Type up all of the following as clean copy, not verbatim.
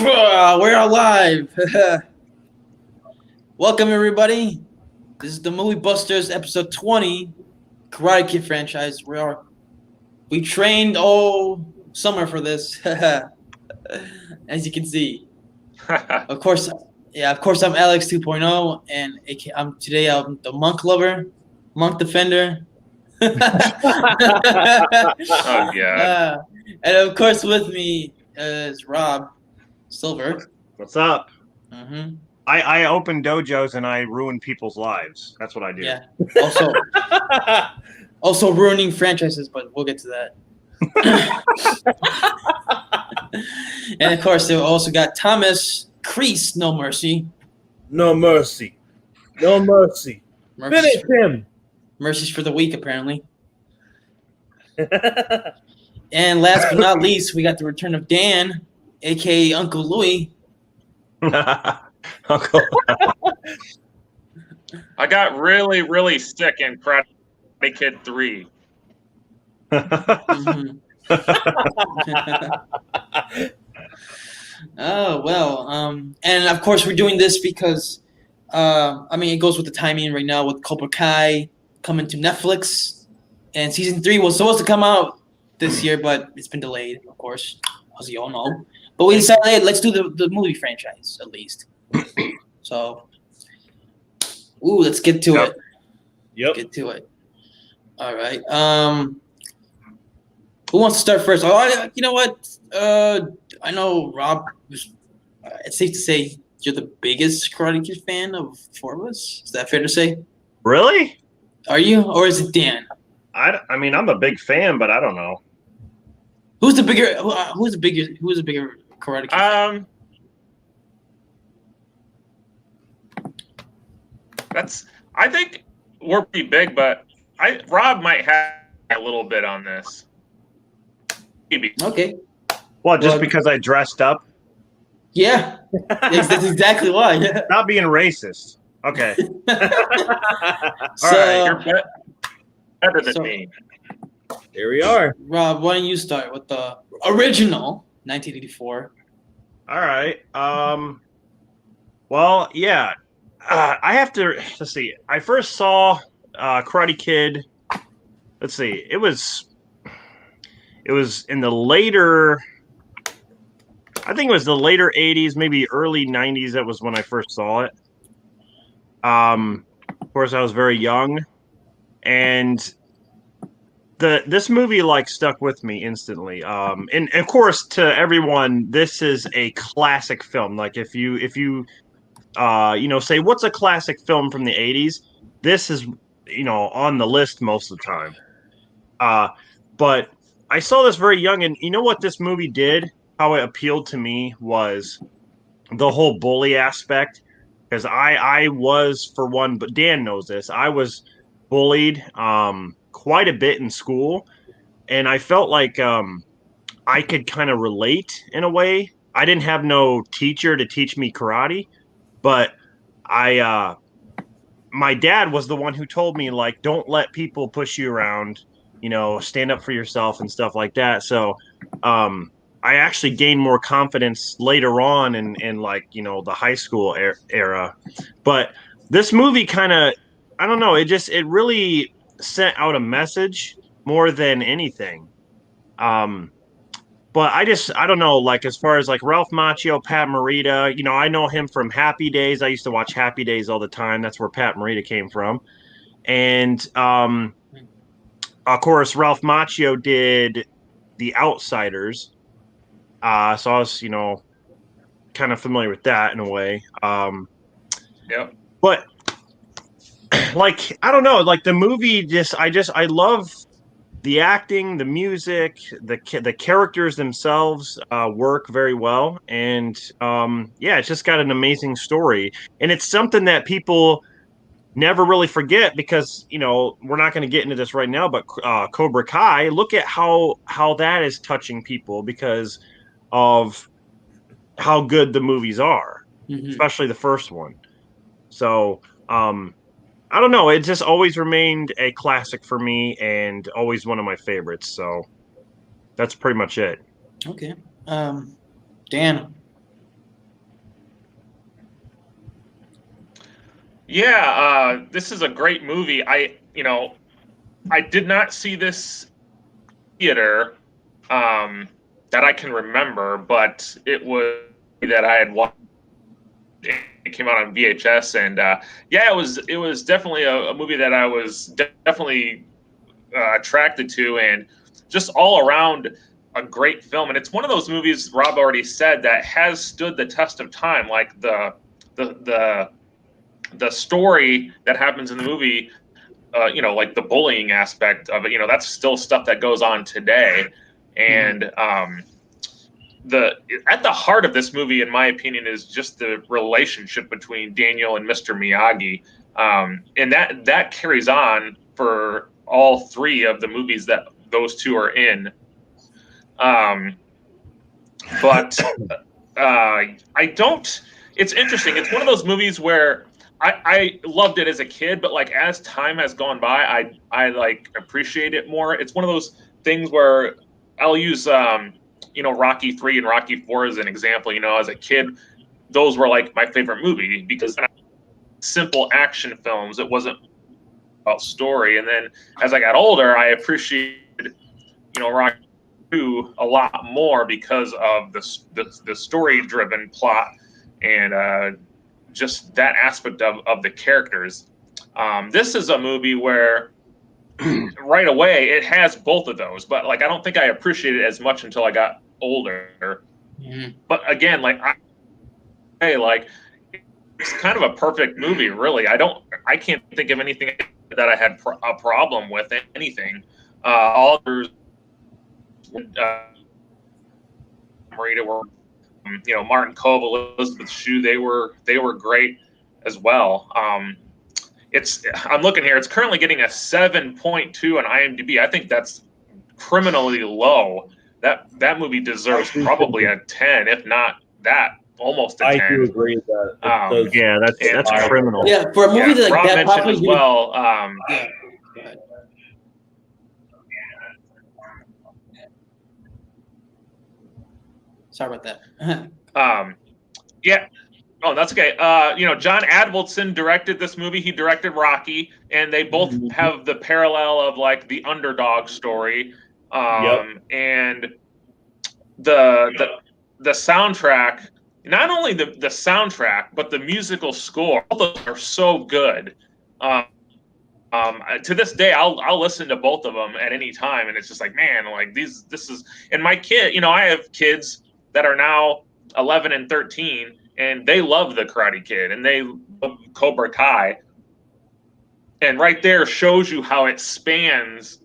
We're alive. Welcome, everybody. This is the Movie Busters, episode 20, Karate Kid franchise. We trained all summer for this, as you can see. Of course, I'm Alex 2.0, and I'm the monk lover, monk defender. Oh God! And of course, with me is Rob Silver. What's up? Mm-hmm. I open dojos and I ruin people's lives. That's what I do. Yeah. Also ruining franchises, but we'll get to that. And of course, they also got Thomas Crease, No Mercy. No mercy. No mercy. Finish him. Mercies for the weak, apparently. And last but not least, we got the return of Dan, a.k.a. Uncle Louie. Uncle. I got really, really sick in Karate Kid 3. Mm-hmm. Oh, well. And of course, we're doing this because, it goes with the timing right now with Cobra Kai coming to Netflix. And season 3 was supposed to come out this year, but it's been delayed, of course, as you all know. But we decided, hey, let's do the movie franchise, at least. So, let's get to it. Yep. Get to it. All right. Who wants to start first? Oh, you know what? I know Rob. It's safe to say you're the biggest Karate Kid fan of four of us. Is that fair to say? Really? Are you, or is it Dan? I mean, I'm a big fan, but I don't know. Who's the bigger? Who's the bigger Karate Kid fan? I think we're pretty big, but Rob might have a little bit on this. Maybe. Okay. Well, just because I dressed up? Yeah. That's exactly why. Yeah. Not being racist. Okay. So, You're better than me. Here we are. Rob, why don't you start with the original 1984? All right. Well, yeah. I have to, let's see. I first saw Karate Kid. Let's see. It was in the later, I think it was the later 80s, maybe early 90s. That was when I first saw it. Of course, I was very young, and this movie stuck with me instantly. And of course, to everyone, this is a classic film. Like if you say what's a classic film from the 80s, this is on the list most of the time. But I saw this very young, and you know what this movie did? How it appealed to me was the whole bully aspect. Because I was, for one, but Dan knows this, I was bullied quite a bit in school, and I felt like I could kind of relate in a way. I didn't have no teacher to teach me karate, but my dad was the one who told me, don't let people push you around, stand up for yourself and stuff like that. So I actually gained more confidence later on in the high school era. But this movie kind of, I don't know, it really sent out a message more than anything. But I don't know, as far as Ralph Macchio, Pat Morita, I know him from Happy Days. I used to watch Happy Days all the time. That's where Pat Morita came from. And of course, Ralph Macchio did The Outsiders. So I was, kind of familiar with that in a way. Yep. But I don't know, the movie I love the acting, the music, the characters themselves work very well. And it's just got an amazing story. And it's something that people never really forget because, we're not going to get into this right now, but Cobra Kai, look at how that is touching people because of how good the movies are, especially the first one. So, I don't know. It just always remained a classic for me and always one of my favorites. So that's pretty much it. Okay. Dan. Yeah, this is a great movie. I did not see this theater that I can remember, but it was that I had watched. It came out on VHS, and yeah, it was definitely a movie that I was definitely attracted to, and just all around a great film. And it's one of those movies Rob already said that has stood the test of time. Like the the story that happens in the movie, like the bullying aspect of it, that's still stuff that goes on today. And the at the heart of this movie, in my opinion, is just the relationship between Daniel and Mr. Miyagi, and that carries on for all three of the movies that those two are in. But I don't. It's interesting. It's one of those movies where I loved it as a kid, but like as time has gone by, I like appreciate it more. It's one of those things where I'll use Rocky 3 and Rocky 4 as an example. As a kid, those were like my favorite movie because simple action films. It wasn't about story. And then as I got older, I appreciated Rocky 2 a lot more because of the story driven plot and just that aspect of the characters. This is a movie where right away it has both of those, but like I don't think I appreciated it as much until I got older. But again, like it's kind of a perfect movie, really. I can't think of anything that I had a problem with. Anything. All others, Marita were, Martin Kove, Elizabeth Shue, they were great as well. I'm looking here. It's currently getting a 7.2 on IMDb. I think that's criminally low. That movie deserves probably a 10, if not that, almost a 10. I do agree with that. Yeah, that's criminal. Yeah, for a movie that Rob that mentioned popular, as well. yeah. Go ahead. Sorry about that. Yeah. Oh, that's okay. John Avildsen directed this movie. He directed Rocky, and they both have the parallel of like the underdog story. And the soundtrack, not only the soundtrack, but the musical score, all those are so good. To this day, I'll listen to both of them at any time, and it's just like, man, like this is. And my kid, I have kids that are now 11 and 13, and they love the Karate Kid and they love Cobra Kai. And right there shows you how it spans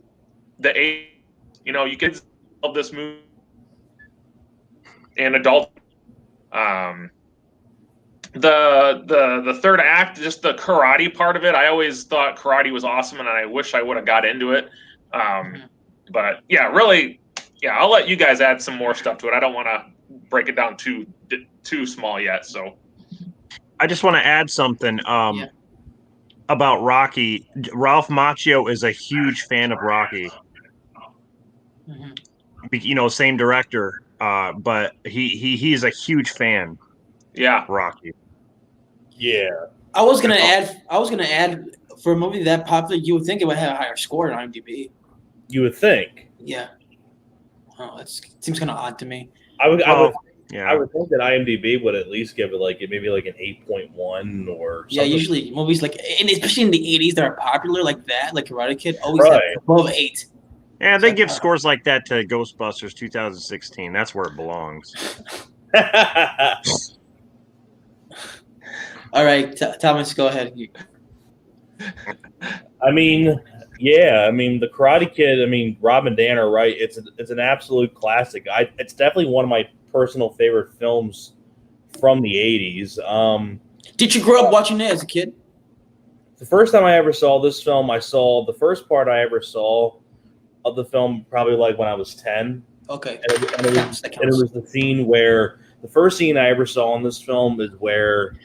the age. You kids love this movie and adult. The third act, just the karate part of it, I always thought karate was awesome, and I wish I would have got into it. But yeah, really, yeah, I'll let you guys add some more stuff to it. I don't want to break it down too small yet. So I just want to add something about Rocky. Ralph Macchio is a huge fan of Rocky. Same director, but he's a huge fan. Yeah, Rocky. Yeah. I was gonna add for a movie that popular, you would think it would have a higher score on IMDb. You would think. Yeah. Oh, it seems kind of odd to me. I would think that IMDb would at least give it maybe like an 8.1 or something. Yeah, usually movies and especially in the 80s that are popular like that, like Karate Kid, always have above 8. Yeah, they give scores like that to Ghostbusters 2016. That's where it belongs. All right, Thomas, go ahead. I mean, the Karate Kid. Rob and Dan are right. It's an absolute classic. It's definitely one of my personal favorite films from the 80s. Did you grow up watching it as a kid? The first time I ever saw this film, I saw the first part I ever saw of the film probably like when I was 10. Okay. And it was the scene where the first scene I ever saw in this film is where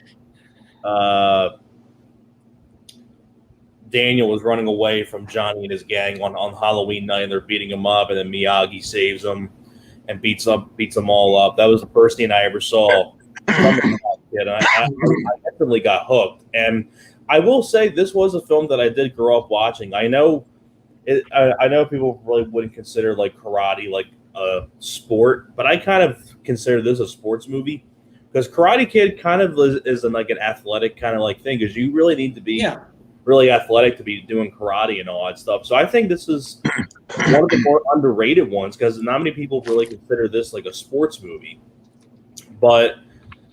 Daniel was running away from Johnny and his gang on Halloween night, and they're beating him up, and then Miyagi saves them and beats them all up. That was the first scene I ever saw from the kid, and I definitely got hooked. And I will say this was a film that I did grow up watching. I know I know people really wouldn't consider like karate like a sport, but I kind of consider this a sports movie because Karate Kid kind of is like an athletic kind of like thing because you really need to be Yeah. really athletic to be doing karate and all that stuff. So I think this is one of the more underrated ones because not many people really consider this like a sports movie. But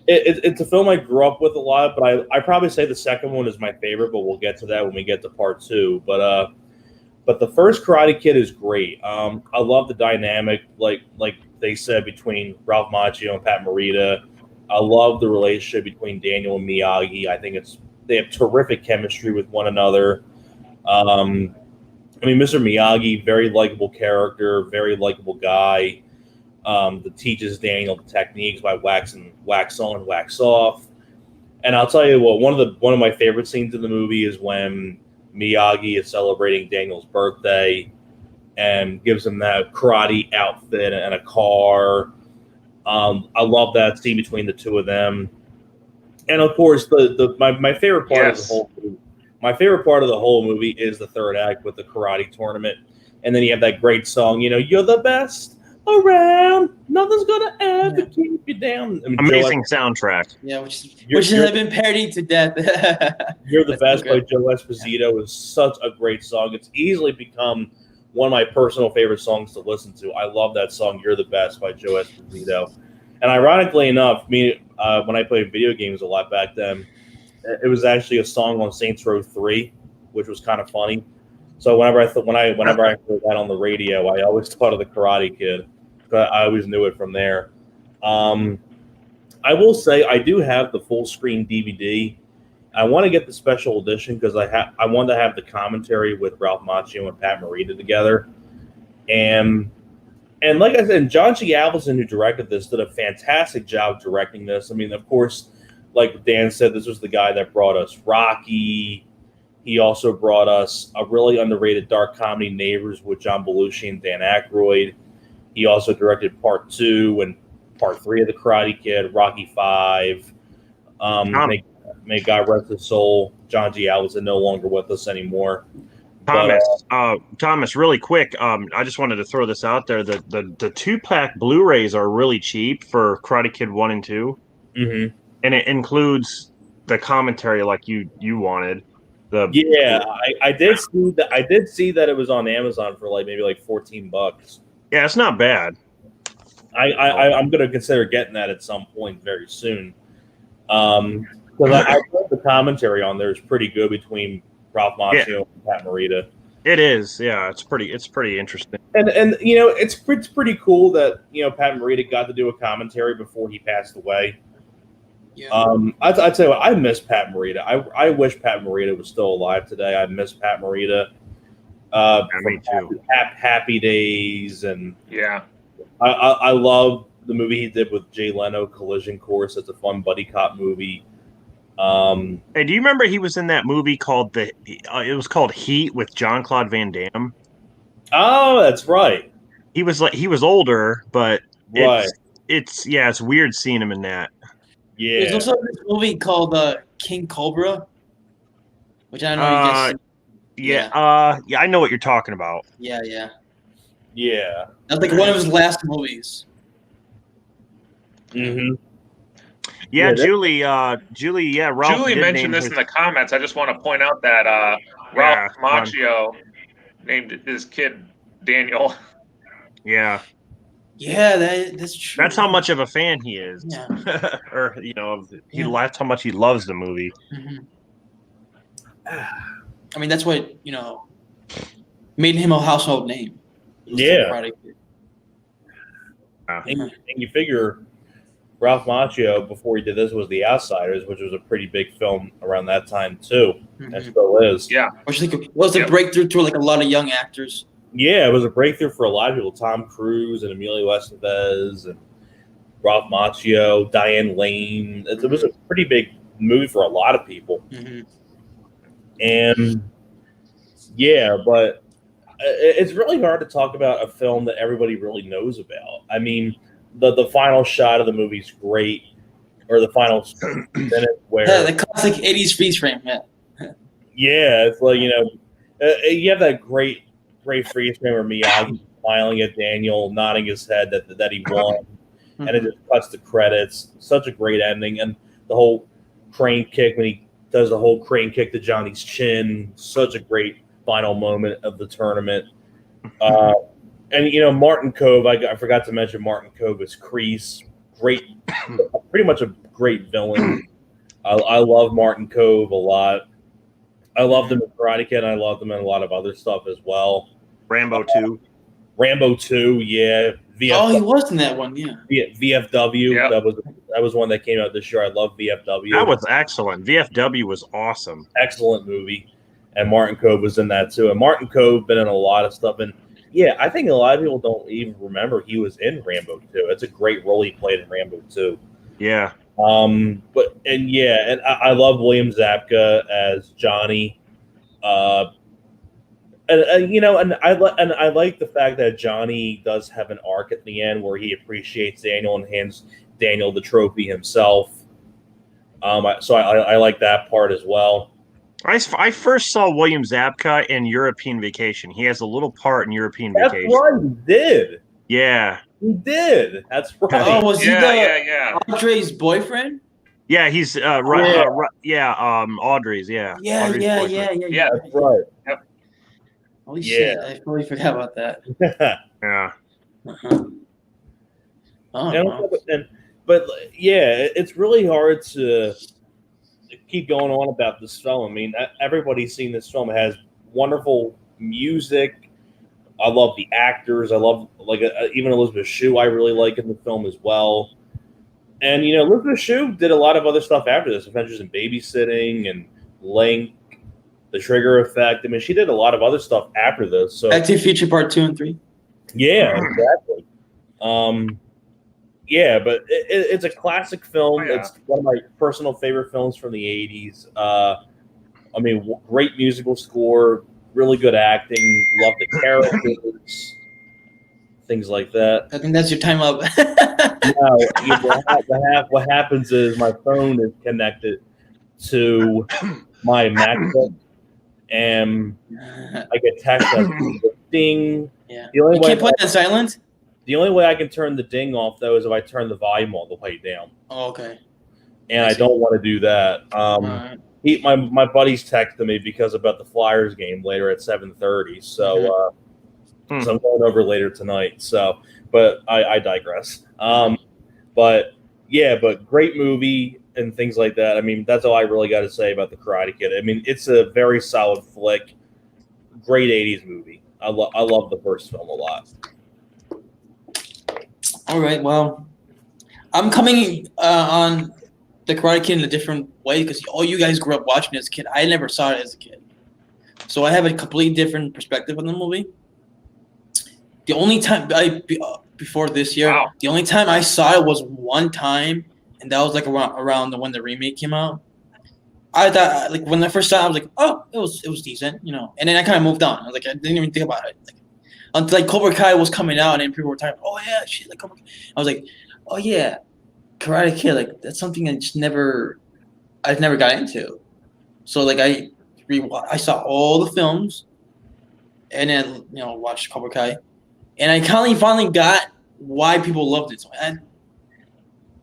it's a film I grew up with a lot, but I probably say the second one is my favorite, but we'll get to that when we get to part two. But the first Karate Kid is great. I love the dynamic, like they said, between Ralph Macchio and Pat Morita. I love the relationship between Daniel and Miyagi. I think they have terrific chemistry with one another. I mean, Mr. Miyagi, very likable character, very likable guy. That teaches Daniel the techniques by wax on, wax off. And I'll tell you what, one of my favorite scenes in the movie is when Miyagi is celebrating Daniel's birthday and gives him that karate outfit and a car. I love that scene between the two of them. And of course, my favorite part of the whole movie, my favorite part of the whole movie is the third act with the karate tournament. And then you have that great song, you're the best around. Nothing's gonna ever keep you down. I mean, Amazing soundtrack. Yeah, which has been parodied to death. You're the Best by Joe Esposito is such a great song. It's easily become one of my personal favorite songs to listen to. I love that song, You're the Best by Joe Esposito. And ironically enough, when I played video games a lot back then, it was actually a song on Saints Row 3, which was kind of funny. So whenever I heard that on the radio, I always thought of the Karate Kid. But I always knew it from there. I will say I do have the full screen DVD. I want to get the special edition because I want to have the commentary with Ralph Macchio and Pat Morita together. And like I said, John G. Avildsen, who directed this, did a fantastic job directing this. I mean, of course, like Dan said, this was the guy that brought us Rocky. He also brought us a really underrated dark comedy, Neighbors, with John Belushi and Dan Aykroyd. He also directed Part 2 and Part 3 of The Karate Kid, Rocky 5. May God rest his soul. John G. Avildsen no longer with us anymore. Thomas, really quick, I just wanted to throw this out there. The 2-pack Blu-rays are really cheap for Karate Kid 1 and 2. Mm-hmm. And it includes the commentary like you wanted. I did see that. I did see that it was on Amazon for maybe $14. Yeah, it's not bad. I'm going to consider getting that at some point very soon. Because I thought the commentary on there is pretty good between Ralph Macchio and Pat Morita. It is, yeah. It's pretty interesting. And it's pretty cool that Pat Morita got to do a commentary before he passed away. Yeah. I'd say I miss Pat Morita. I wish Pat Morita was still alive today. I miss Pat Morita. Me too. Happy Days, and yeah, I love the movie he did with Jay Leno, Collision Course. It's a fun buddy cop movie. Hey, do you remember he was in that movie called it was called Heat with Jean-Claude Van Damme? Oh, that's right. He was older, but right. It's weird seeing him in that. Yeah. There's also this movie called King Cobra, which I don't know you guys. Yeah, I know what you're talking about. Yeah. That's like one of his last movies. Mm-hmm. Yeah, Julie, Ralph mentioned this in the comments. I just want to point out that Ralph Macchio named his kid Daniel. Yeah. Yeah, that's true. That's how much of a fan he is. Yeah. Or that's how much he loves the movie. Mm-hmm. I mean, that's what made him a household name. Yeah. And you figure Ralph Macchio, before he did this, was The Outsiders, which was a pretty big film around that time too. Mm-hmm. And still is. Yeah. Which was a breakthrough to a lot of young actors. Yeah, it was a breakthrough for a lot of people. Tom Cruise and Emilio Estevez and Ralph Macchio, Diane Lane. It was a pretty big movie for a lot of people. Mm-hmm. And but it's really hard to talk about a film that everybody really knows about. I mean, the final shot of the movie is great, or the final minute where the classic '80s freeze frame. Yeah. Yeah, it's like you have that great freeze frame where Miyagi smiling at Daniel, nodding his head that he won, and it just cuts the credits. Such a great ending, and the whole crane kick when he does the whole crane kick to Johnny's chin. Such a great final moment of the tournament. And Martin Cove, I forgot to mention Martin Cove as Kreese. Great, pretty much a great villain. I love Martin Cove a lot. I loved him in Karate Kid. And I loved him in a lot of other stuff as well. Rambo 2. Rambo 2, yeah. Oh, he was in that one, yeah. VFW. Yep. That was one that came out this year. I love VFW. That was excellent. VFW was awesome. Excellent movie. And Martin Cove was in that too. And Martin Cove been in a lot of stuff. And yeah, I think a lot of people don't even remember he was in Rambo 2. It's a great role he played in Rambo 2. Yeah. And I love William Zabka as Johnny. And I like the fact that Johnny does have an arc at the end where he appreciates Daniel and hands Daniel the trophy himself. So I like that part as well. I first saw William Zabka in European Vacation. He has a little part in European That's Vacation. right, he did. Yeah. He did. That's right. Oh, was he Yeah. Audrey's boyfriend? Yeah, he's Audrey's, yeah. Yeah, Audrey's yeah, boyfriend. yeah. Yeah. That's right. Holy Yeah. shit, I totally forgot about that. Yeah. Uh-huh. Oh, wow. But yeah, it's really hard to keep going on about this film. I mean, everybody's seen this film. It has wonderful music. I love the actors. I love even Elizabeth Shue. I really like in the film as well. And Elizabeth Shue did a lot of other stuff after this: Adventures in Babysitting and Link, The Trigger Effect. I mean, she did a lot of other stuff after this. So Back to the Future Part 2 and 3. yeah, exactly. Yeah, but it's a classic film. Oh, yeah. It's one of my personal favorite films from the 80s. I mean, great musical score, really good acting, love the characters, things like that. I think that's your time up. What happens is my phone is connected to my MacBook, and I get text messages, ding. Yeah. The only You way can't put that silent? The only way I can turn the ding off, though, is if I turn the volume all the way down. Oh, okay. And I don't want to do that. Alright. My buddy's texted me because about the Flyers game later at 7:30. So, so I'm going over later tonight. So, but I digress. But great movie and things like that. I mean, that's all I really got to say about the Karate Kid. I mean, it's a very solid flick. Great 80s movie. I love the first film a lot. All right, well, I'm coming on the Karate Kid in a different way because all you guys grew up watching it as a kid. I never saw it as a kid. So I have a completely different perspective on the movie. The only time before this year, Wow. the only time I saw it was one time, and that was like around when the remake came out. I thought, like, when I first saw it, I was like, oh, it was decent, and then I kind of moved on. I was like, I didn't even think about it. Like, until like Cobra Kai was coming out, and then people were talking, oh yeah, shit, like Cobra Kai. I was like, oh yeah, Karate Kid, like that's something I never got into. So like I saw all the films, and then watched Cobra Kai, and I finally got why people loved it so much.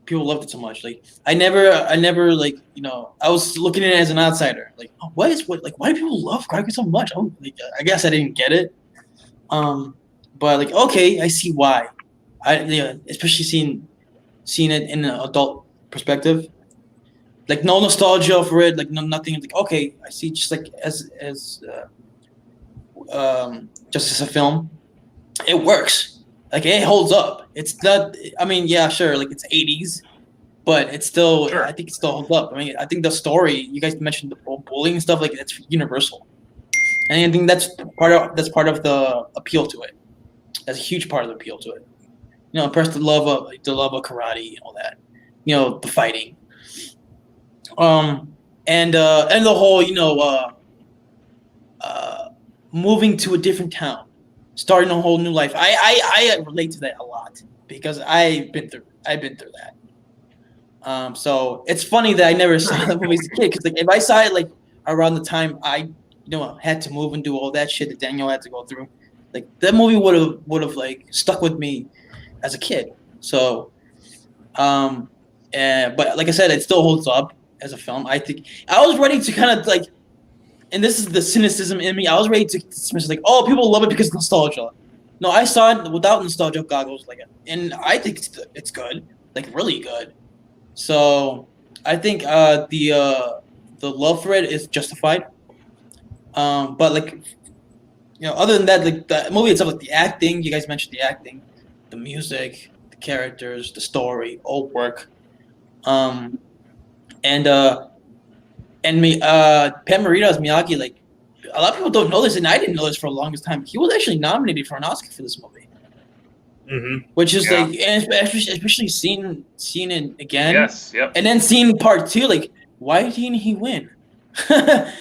People loved it so much. Like I never like I was looking at it as an outsider. Like why do people love Karate Kid so much? I guess I didn't get it. But like okay, I see why. Especially seeing it in an adult perspective. Like no nostalgia for it. Like nothing. Like okay, I see. Just like as just as a film, it works. Like it holds up. It's not. I mean, yeah, sure. Like it's 80s, but it's still. Sure. I think it still holds up. I mean, I think the story you guys mentioned the bullying stuff. Like it's universal, and I think that's part of the appeal to it. That's a huge part of the appeal to it. First the love of karate and all that. The fighting. And the whole moving to a different town, starting a whole new life. I relate to that a lot because I've been through that. So it's funny that I never saw that movie as a kid because like if I saw it like around the time I had to move and do all that shit that Daniel had to go through. Like that movie would have like stuck with me as a kid. So, but like I said, it still holds up as a film. I think I was ready to kind of like, and this is the cynicism in me. I was ready to dismiss it, like, oh, people love it because of nostalgia. No, I saw it without nostalgia goggles, like, and I think it's good, like really good. So I think the love for it is justified. But like, other than that, like the movie itself, like the acting, you guys mentioned the acting, the music, the characters, the story, all work. Um, and me, Pat Morita as Miyagi, like a lot of people don't know this, and I didn't know this for the longest time. He was actually nominated for an Oscar for this movie, which is like, and especially seeing it again, Yes, yep. and then seeing part 2, like why didn't he win?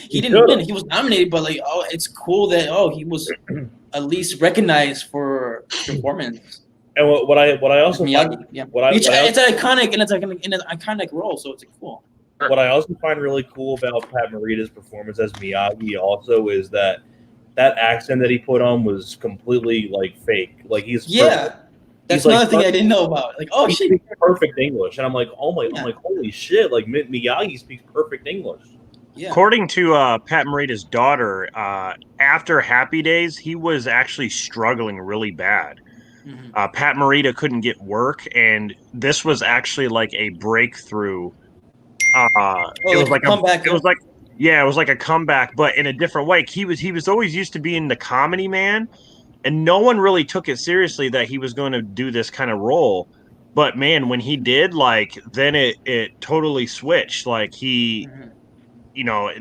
He didn't win. He was nominated, but like, oh, it's cool that he was at least recognized for performance. And what I also Miyagi, find, yeah, what I it's an iconic, and it's like an iconic role, so it's cool. what I also find really cool about Pat Morita's performance as Miyagi also is that accent that he put on was completely like fake. Like he's perfect. That's another thing I didn't know about. Like, oh he shit, speaks perfect English, and I'm like, I'm like, holy shit! Like Miyagi speaks perfect English. Yeah. According to Pat Morita's daughter, after Happy Days, he was actually struggling really bad. Mm-hmm. Pat Morita couldn't get work, and this was actually like a breakthrough. It was like a comeback. It was like a comeback, but in a different way. He was always used to being the comedy man, and no one really took it seriously that he was going to do this kind of role. But man, when he did, like, then it totally switched. Like he. Mm-hmm.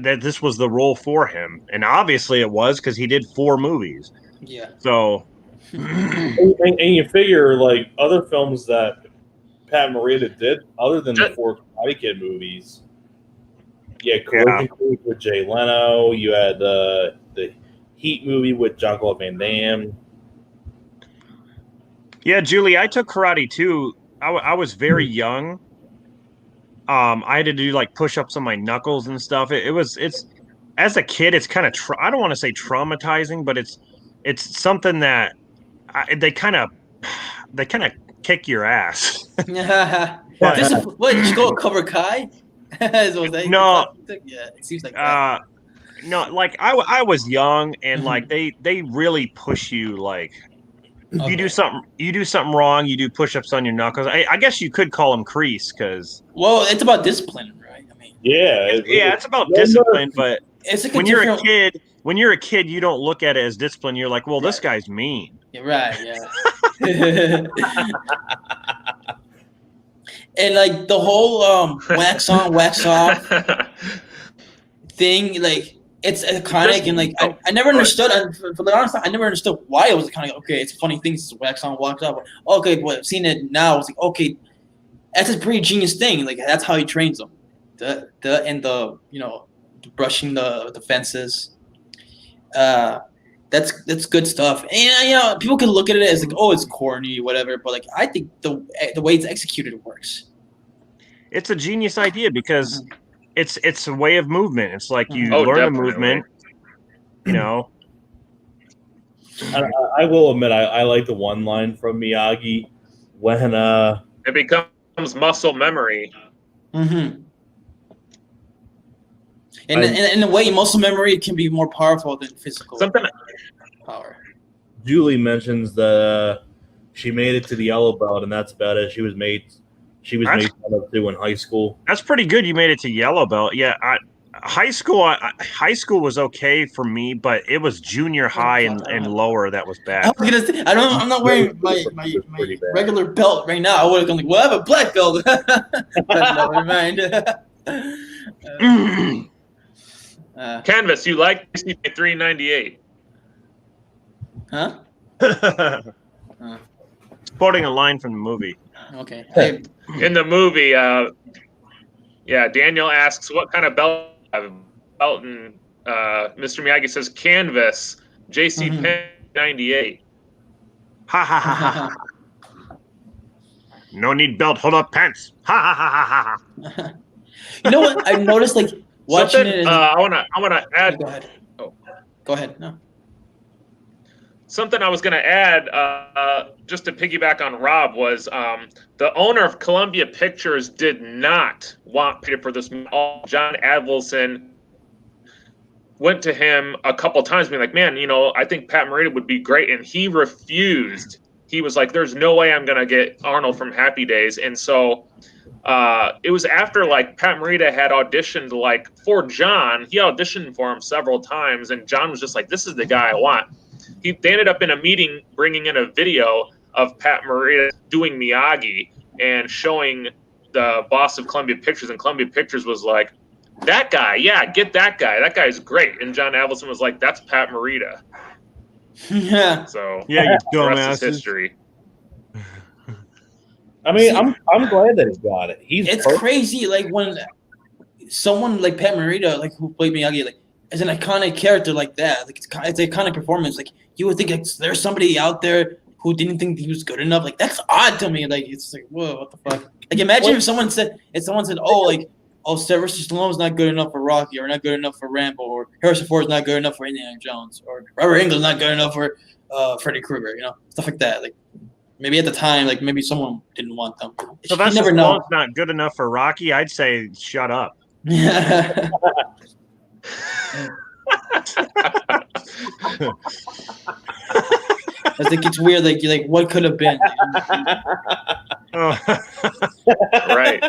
That this was the role for him, and obviously it was because he did 4 movies. Yeah. So, and you figure like other films that Pat Morita did, other than the 4 Karate Kid movies, Collision Course with Jay Leno. You had the Heat movie with Jean-Claude Van Damme. Yeah, Julie, I took karate too. I was very young. I had to do like push-ups on my knuckles and stuff. It's as a kid, it's kind of I don't want to say traumatizing, but it's something that they kind of kick your ass. What did you go Cobra Kai? No, yeah, it seems like that. No, like I was young, and like they really push you. Like you do something wrong, you do push-ups on your knuckles. I guess you could call them crease, because it's about discipline, right? I mean, it's about discipline. But it's like when you're a kid, you don't look at it as discipline. You're like, well, this guy's mean. You're right. Yeah. And like the whole wax on, wax off thing, like it's iconic, and like I never understood. For the honest, I never understood why it was kind of okay. It's a funny thing, it's wax on, wax off. Okay, but seeing it now, it's like okay, that's a pretty genius thing. Like that's how he trains them. The brushing the fences. That's good stuff. And people can look at it as like, oh, it's corny, whatever. But like, I think the way it's executed works. It's a genius idea because it's a way of movement. It's like you learn definitely. the movement. I will admit, I like the one line from Miyagi when it becomes muscle memory. Mm-hmm. And in a way, muscle memory can be more powerful than physical power. Julie mentions that she made it to the yellow belt, and that's about it. She was made fun of too in high school. That's pretty good. You made it to yellow belt. Yeah, high school was okay for me, but it was junior high and lower that was bad. I was gonna say, I'm not wearing my regular belt right now. I would have gone like, well, I have a black belt. But never mind. Canvas, you like $3.98? Huh? Quoting a line from the movie. Okay. In the movie, Daniel asks, what kind of belt? And Mr. Miyagi says, Canvas, J.C. Penney 98. Ha ha ha ha. No need belt, hold up pants. Ha ha ha ha ha. You know what? I've noticed, like, Watching Something it is. I wanna add. Go ahead. Oh. Go ahead. No. Something I was going to add, just to piggyback on Rob, was the owner of Columbia Pictures did not want Peter for this movie. John Avildsen went to him a couple times, being like, "Man, I think Pat Morita would be great," and he refused. He was like, "There's no way I'm going to get Arnold from Happy Days," and so it was after like Pat Morita had auditioned like for John. He auditioned for him several times, and John was just like, "This is the guy I want." They ended up in a meeting bringing in a video of Pat Morita doing Miyagi and showing the boss of Columbia Pictures, and Columbia Pictures was like, "That guy, yeah, get that guy. That guy's great." And John Avildsen was like, "That's Pat Morita." Yeah. So Yeah, you the rest is dumbasses. history. I mean, See, I'm glad that he got it. It's crazy, like when someone like Pat Morita, like who played Miyagi, like is an iconic character like that. Like it's an iconic performance. Like you would think like, there's somebody out there who didn't think he was good enough. Like that's odd to me. Like it's like whoa, what the fuck? Like imagine if someone said, oh, Sylvester Stallone's not good enough for Rocky, or not good enough for Rambo, or Harrison Ford's not good enough for Indiana Jones, or Robert Englund's not good enough for Freddy Krueger. Stuff like that. Like maybe at the time, like maybe someone didn't want them. So You that's never know. not good enough for Rocky. I'd say shut up. Yeah. I think it's weird. Like what could have been? Oh. Right.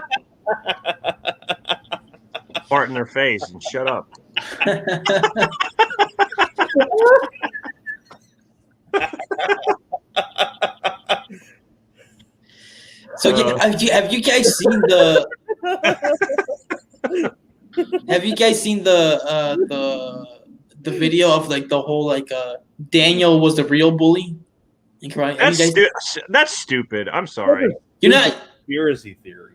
Fart in their face and shut up. So yeah, have you guys seen the? Have you guys seen the video of like the whole like Daniel was the real bully? That's stupid. I'm sorry. You're not. Conspiracy theory.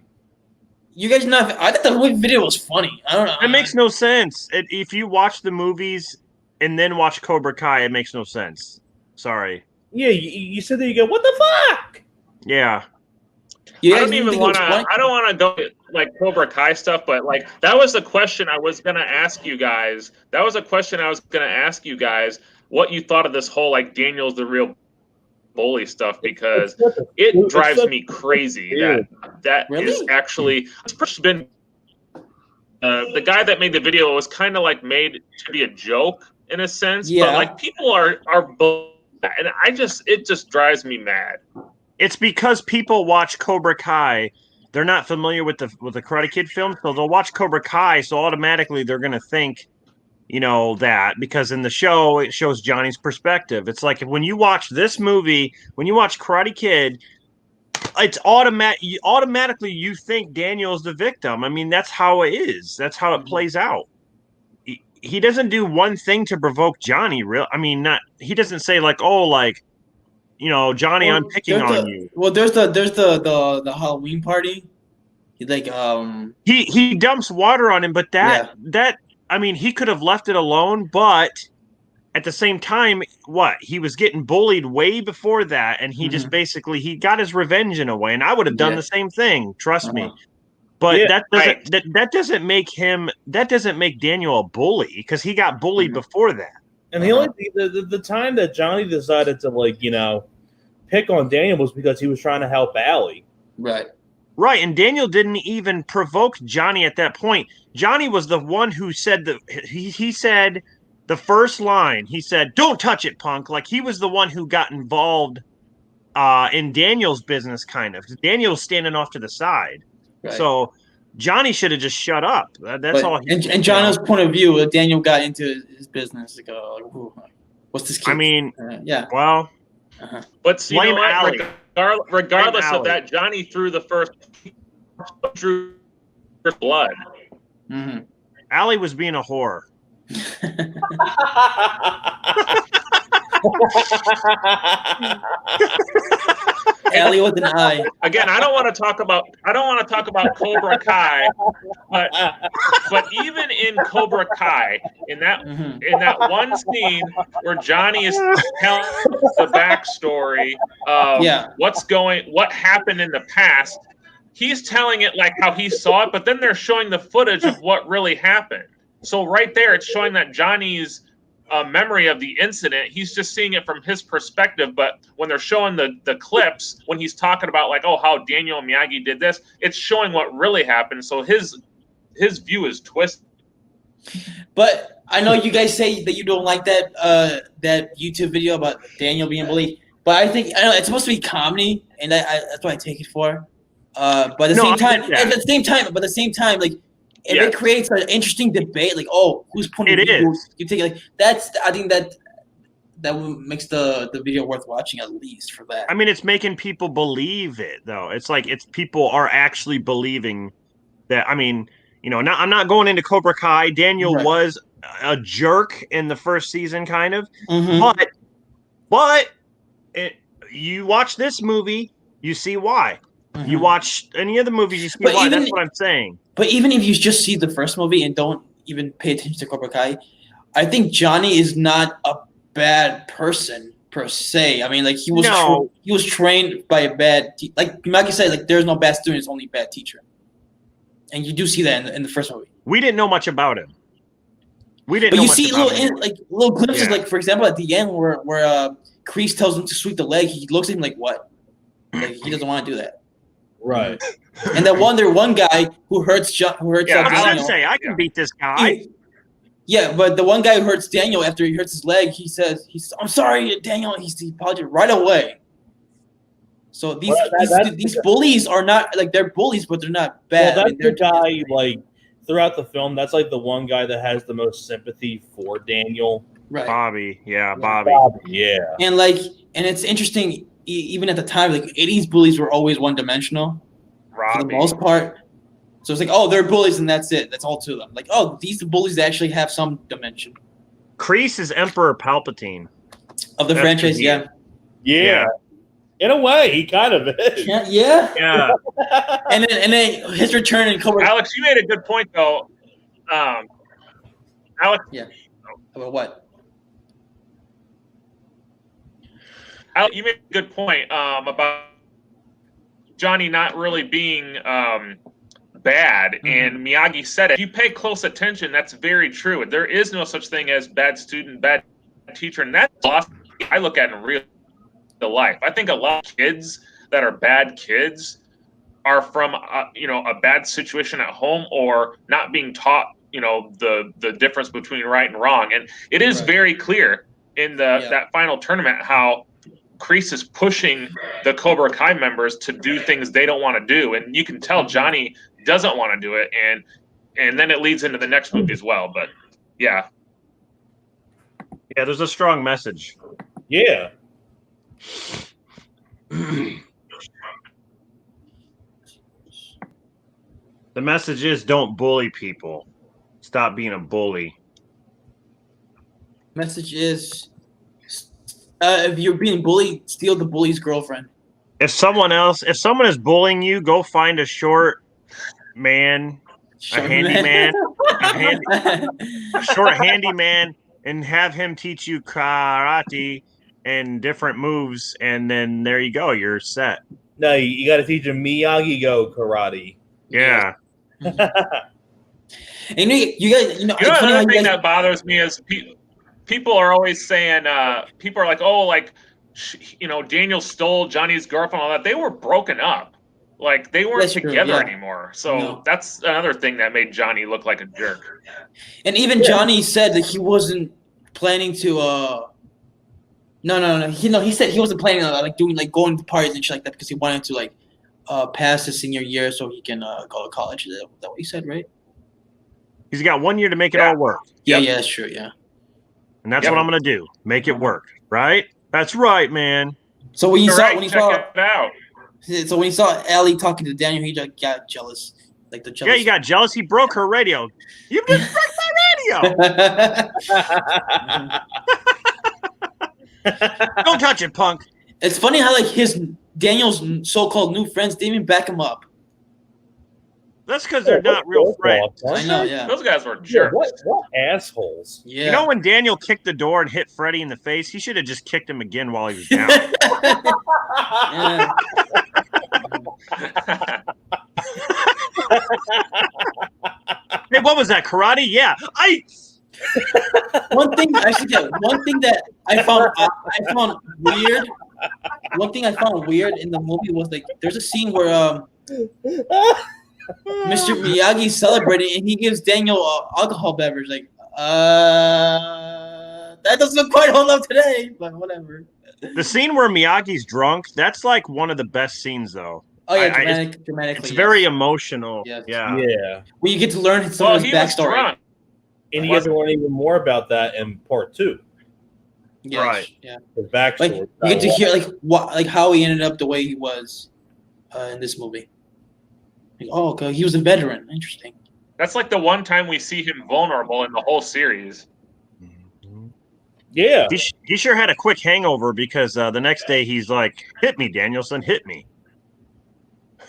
You guys not? I thought the whole video was funny. I don't know. It makes no sense. If you watch the movies and then watch Cobra Kai, it makes no sense. Sorry. Yeah, you said that you go, what the fuck? Yeah. I don't want to go like Cobra Kai stuff, but like that was the question I was gonna ask you guys. What you thought of this whole like Daniel's the real bully stuff, because it drives me crazy that really? is actually it's been the guy that made the video was kind of like made to be a joke in a sense, but like people are and it just drives me mad. It's because people watch Cobra Kai. They're not familiar with the Karate Kid film, so they'll watch Cobra Kai, so automatically they're going to think, that, because in the show, it shows Johnny's perspective. It's like when you watch this movie, when you watch Karate Kid, it's automatically you think Daniel's the victim. I mean, that's how it is. That's how it plays out. He doesn't do one thing to provoke Johnny. He doesn't say like, oh, like, Johnny, I'm picking on you. Well, there's the Halloween party. He dumps water on him, but he could have left it alone, but at the same time, he was getting bullied way before that, and he just basically he got his revenge in a way, and I would have done the same thing, trust me. But that doesn't make Daniel a bully, because he got bullied before that. And the time that Johnny decided to pick on Daniel was because he was trying to help Allie. Right, and Daniel didn't even provoke Johnny at that point. Johnny was the one who said he said the first line. He said, "Don't touch it, punk." Like he was the one who got involved in Daniel's business, kind of. Daniel was standing off to the side, so Johnny should have just shut up. That's all. And John's point of view, Daniel got into his business. What's this kid? I mean, well, but you know what? Regardless of that, Johnny threw the first blood. Mm-hmm. Allie was being a whore. Allie with an eye. Again, I don't want to talk about Cobra Kai, but even in Cobra Kai, in that one scene where Johnny is telling the backstory of what happened in the past, he's telling it like how he saw it, but then they're showing the footage of what really happened. So right there, it's showing that Johnny's memory of the incident, he's just seeing it from his perspective. But when they're showing the clips, when he's talking about like, oh, how Daniel and Miyagi did this, it's showing what really happened. So his view is twisted. But I know you guys say that you don't like that YouTube video about Daniel being bullied. But I know it's supposed to be comedy, and that's what I take it for. But at the same time, like if it creates an interesting debate, like whose point of view you take, like I think that makes the video worth watching at least for that. I mean, it's making people believe it though. It's like people are actually believing that. I mean, I'm not going into Cobra Kai. Daniel was a jerk in the first season, kind of, but you watch this movie, you see why. You watch any of the movies, you see why. That's what I'm saying. But even if you just see the first movie and don't even pay attention to Cobra Kai, I think Johnny is not a bad person per se. I mean, like he was trained by a bad like Miyagi said, like there's no bad student, it's only bad teacher. And you do see that in the first movie. We didn't know much about him. But you see little glimpses, like for example at the end where Kreese tells him to sweep the leg, he looks at him like what? Like he doesn't want to do that. Right. And that one guy who hurts Daniel. I would say I can beat this guy. But the one guy who hurts Daniel after he hurts his leg, he says, "I'm sorry, Daniel." He apologized right away. So these bullies are not like they're bullies, but they're not bad. Well, that's the guy like throughout the film. That's like the one guy that has the most sympathy for Daniel. Right. Bobby, yeah. And it's interesting. Even at the time, like 80s bullies were always one-dimensional for the most part. So it's like, they're bullies and that's it. That's all to them. Like, these bullies actually have some dimension. Kreese is Emperor Palpatine of the franchise. Yeah. In a way, he kind of is. Yeah. and then his return in Cobra. Alex, you made a good point though. Alex. Yeah. About what? You made a good point about Johnny not really being bad, and Miyagi said it. If you pay close attention, that's very true. There is no such thing as bad student, bad teacher, and that's philosophy I look at in real life. I think a lot of kids that are bad kids are from a bad situation at home or not being taught the difference between right and wrong, and it is very clear in that final tournament how Kreese is pushing the Cobra Kai members to do things they don't want to do, and you can tell Johnny doesn't want to do it, and then it leads into the next movie as well. But yeah, there's a strong message. Yeah. The message is don't bully people. Stop being a bully. Message is if you're being bullied, steal the bully's girlfriend. If someone is bullying you, go find a short man, a handyman, a short handyman, and have him teach you karate and different moves, and then there you go, you're set. No, you got to teach him Miyagi-Go karate. Yeah. And you guys, another thing that bothers me is people are always saying, people are like, Daniel stole Johnny's girlfriend, all that. They were broken up. Like, they weren't together anymore. So that's another thing that made Johnny look like a jerk. And even Johnny said that he wasn't planning to, No. He said he wasn't planning on, going to parties and shit like that because he wanted to, pass his senior year so he can go to college. Is that what he said, right? He's got 1 year to make it all work. Yeah, that's true, yeah. And that's what I'm going to do. Make it work, right? That's right, man. So when you saw it out. So when he saw Allie talking to Daniel, he just got jealous. Like the jealous. Yeah, he got jealous. He broke her radio. You just broke my radio. Don't touch it, punk. It's funny how Daniel's so-called new friends didn't even back him up. That's because they're not real friends. I know, yeah. Those guys were jerks. What assholes. Yeah. You know when Daniel kicked the door and hit Freddy in the face? He should have just kicked him again while he was down. Hey, what was that? Karate? Yeah. One thing that I found weird. One thing I found weird in the movie was like there's a scene where Mr. Miyagi's celebrating and he gives Daniel alcohol beverage. Like, that doesn't quite hold up today, but whatever. The scene where Miyagi's drunk, that's like one of the best scenes, though. Oh yeah, dramatically. It's very emotional. Yes. Yeah. Yeah. Well, you get to learn some Well, of his he was backstory. drunk. And you get to learn even more about that in part 2. Yes, Right. Yeah. His backstory. Like you get to hear like how he ended up the way he was in this movie. Like, oh, okay, he was a veteran. Interesting. That's like the one time we see him vulnerable in the whole series. Yeah. He sure had a quick hangover because the next day he's like, "Hit me, Danielson, hit me."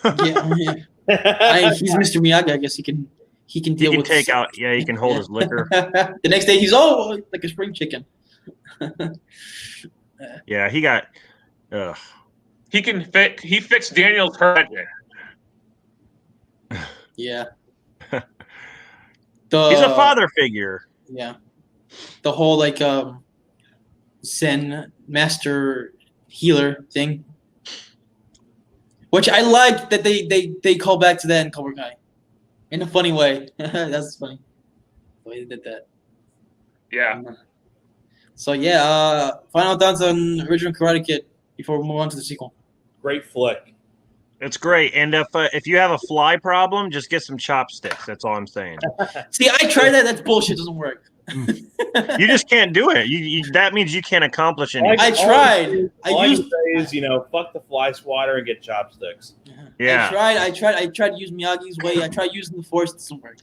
Yeah. He's Mr. Miyagi. I guess he can deal with. Take out. Yeah, he can hold his liquor. The next day he's like a spring chicken. Yeah, he got. He fixed Daniel's project. Yeah. He's a father figure. Yeah. The whole like Zen master healer thing. Which I like that they call back to that in Cobra Kai. In a funny way. That's funny. The way they did that. Yeah. So yeah, final thoughts on original Karate Kid before we move on to the sequel. Great flick. It's great, and if you have a fly problem, just get some chopsticks. That's all I'm saying. See, I tried that. That's bullshit. Doesn't work. You just can't do it. That means you can't accomplish anything. I tried. All I can say is, fuck the fly swatter and get chopsticks. Yeah. I tried to use Miyagi's way. I tried using the Force. It doesn't work.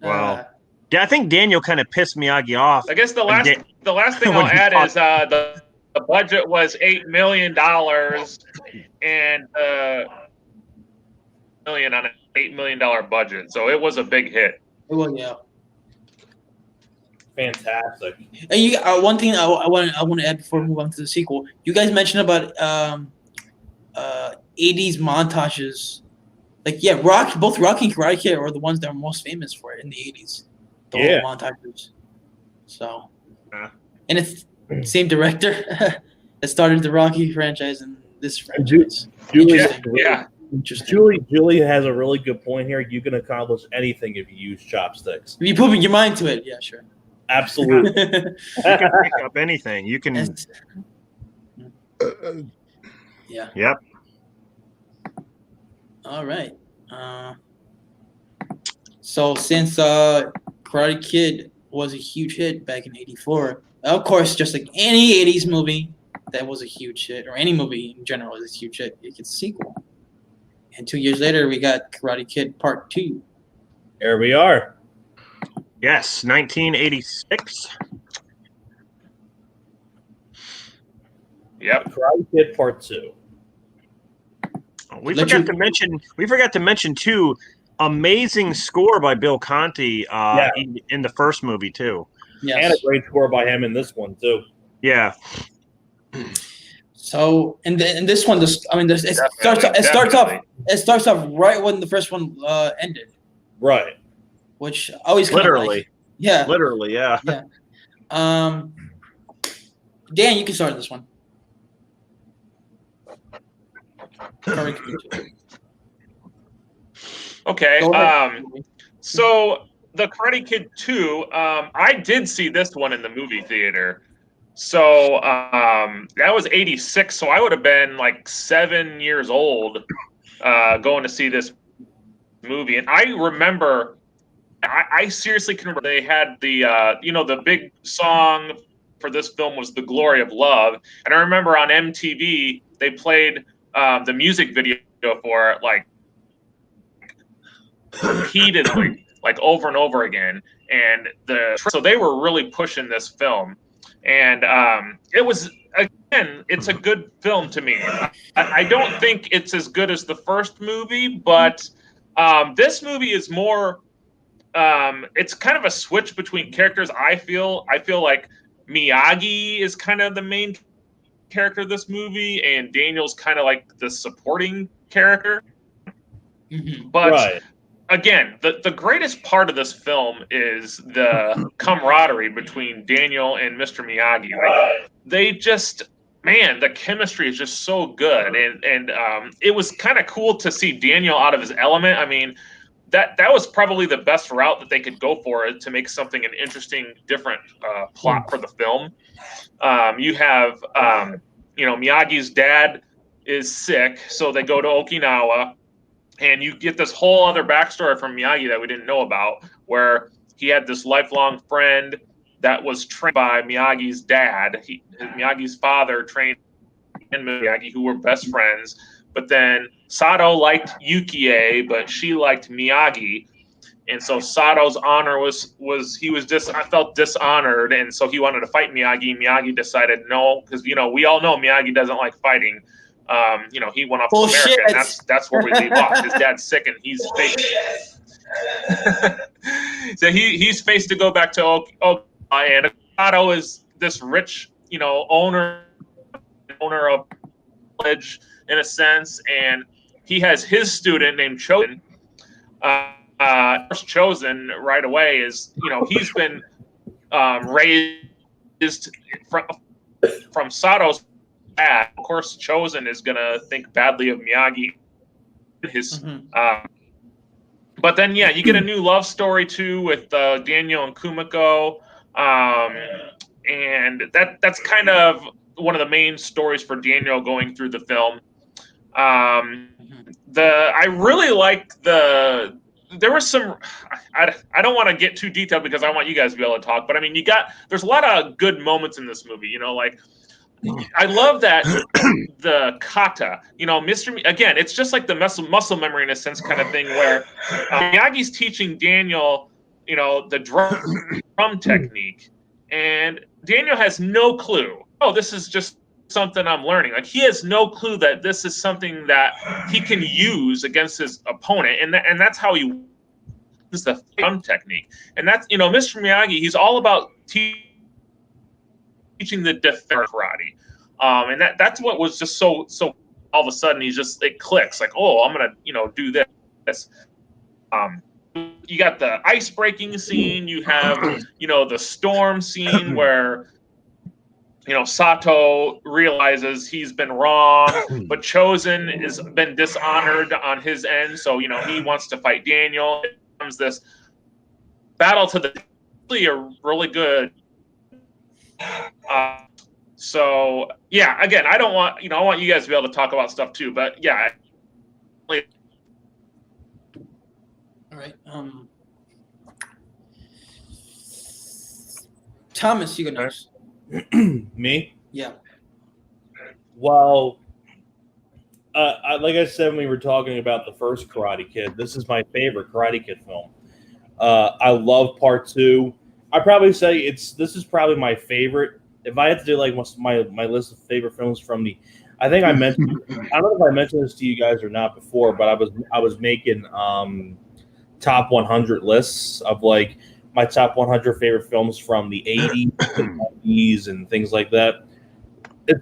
Wow. Yeah, I think Daniel kind of pissed Miyagi off. I guess the last thing I'll add is the budget was $8 million and million on an $8 million budget, so it was a big hit. Well, yeah. Fantastic. And you, one thing I want to add before we move on to the sequel. You guys mentioned about 80s montages. Like, yeah, both Rocky and Karate Kid are the ones that are most famous for it in the 80s. The whole montages. So, and it's same director that started the Rocky franchise and this franchise. Interesting. Julie has a really good point here. You can accomplish anything if you use chopsticks. If you put your mind to it, yeah, sure. Absolutely. You can pick up anything. You can. Yeah. Yep. All right. So since Karate Kid was a huge hit back in '84, of course, just like any '80s movie that was a huge hit, or any movie in general is a huge hit, it gets a sequel. And 2 years later, we got Karate Kid Part 2. There we are. Yes, 1986. Yep. Karate Kid Part 2. We forgot to mention too. Amazing score by Bill Conti in the first movie too. Yes. And a great score by him in this one too. Yeah. So in this one, it starts off right when the first one ended. Right. Which always literally. Yeah. Literally, yeah. Yeah. Dan, you can start this one. Okay. So the Karate Kid 2, I did see this one in the movie theater. So that was 86. So I would have been like 7 years old going to see this movie. And I remember, I seriously can remember they had the, the big song for this film was The Glory of Love. And I remember on MTV, they played the music video for it, like, repeatedly, like over and over again. And so they were really pushing this film. And it was, again, it's a good film to me. I don't think it's as good as the first movie, but this movie is more, it's kind of a switch between characters. I feel like Miyagi is kind of the main character of this movie, and Daniel's kind of like the supporting character. Mhm. But Right. again, the greatest part of this film is the camaraderie between Daniel and Mr. Miyagi. Like, they just, man, the chemistry is just so good, and it was kind of cool to see Daniel out of his element. I mean, that was probably the best route that they could go for it to make something an interesting, different plot for the film. You have, Miyagi's dad is sick, so they go to Okinawa, and you get this whole other backstory from Miyagi that we didn't know about, where he had this lifelong friend that was trained by Miyagi's dad. Miyagi's father trained Miyagi, who were best friends. But then Sato liked Yukie, but she liked Miyagi, and so Sato's honor was he was just I felt dishonored, and so he wanted to fight Miyagi. Miyagi decided no, because we all know Miyagi doesn't like fighting. He went off to Bullshit. America, and that's where we leave off. His dad's sick, and he's faced. So he's faced to go back to and Sato is this rich, owner of college in a sense, and he has his student named Chosen. First chosen right away is he's been raised from Sato's dad. Of course, Chosen is gonna think badly of Miyagi. His, but then you get a new love story too with Daniel and Kumiko, and that's kind of one of the main stories for Daniel going through the film. I really like there was some. I don't want to get too detailed because I want you guys to be able to talk. But I mean, there's a lot of good moments in this movie. Like I love that the kata. Again, it's just like the muscle memory in a sense kind of thing where Miyagi's teaching Daniel, the drum technique, and Daniel has no clue. Oh, this is just something I'm learning. Like he has no clue that this is something that he can use against his opponent, and that's how he uses the drum technique. And that's Mr. Miyagi. He's all about teaching the defense karate, and that's what was just so. All of a sudden, it clicks. Like, oh, I'm gonna do this. You got the ice breaking scene. You have the storm scene where Sato realizes he's been wrong, but Chosen has been dishonored on his end. So, he wants to fight Daniel. It comes this battle to the really good. So, yeah, again, I don't want, I want you guys to be able to talk about stuff too, but yeah. All right. Thomas, you go next. Me? Yeah. Well, like I said when we were talking about the first Karate Kid, this is my favorite Karate Kid film. I love Part 2. I'd probably say this is probably my favorite. If I had to do like my list of favorite films from I think I mentioned. I don't know if I mentioned this to you guys or not before, but I was making top 100 lists of like my top 100 favorite films from the 80s, and 90s, and things like that.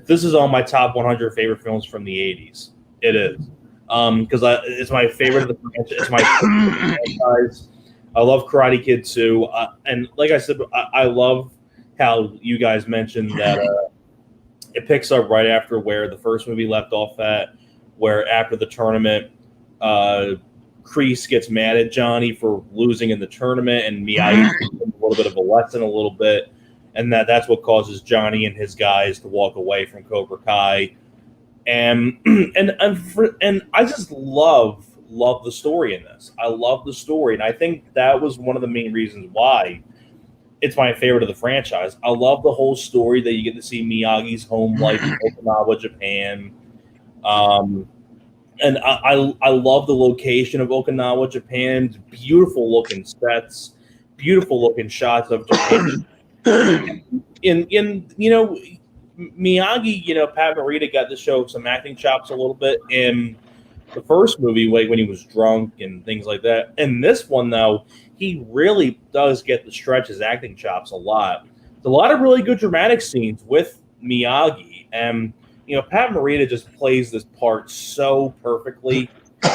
This is on my top 100 favorite films from the 80s. It is because it's my favorite of the franchise. It's my favorite franchise. I love Karate Kid 2, and like I said, I love how you guys mentioned that it picks up right after where the first movie left off at, where after the tournament, Kreese gets mad at Johnny for losing in the tournament, and Miyagi gives him a little bit of a lesson, a little bit, and that's what causes Johnny and his guys to walk away from Cobra Kai, and I just love the story in this. I love the story, and I think that was one of the main reasons why it's my favorite of the franchise. I love the whole story that you get to see Miyagi's home life in Okinawa, Japan. And I love the location of Okinawa, Japan. Beautiful looking sets, beautiful looking shots of Japan. in Miyagi, Pat Morita got to show some acting chops a little bit in the first movie, like when he was drunk and things like that. In this one, though, he really does get to stretch his acting chops a lot. There's a lot of really good dramatic scenes with Miyagi, and Pat Morita just plays this part so perfectly.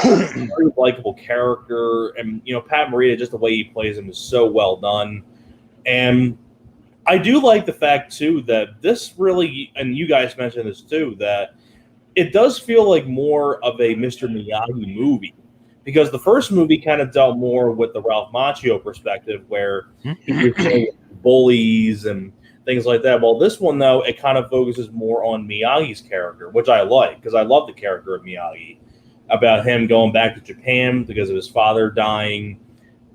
very likable character, and Pat Morita, just the way he plays him is so well done. And I do like the fact too that this really, and you guys mentioned this too, that it does feel like more of a Mr. Miyagi movie, because the first movie kind of dealt more with the Ralph Macchio perspective, where he was dealing with bullies and things like that. Well, this one though, it kind of focuses more on Miyagi's character, which I like because I love the character of Miyagi, about him going back to Japan because of his father dying,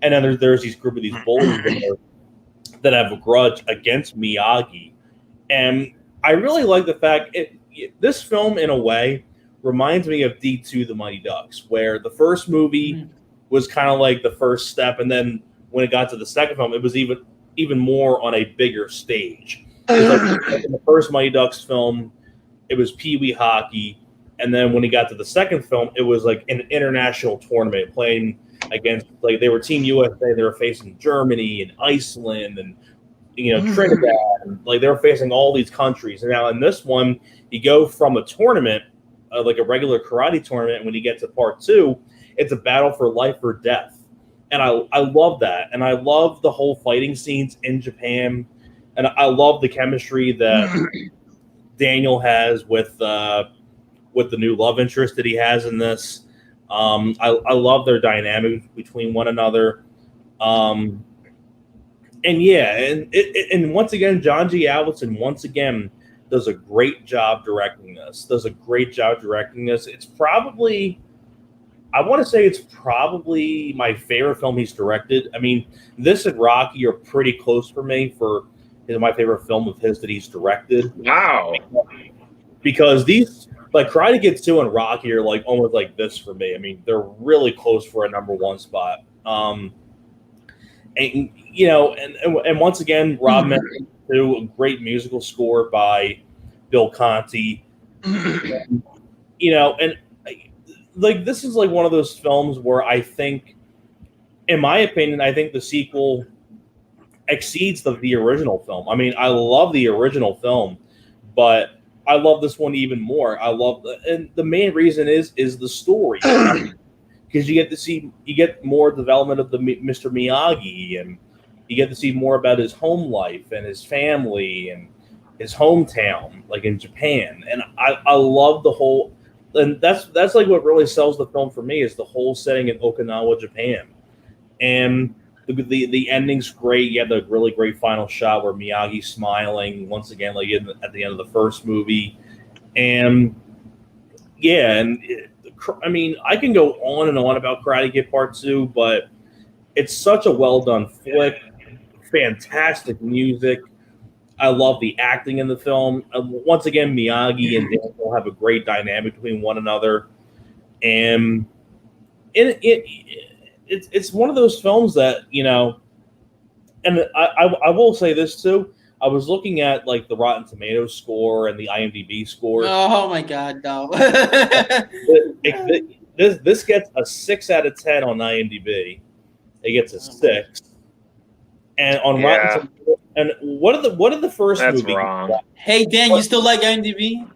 and then there's these group of these bullies that have a grudge against Miyagi, and I really like the fact this film in a way reminds me of D2 The Mighty Ducks, where the first movie was kind of like the first step, and then when it got to the second film, it was even more on a bigger stage. Like in the first Mighty Ducks film, it was Pee Wee hockey, and then when he got to the second film, it was like an international tournament playing against, like, they were Team USA, they were facing Germany and Iceland and Trinidad, and like they were facing all these countries. And now in this one, you go from a tournament, like a regular karate tournament, and when you get to part 2, it's a battle for life or death. And I love that, and I love the whole fighting scenes in Japan, and I love the chemistry that Daniel has with the new love interest that he has in this. I love their dynamic between one another. And yeah, and once again, John G. Avildsen once again does a great job directing this. It's probably, I want to say it's probably my favorite film he's directed. I mean, this and Rocky are pretty close for me for my favorite film of his that he's directed. Wow. Because these, like, Karate Kid 2 and Rocky are like almost like this for me. I mean, they're really close for a number 1 spot. And and once again, Rob mentioned too, a great musical score by Bill Conti. And like, this is like one of those films where I think, in my opinion, I think the sequel exceeds the original film. I mean, I love the original film, but I love this one even more. And the main reason is the story. Because you get more development of the Mr. Miyagi, and you get to see more about his home life and his family and his hometown, like in Japan. And I love the whole, and that's like what really sells the film for me, is the whole setting in Okinawa, Japan. And the ending's great. You have the really great final shot where Miyagi's smiling once again, like at the end of the first movie. And yeah, and I mean, I can go on and on about Karate Kid Part 2, but it's such a well-done flick. Fantastic music. I love the acting in the film. Once again, Miyagi and Daniel have a great dynamic between one another. And it's one of those films that, and I will say this too. I was looking at like the Rotten Tomatoes score and the IMDb score. Oh my God, no! This gets a 6 out of 10 on IMDb. It gets a 6, and on Rotten Tomatoes. And what did the first That's movie? Wrong. Hey Dan, you still like IMDb?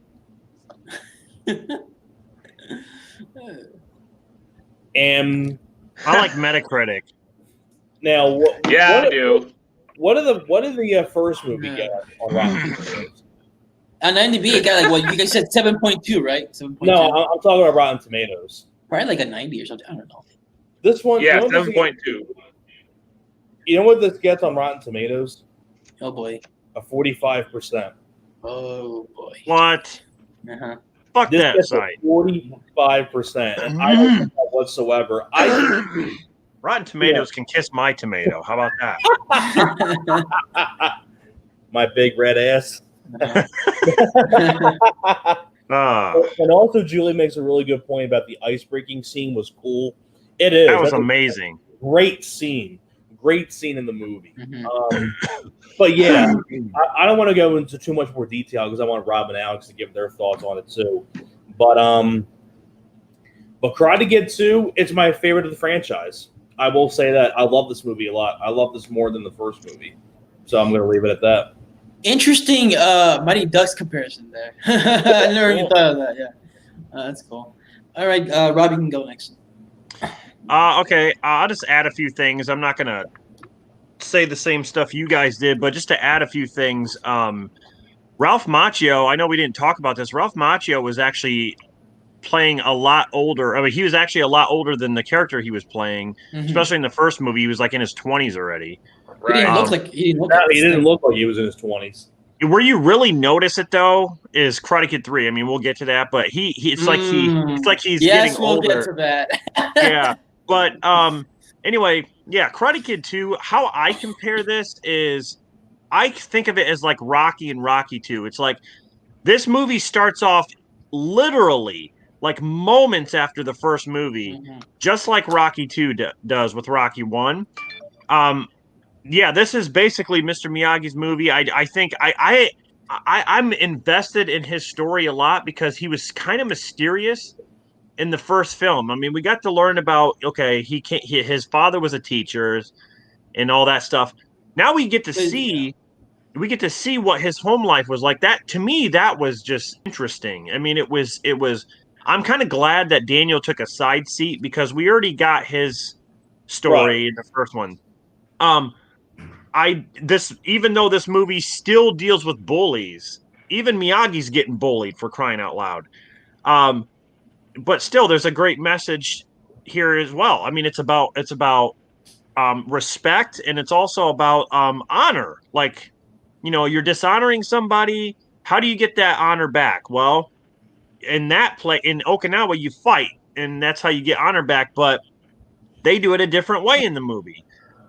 And I like Metacritic. now, I do. What did the first movie get on Rotten Tomatoes? On IMDb, it got like what you guys said, 7.2, right? 7.2. No, I'm talking about Rotten Tomatoes. Probably like a 90 or something. I don't know. This one, Yeah, you know 7.2. You know what this gets on Rotten Tomatoes? Oh boy. A 45%. Oh boy. What? Uh-huh. Fuck This that gets site. 45%, and I don't think that whatsoever. Rotten Tomatoes can kiss my tomato. How about that? My big red ass. Ah, And also, Julie makes a really good point about the ice breaking scene was cool. It is. that was That's a amazing. great scene. Great scene in the movie. Mhm. But yeah, I don't want to go into too much more detail because I want Rob and Alex to give their thoughts on it too. But Karate Kid 2, it's my favorite of the franchise. I will say that. I love this movie a lot. I love this more than the first movie. So I'm going to leave it at that. Interesting Mighty Ducks comparison there. I never even thought of that. Yeah, that's cool. All right, Rob, you can go next. Okay, I'll just add a few things. I'm not gonna say the same stuff you guys did, but just to add a few things. Ralph Macchio, I know we didn't talk about this. Ralph Macchio was actually playing a lot older. I mean, he was actually a lot older than the character he was playing, especially in the first movie. He was like in his 20s already. He didn't Right. look like he didn't look. No, like he didn't look like he was in his 20s. Where you really notice it though is Karate Kid 3. I mean, we'll get to that, but it's like he's yes, getting we'll older. get to that. Yeah, but anyway, yeah, Karate Kid 2. How I compare this is, I think of it as like Rocky and Rocky 2. It's like this movie starts off literally like moments after the first movie, just like Rocky 2 does with Rocky 1. Yeah, this is basically Mr. Miyagi's movie. I think I'm invested in his story a lot because he was kind of mysterious in the first film. I mean, we got to learn about, okay, his father was a teacher and all that stuff. Now we get to see what his home life was like. That, to me, that was just interesting. I mean, it was I'm kind of glad that Daniel took a side seat because we already got his story in the first one. Even though this movie still deals with bullies, even Miyagi's getting bullied, for crying out loud. But still, there's a great message here as well. I mean, it's about respect, and it's also about honor. Like, you're dishonoring somebody. How do you get that honor back? Well, in Okinawa, you fight, and that's how you get honor back. But they do it a different way in the movie,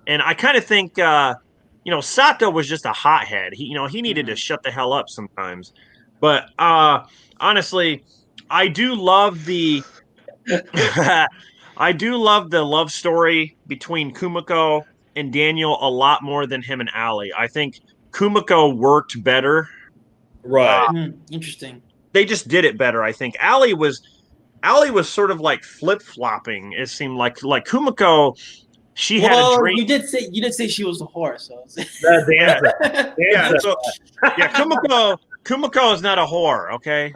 and I kind of think Sato was just a hothead. He needed to shut the hell up sometimes. But honestly, I do love the I do love the love story between Kumiko and Daniel a lot more than him and Ali. I think Kumiko worked better. Right. Interesting. They just did it better, I think. Ali was sort of like flip-flopping. It seemed like Kumiko, she had a dream. You did say she was a whore, so Kumiko is not a whore, okay?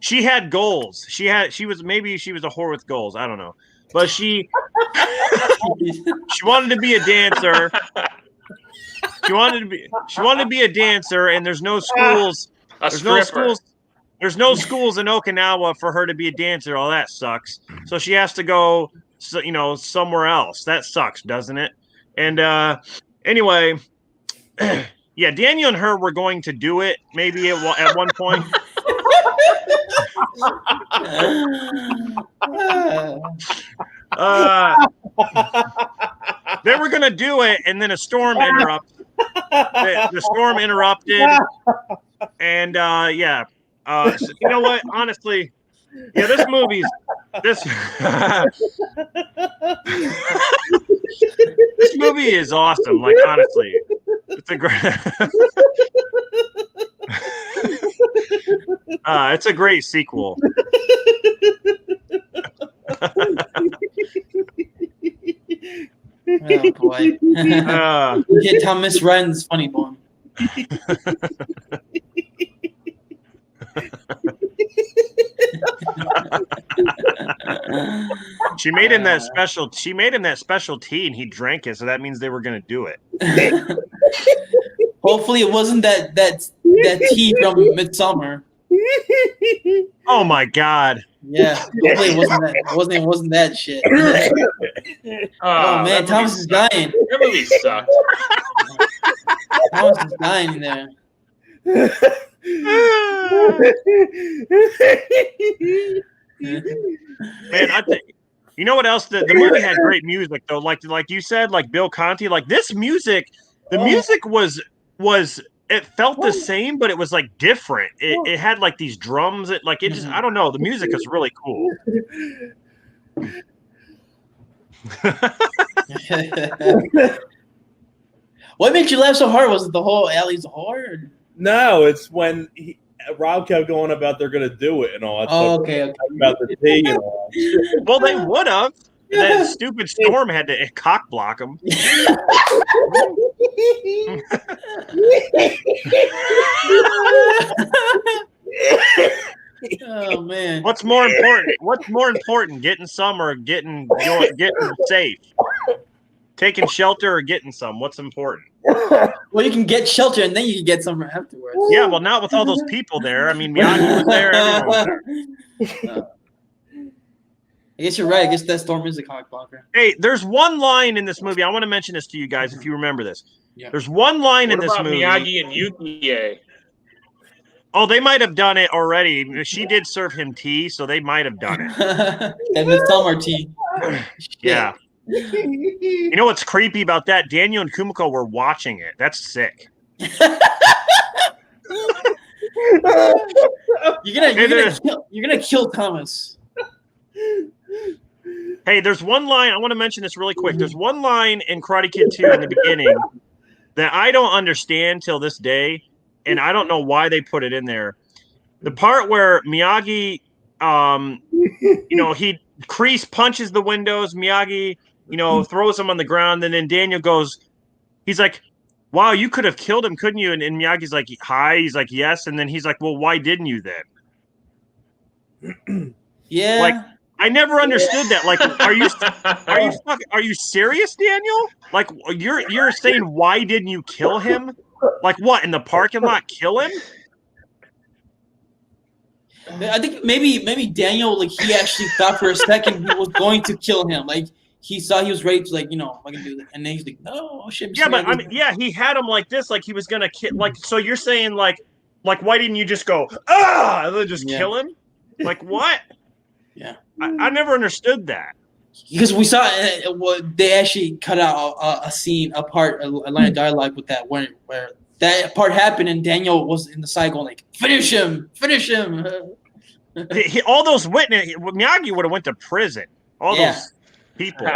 She had goals. She was a whore with goals. I don't know. But she wanted to be a dancer. She wanted to be a dancer, and there's no schools. There's no schools in Okinawa for her to be a dancer. Oh, that sucks. So she has to go somewhere else. That sucks, doesn't it? And anyway, yeah, Daniel and her were going to do it maybe at one point. They were gonna do it, and then a storm interrupted. The storm interrupted, and so, you know what? Honestly, yeah, this this movie is awesome. Like, honestly, it's a great. It's a great sequel. Oh boy! You get Thomas Ren's funny bone. She made him that special tea, and he drank it. So that means they were going to do it. Hopefully, it wasn't that tea from Midsummer. Oh my God! Yeah, hopefully it wasn't that shit. Oh man, Thomas is dying. That movie sucked. Thomas is dying there. Man, I think, you know what else? The movie had great music though. Like you said, like Bill Conti. Like this music, the music was it felt the same, but it was like different. It had like these drums. I don't know. The music is really cool. What made you laugh so hard? Was it the whole Allie's a whore? No, it's when Rob kept going about they're going to do it and all that stuff. Okay. About the tea and all that. Well, they would have. That stupid storm had to cock block them. Oh man. What's more important? What's more important, getting some or getting safe? Taking shelter or getting some? What's important? Well, you can get shelter and then you can get some afterwards. Yeah, well, not with all those people there. I mean, Miyagi was there. Everyone was there. I guess you're right. I guess that storm is a comic blocker. Hey, there's one line in this movie. I want to mention this to you guys if you remember this. Yeah. There's one line What in this about movie. Miyagi and Yukie? Oh, they might have done it already. She did serve him tea, so they might have done it. And the summer tea. Yeah. You know what's creepy about that? Daniel and Kumiko were watching it. That's sick. You're gonna kill Thomas. Hey, there's one line. I want to mention this really quick. There's one line in Karate Kid 2 in the beginning that I don't understand till this day, and I don't know why they put it in there. The part where Miyagi, Kreese punches the windows. Miyagi, throws him on the ground, and then Daniel goes, he's like, wow, you could have killed him, couldn't you? And Miyagi's like, hi. He's like, yes. And then he's like, well, why didn't you then? Yeah. Like, I never understood that. Like, are you serious, Daniel? Like, you're saying why didn't you kill him? Like what, in the parking lot kill him? I think maybe Daniel, like, he actually thought for a second he was going to kill him. Like, he saw he was ready to, like, I can do that. And then he's like, no, shit. Yeah, but I mean, yeah, he had him like this, like he was gonna kill. Like, so you're saying like why didn't you just go and then just kill him? Like what? Yeah, I never understood that. Because we saw they actually cut out a scene, a line of dialogue with that where that part happened and Daniel was in the side going like, finish him. All those witnesses, Miyagi would have went to prison. All those people.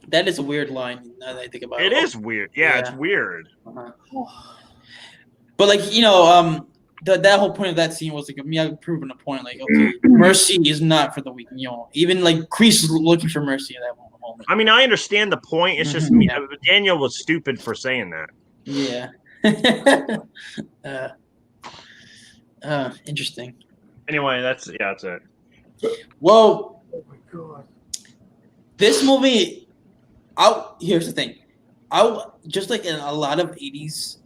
That is a weird line now that I think about it. It is weird. Yeah, it's weird. But like, that whole point of that scene was like Miyagi proving a point, like, okay, mercy is not for the weak. Even like Kreese was looking for mercy at that moment. I mean, I understand the point. It's just Daniel was stupid for saying that. Yeah. Interesting. Anyway, that's it. Well, oh my God. This movie, here's the thing. Just like in a lot of 80s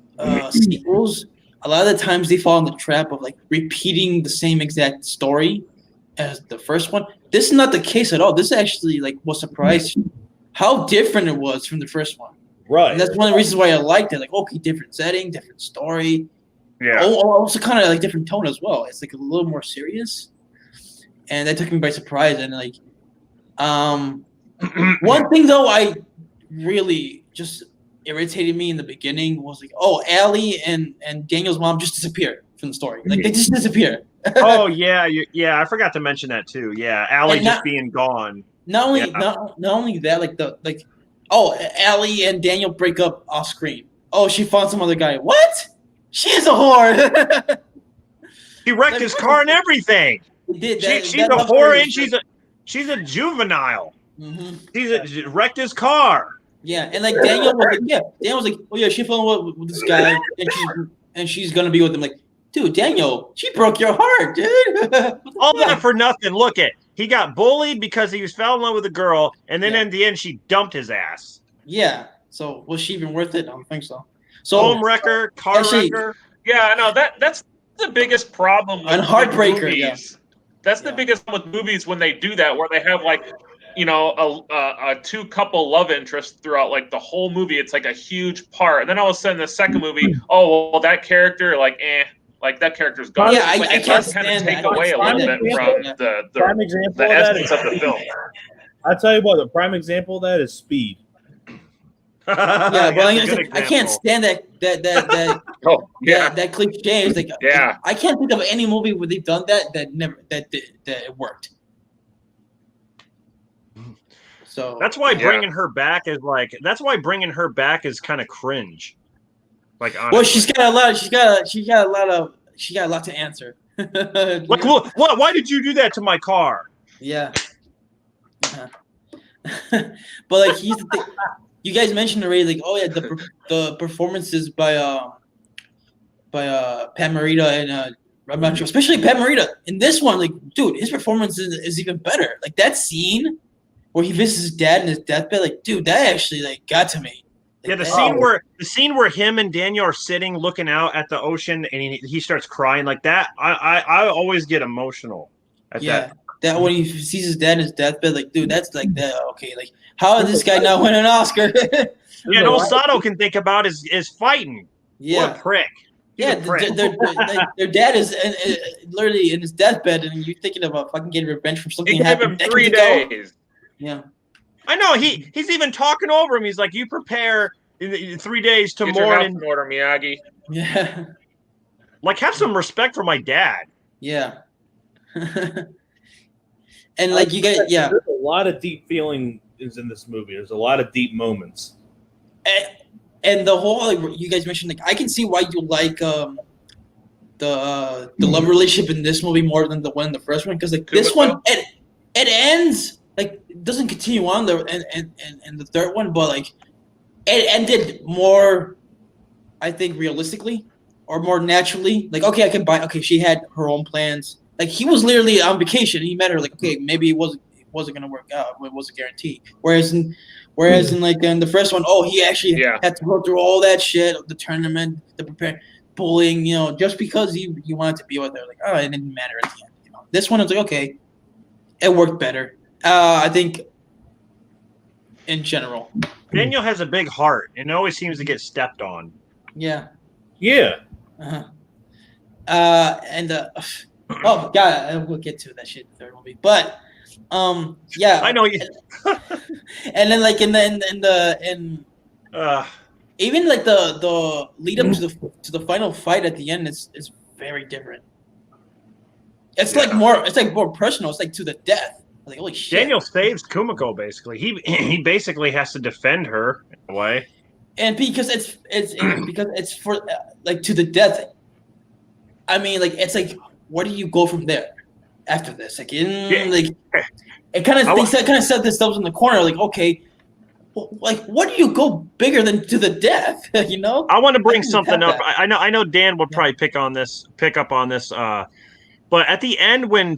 sequels, a lot of the times they fall in the trap of like repeating the same exact story as the first one. This is not the case at all. This actually like was surprised how different it was from the first one. Right. And that's one of the reasons why I liked it. Like, okay, different setting, different story. Yeah. Also kind of like different tone as well. It's like a little more serious. And that took me by surprise. And like, one thing though, I really just irritated me in the beginning was like, Allie and Daniel's mom just disappeared from the story. Like they just disappear. Oh yeah, I forgot to mention that too. Yeah, Allie just being gone. Not only that, Allie and Daniel break up off screen. Oh, she found some other guy. What? She's a whore. He wrecked his car and everything. Did she's a whore and she's a juvenile. Mm-hmm. She wrecked his car. Yeah, and like Daniel was like, oh yeah, she fell in love with this guy, and she's gonna be with him. Like, dude, Daniel, she broke your heart, dude. All that for nothing. Look he got bullied because he fell in love with a girl, and then in the end, she dumped his ass. Yeah. So was she even worth it? I don't think so. So home wrecker, car wrecker. Yeah, no, that's the biggest problem. And heartbreaker. Movies. Yeah. That's the biggest problem with movies when they do that, where they have like, a two couple love interests throughout like the whole movie. It's like a huge part, and then all of a sudden the second movie, that character like that character's gone. Yeah, I can't stand stand take away a little bit from the essence of the film. I tell you what, the prime example of that is Speed. Yeah, but I can't stand that that cliche. It's like, I can't think of any movie where they've done that it worked. So that's why bringing her back is kind of cringe. Like, honestly. Well, she's got a lot to answer. Like, what? Why did you do that to my car? Yeah. But like, he's the thing. You guys mentioned already, like, the performances by Pat Morita and I'm not sure, especially Pat Morita in this one. Like, dude, his performance is even better. Like that scene where he visits his dad in his deathbed. Like, dude, that actually like got to me. Like, Yeah, the scene where him and Daniel are sitting looking out at the ocean and he starts crying like that. I always get emotional at that. That when he sees his dad in his deathbed, like, dude, that's like that. Okay, like, how did this guy not win an Oscar? Yeah, and all Sato can think about is fighting. Yeah, what a prick. He's yeah, a prick. their dad is literally in his deathbed, and you're thinking about fucking getting revenge for something He that gave him happened 3 decades ago. days. Yeah, I know he's even talking over him. He's like, "You prepare in 3 days to Get your mourn house and in order, Miyagi. yeah, like have some respect for my dad." yeah. And like you get, yeah, There's a lot of deep feeling is in this movie. There's a lot of deep moments. and the whole like you guys mentioned, like I can see why you like the love relationship in this movie more than the one in the first one, because like this one it ends like it doesn't continue on the and the third one, but like it ended more, I think, realistically or more naturally. Like, okay, I can buy. Okay, she had her own plans. Like he was literally on vacation. He met her. Like, okay, maybe it wasn't gonna work out. It wasn't guaranteed. Whereas in like in the first one, oh, he actually had to go through all that shit, the tournament, the prepare, bullying. You know, just because he wanted to be with her. Like, oh, it didn't matter at the end. You know, this one is like, okay, it worked better. I think in general. Daniel has a big heart and always seems to get stepped on. Yeah. Yeah. Oh god, we'll get to that shit in the third movie. But yeah, I know you. And then like in even like the lead up to the final fight at the end is very different. It's like more personal. It's like to the death. Like holy shit. Daniel saves Kumiko basically. He basically has to defend her in a way. And because it's for like to the death. I mean, like it's like, where do you go from there after this? Like, like it kind of set themselves in the corner. Like, okay, like what do you go bigger than to the death? You know. I want to bring something up. I know Dan would probably pick up on this. But at the end, when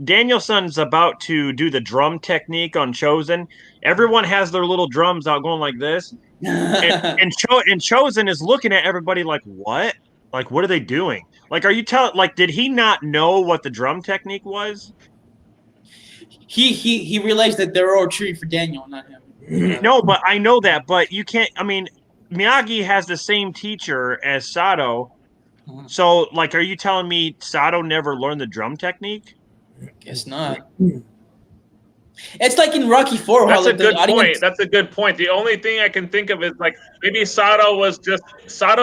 Danielson's about to do the drum technique on Chosen, everyone has their little drums out going like this, and Chosen is looking at everybody like, what? Like, what are they doing? Like, are you telling? Like, did he not know what the drum technique was? He realized that they were all cheering for Daniel, not him. No, but I know that. But you can't. I mean, Miyagi has the same teacher as Sato. So, like, are you telling me Sato never learned the drum technique? Guess not. It's like in Rocky IV. That's a good point. That's a good point. The only thing I can think of is like maybe Sato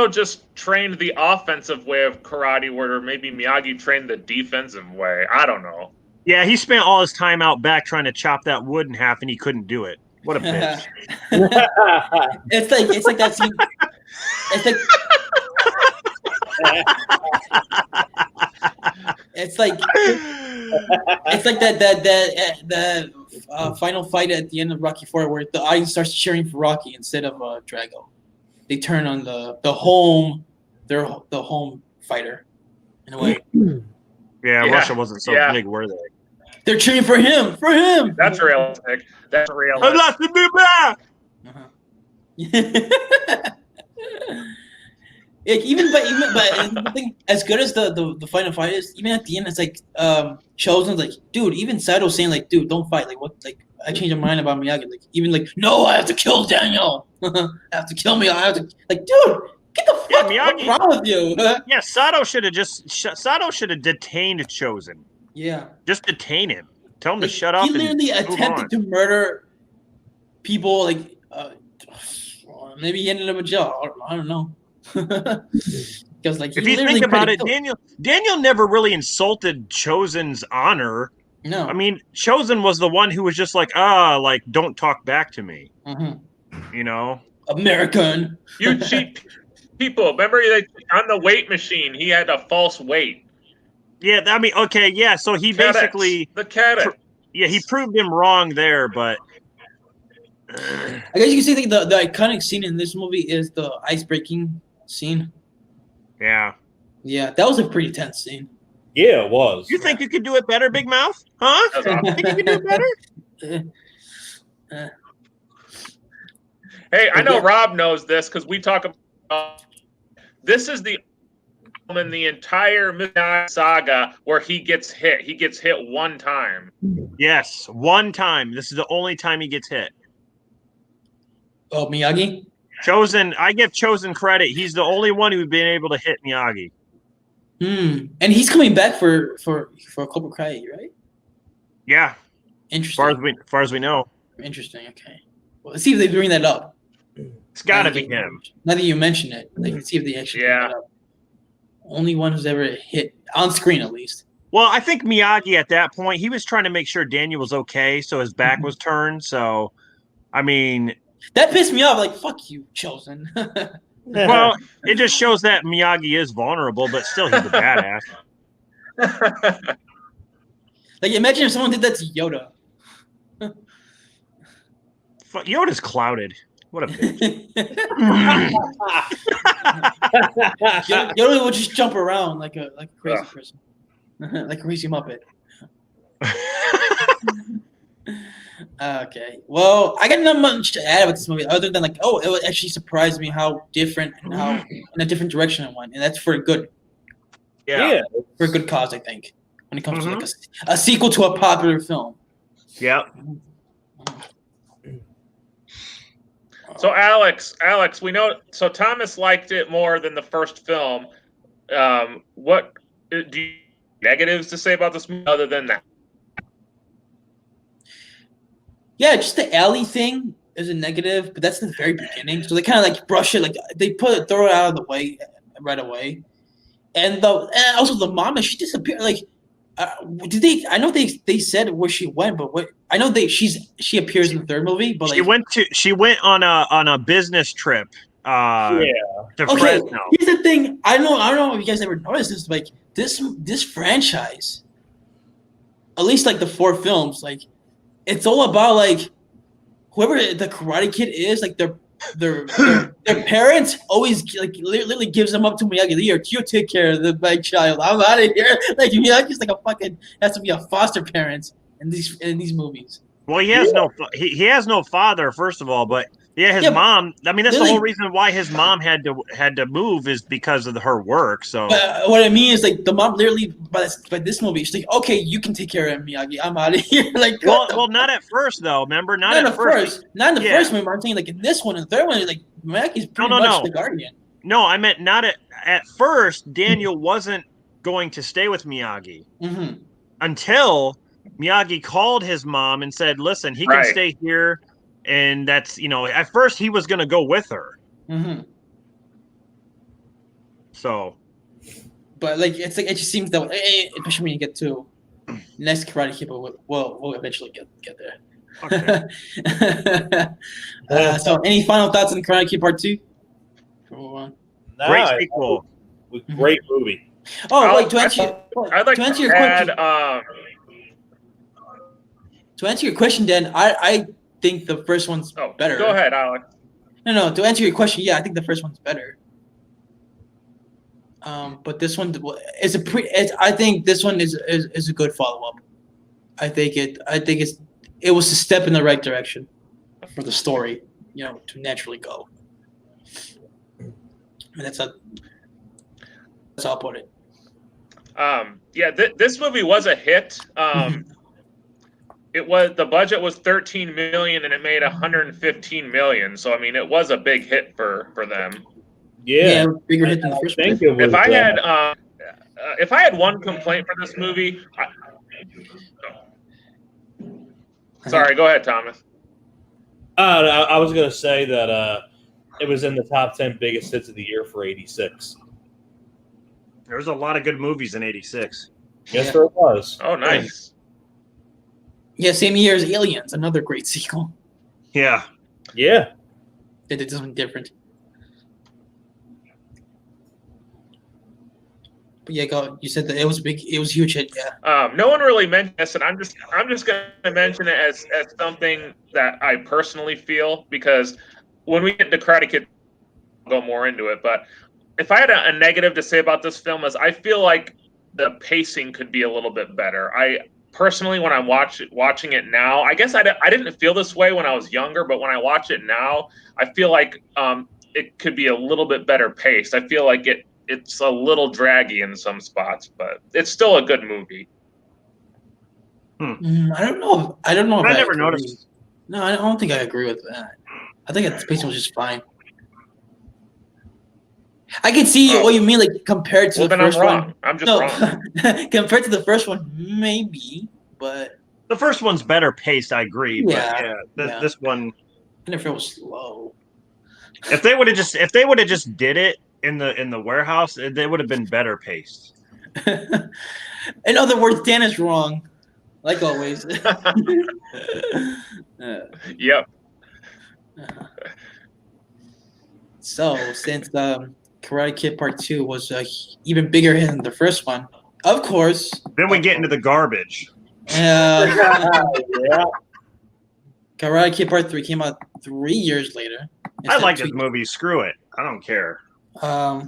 just trained the offensive way of karate, where maybe Miyagi trained the defensive way. I don't know. Yeah, he spent all his time out back trying to chop that wood in half, and he couldn't do it. What a bitch! It's like that scene. It's like. It's like that final fight at the end of Rocky IV, where the audience starts cheering for Rocky instead of Drago. They turn on the home fighter in a way. Yeah, Russia wasn't so big, were they? They're cheering for him. That's realistic. That's realistic. I lost the new back. Even but I think as good as the final fight is, even at the end, it's like Chosen's like, dude. Even Sato's saying like, dude, don't fight. Like what? Like I changed my mind about Miyagi. Like even like, no, I have to kill Daniel. I have to kill me. I have to like, dude, get the fuck. Miyagi, what's wrong with you? Yeah, Sato should have detained Chosen. Yeah, just detain him. Tell him to shut up. He literally attempted to murder people. Like maybe he ended up in jail. I don't know. Because like if you think about it, Daniel never really insulted Chosen's honor. No, I mean Chosen was the one who was just like don't talk back to me. You know, American. You cheat people. Remember that on the weight machine, he had a false weight. Yeah, I mean, okay, yeah. So he basically he proved him wrong there, but. I guess you can see the iconic scene in this movie is the ice breaking scene. Yeah. Yeah, that was a pretty tense scene. Yeah, it was. You think you could do it better, Big Mouth? Huh? That was awesome. Think you could do it better? Hey, I But know yeah. Rob knows this because we talk about this is the in the entire Midnight Saga where he gets hit. He gets hit one time. Yes, one time. This is the only time he gets hit. Oh, Miyagi. Chosen, I give Chosen credit. He's the only one who's been able to hit Miyagi. And he's coming back for Cobra Kai, right? Yeah, Interesting. far as we know, Interesting. Okay. Well, let's see if they bring that up. it's got to be him. Now that you mention it, they can see if they actually bring Yeah. that up. Only one who's ever hit on screen, at least. Well, I think Miyagi at that point, he was trying to make sure Daniel was okay, so his back was turned. So, I mean, That pissed me off. Like, fuck you, Chosen. well, it just shows that Miyagi is vulnerable, but still he's a badass. Like, imagine if someone did that to Yoda. Yoda's clouded. What a bitch. Yoda would just jump around like a crazy person, like a crazy Muppet. Okay. Well, I got not much to add with this movie other than like, it actually surprised me how different and how in a different direction it went, and that's for a good Yeah. for a good cause, I think, when it comes to like a sequel to a popular film. Yep. So Alex, we know. So Thomas liked it more than the first film. What do you negatives to say about this movie other than that? Yeah, just the alley thing is a negative, but that's in the very beginning. So they kind of like brush it, like they throw it out of the way right away. And also the mama, she disappeared. Like, did they? I know they said where she went, but what? I know she appears in the third movie, but She like, went on a business trip. To okay, Fresno. here's the thing. I don't know if you guys ever noticed this. Like this franchise, at least like the 4 films, like it's all about like whoever the Karate Kid is, like their parents always like literally gives them up to Miyagi. You take care of my child. I'm out of here. Like Miyagi's like a fucking has to be a foster parent in these movies. Well, he has he has no father, first of all, but his mom. I mean, that's the whole reason why his mom had to move is because of her work. So, but what I mean is like the mom literally by this movie, she's like, okay, you can take care of Miyagi. I'm out of here. Like, well, not at first though. Remember, not at first. Not in the first movie. I'm saying like in this one and the third one, like Miyagi's pretty much the guardian. No, I meant not at first. Daniel wasn't going to stay with Miyagi until Miyagi called his mom and said, listen, he can stay here. And that's, at first he was going to go with her. So. But, like, it's like, it just seems that, especially when you get to next Karate Kid, we'll eventually get there. Okay. So, any final thoughts on Karate Kid Part 2? Great sequel. Great movie. Oh, wait, to answer your question. To answer your question, Dan, I think the first one's better. Go ahead, Alex. No. To answer your question, yeah, I think the first one's better. But this one is I think this one is a good follow up. I think it was a step in the right direction for the story, to naturally go. And that's how I'll put it. This movie was a hit. The budget was 13 million and it made 115 million. So I mean, it was a big hit for them. Yeah, bigger hit than the first one. If I had one complaint for this movie, sorry, go ahead, Thomas. I was going to say that it was in the top 10 biggest hits of the year for '86. There was a lot of good movies in '86. Yes, there was. Oh, nice. Yeah, same year as Aliens, another great sequel. Yeah. Yeah. They did something different. But yeah, you said that it was big. It was a huge hit. Yeah. No one really mentioned this, and I'm just going to mention it as something that I personally feel because when we get to Karate Kid, I'll go more into it. But if I had a negative to say about this film is I feel like the pacing could be a little bit better. I personally, when I'm watching it now, I guess I didn't feel this way when I was younger, but when I watch it now, I feel like it could be a little bit better paced. I feel like it's a little draggy in some spots, but it's still a good movie. I don't know. I don't know if I I never agree. noticed. No, I don't think I agree with that. I think the pacing was just fine. I can see what you mean, like compared to Well, the then I'm first wrong. one. I'm just wrong. Compared to the first one, maybe, but The first one's better paced, I agree. Yeah, But yeah. this one, I never felt it was slow. if they would have just did it in the warehouse, they would have been better paced. In other words, Dan is wrong, like always. Yep. So, since Karate Kid Part 2 was a even bigger hit than the first one, of course. Then we get into the garbage. Yeah. Karate Kid Part 3 came out 3 years later. I like this movie. Screw it. I don't care. But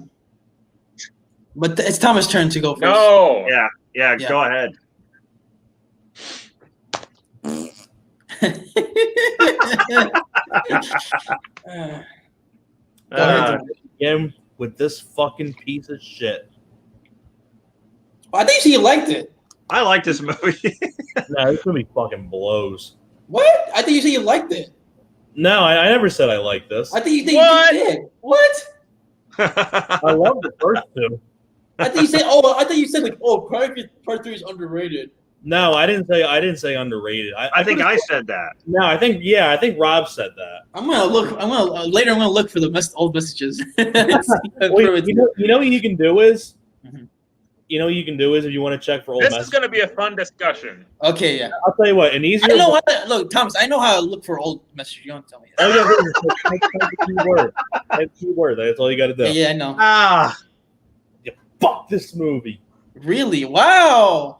it's Thomas' turn to go first. No. Yeah. Go ahead. Go ahead. Again with this fucking piece of shit. I think you liked it. I like this movie. No, this movie fucking blows. What? I think you said you liked it. No, I never said I liked this. I think you did. What? I love the first two. I think you said. Oh, I thought you said like, oh, Karate Kid Part 3 is underrated. No, I didn't say underrated. I think I said that. No, I think Rob said that. I'm gonna look. Later. I'm gonna look for the old messages. Wait, you know what you can do is, Mhm. you know what you can do is if you want to check for old This messages. is going to be a fun discussion. Okay, yeah. I'll tell you what, an easier. I know how to look, Thomas. I know how to look for old messages. You don't tell me that. Oh yeah, that's a keyword. That's a keyword. That's all you got to do. Yeah, I know. Yeah, fuck this movie. Really? Wow.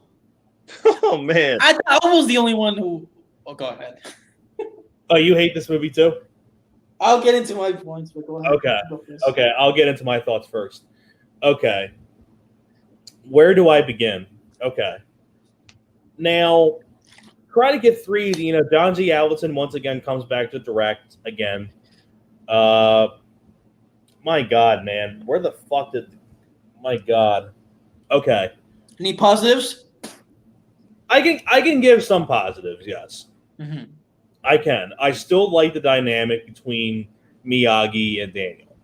Oh man. I was the only one who. Oh, go ahead. Oh, you hate this movie too? I'll get into my points, but go ahead. Okay. Go first. Okay, I'll get into my thoughts first. Okay. Where do I begin? Okay. Now, Karate Kid 3, John G. Avildsen once again comes back to direct again. My God, man. Where the fuck did... My God. Okay. Any positives? I can give some positives, yes. Mm-hmm. I can. I still like the dynamic between Miyagi and Daniel.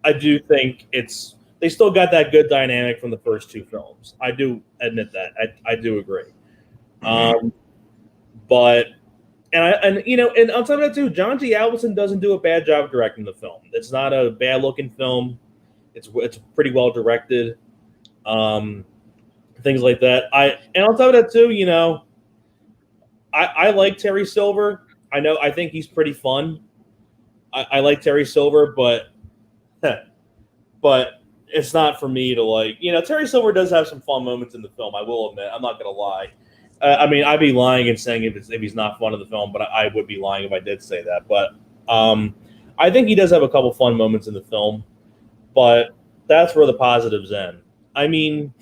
I do think they still got that good dynamic from the first two films. I do admit that. I do agree. But on top of that too, John G. Avildsen doesn't do a bad job of directing the film. It's not a bad looking film. It's pretty well directed. Things like that. And on top of that too, I like Terry Silver. I think he's pretty fun. I like Terry Silver, but it's not for me to like. Terry Silver does have some fun moments in the film. I will admit. I'm not gonna lie. I'd be lying and saying if he's not fun in the film, but I would be lying if I did say that. But I think he does have a couple fun moments in the film, but that's where the positives end. I mean,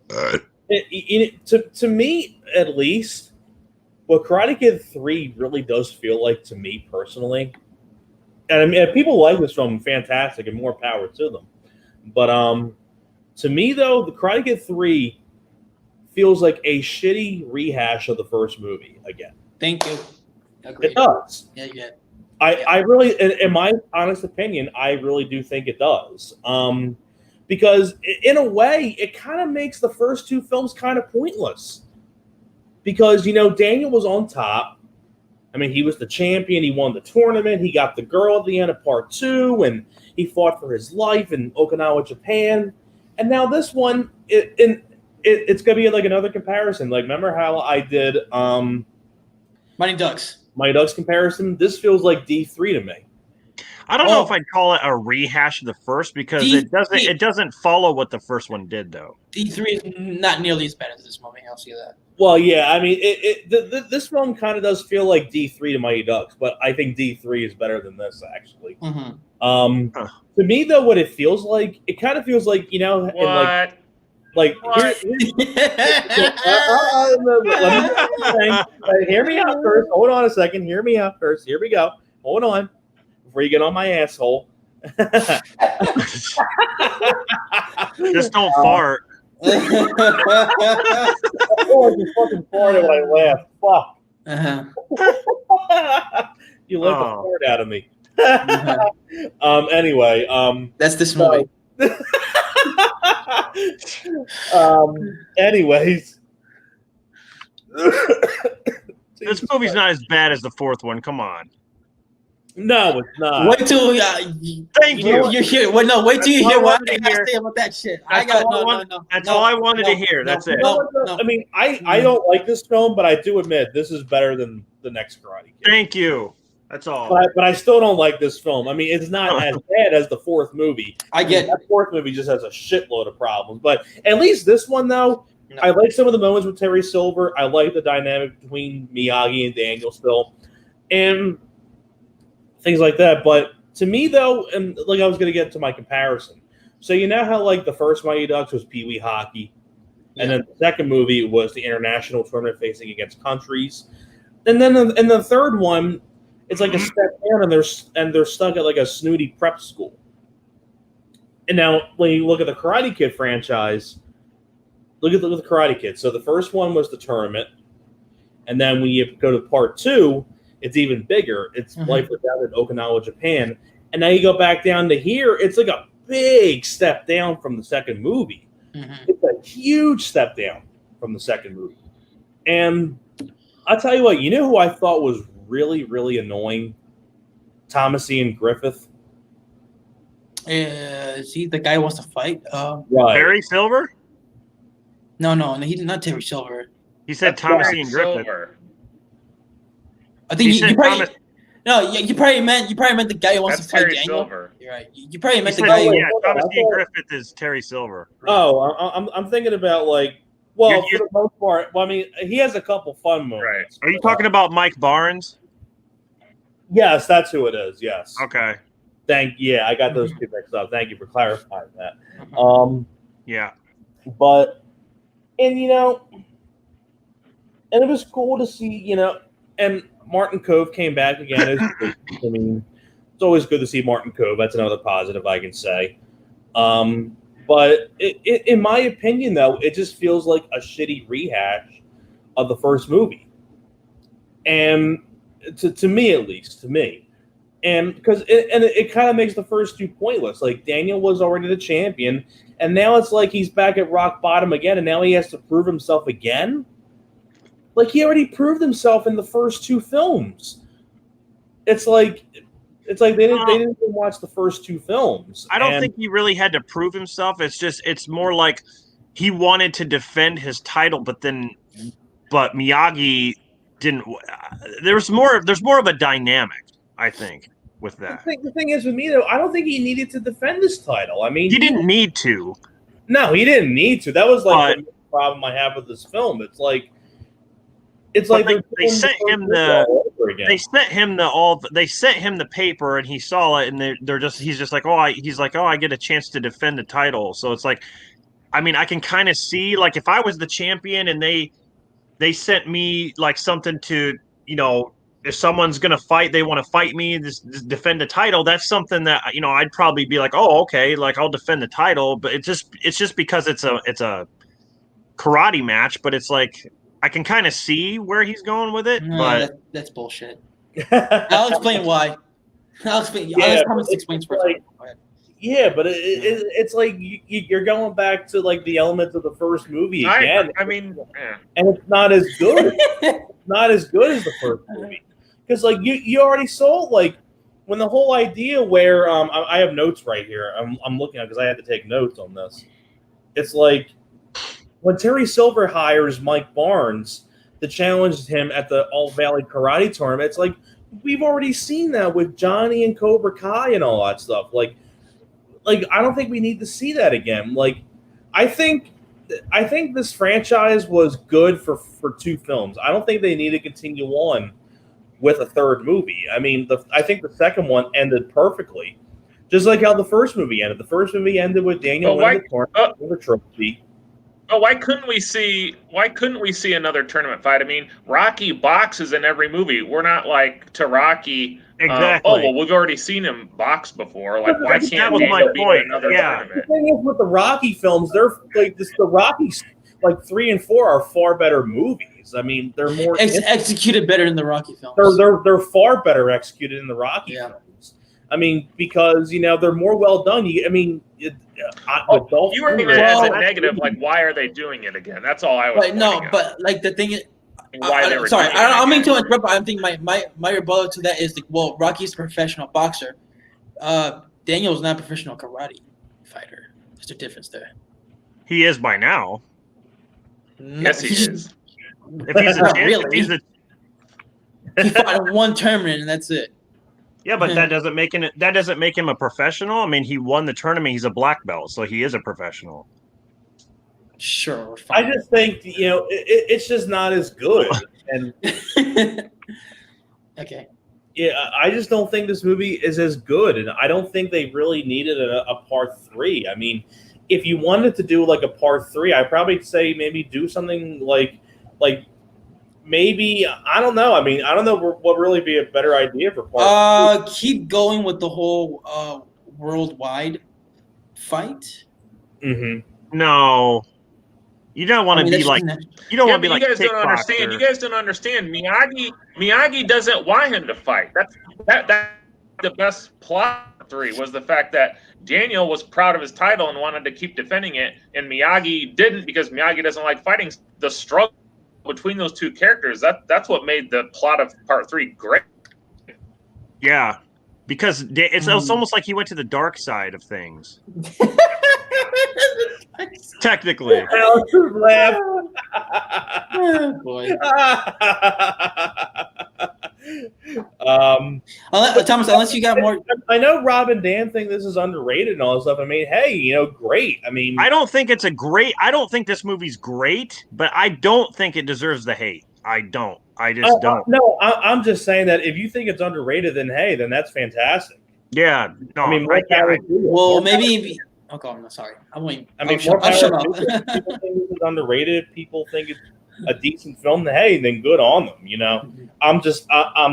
to me at least, what Karate Kid 3 really does feel like to me personally, and I mean, if people like this film, fantastic, and more power to them. But to me though, the Karate Kid 3 feels like a shitty rehash of the first movie again. Thank you. Agreed. It does. Yeah. I really, in my honest opinion, I really do think it does. Because in a way, it kind of makes the first two films kind of pointless. Because, Daniel was on top. I mean, he was the champion. He won the tournament. He got the girl at the end of part 2, and he fought for his life in Okinawa, Japan. And now this one, it's going to be like another comparison. Like, remember how I did Mighty Ducks. Mighty Ducks comparison? This feels like D3 to me. I don't know if I'd call it a rehash of the first because it doesn't follow what the first one did though. D3 is not nearly as bad as this movie. I'll see that. Well, yeah, I mean, this film kind of does feel like D3 to Mighty Ducks, but I think D3 is better than this actually. Mm-hmm. To me, though, what it feels like, it kind of feels like, in What? like What? hear me out first. Hold on a second. Hear me out first. Here we go. Hold on before you get on my asshole. Just don't fart. Oh, I just fucking farted when I laughed. Fuck. Uh-huh. You let the Oh. fart out of me. Uh-huh. Anyway, That's this movie. anyways. This movie's not as bad as the fourth one. Come on. No, it's not. Wait till Thank you. you hear. Wait, no, wait till you That's hear all I what wanted I to gotta hear. say about that shit. That's I got all I no. want- That's all I wanted to hear. That's it. No. I mean, I don't like this film, but I do admit this is better than the next Karate Kid. Thank you. That's all. But I still don't like this film. I mean, it's not as bad as the fourth movie. I get. That fourth movie just has a shitload of problems. But at least this one, though, No. I like some of the moments with Terry Silver. I like the dynamic between Miyagi and Daniel still, and things like that. But to me, though, and like I was going to get to my comparison. So you know how like the first Mighty Ducks was Pee Wee hockey, and then the second movie was the international tournament facing against countries, and then in the third one, it's like a step down, and they're stuck at like a snooty prep school. And now when you look at the Karate Kid franchise, look at the Karate Kid. So the first one was the tournament, and then when you go to part 2, it's even bigger. It's Life or Death in Okinawa, Japan, and now you go back down to here. It's like a big step down from the second movie. It's a huge step down from the second movie. And I'll tell you what, you know who I thought was really, really annoying? Thomas Ian Griffith. Is he the guy who wants to fight? Right. Terry Silver? No, he's not Terry Silver. He said Thomas Ian Griffith. Silver. I think He you said probably Thomas. no. You probably meant the guy who wants That's to fight Terry Daniel. Silver. You're right. You probably He meant the said, guy. yeah, Hold on, Thomas I Ian thought- Griffith is Terry Silver. Oh, I'm thinking about like, well, You- for the most part. Well, I mean, he has a couple fun moments. Are you talking about Mike Barnes? Yes, that's who it is. Yes. Okay. Yeah, I got those two mixed up. Thank you for clarifying that. Yeah. But and and it was cool to see, and Martin Cove came back again. I mean, it's always good to see Martin Cove. That's another positive I can say. But in my opinion, though, it just feels like a shitty rehash of the first movie, and to me at least, and because it kind of makes the first two pointless. Like Daniel was already the champion, and now it's like he's back at rock bottom again, and now he has to prove himself again. Like he already proved himself in the first two films. It's like they didn't even watch the first two films. I don't think he really had to prove himself. It's more like he wanted to defend his title, but Miyagi didn't. There's more of a dynamic, I think, with that. The thing is with me though, I don't think he needed to defend this title. I mean, He didn't need to. No, he didn't need to. That was like the problem I have with this film. It's like they sent him the paper, and he saw it, and he's just like, I get a chance to defend the title. So it's like, I mean, I can kind of see, like, if I was the champion and they sent me like something to, if someone's gonna fight, they want to fight me, this defend the title. That's something that I'd probably be like, oh, okay, like I'll defend the title. But it's just because it's a karate match. But it's like, I can kind of see where he's going with it. No, but that's bullshit. I'll explain why. I'll explain. Yeah, Thomas explains first. like- Yeah, but it's like you're going back to like the elements of the first movie again. I mean, and it's not as good. Not as good as the first movie, because like you already saw like when the whole idea where I have notes right here. I'm looking at because I had to take notes on this. It's like when Terry Silver hires Mike Barnes to challenge him at the All Valley Karate Tournament. It's like we've already seen that with Johnny and Cobra Kai and all that stuff. Like I don't think we need to see that again. Like I think I think this franchise was good for 2 films. I don't think they need to continue on with a third movie. I mean, I think the second one ended perfectly, just like how the first movie ended. The first movie ended with Daniel winning the tournament with a trophy. Oh, why couldn't we see another tournament fight? I mean, Rocky boxes in every movie. We're not like to Rocky. Exactly. Oh well, we've already seen him box before. Like, why can't That was my Daniel be point. in another Yeah. tournament? The thing is, with the Rocky films, they're like the Rockies, like 3 and 4, are far better movies. I mean, they're more executed better than the Rocky films. They're far better executed in the Rocky films. I mean, because they're more well done. You were even as a negative. Like, why are they doing it again? That's all I was. But no, but like the thing is, why they were sorry, doing I don't mean to it. interrupt. But I think my rebuttal to that is like, well, Rocky's a professional boxer. Daniel's not a professional karate fighter. There's a difference there. He is by now. Yes, he is. If he's a really. He fought in one tournament and that's it. Yeah, but that doesn't make him a professional. I mean, he won the tournament. He's a black belt, so he is a professional. Sure, fine. I just think it's just not as good. And okay. Yeah, I just don't think this movie is as good, and I don't think they really needed a part 3. I mean, if you wanted to do like a part 3, I'd probably say maybe do something like maybe, I don't know. I mean, I don't know what would really be a better idea for part 3. Keep going with the whole worldwide fight. Mm-hmm. No. You don't want to be like you don't want to be like you guys don't understand. You guys don't understand. Miyagi doesn't want him to fight. That's the best plot 3 was the fact that Daniel was proud of his title and wanted to keep defending it, and Miyagi didn't because Miyagi doesn't like fighting. The struggle between those two characters, that's what made the plot of part 3 great. Yeah, because it's almost like he went to the dark side of things. Technically. Laugh. Oh, boy. Thomas, unless you got more. I know Rob and Dan think this is underrated and all this stuff. I mean, hey, great. I mean, I don't think this movie's great, but I don't think it deserves the hate. I don't. I just don't. No, I'm just saying that if you think it's underrated, then that's fantastic. Yeah. No. I mean, maybe. Okay, I'm sorry. I'll shut up. People think this is underrated. People think it's a decent film. Then good on them. I'm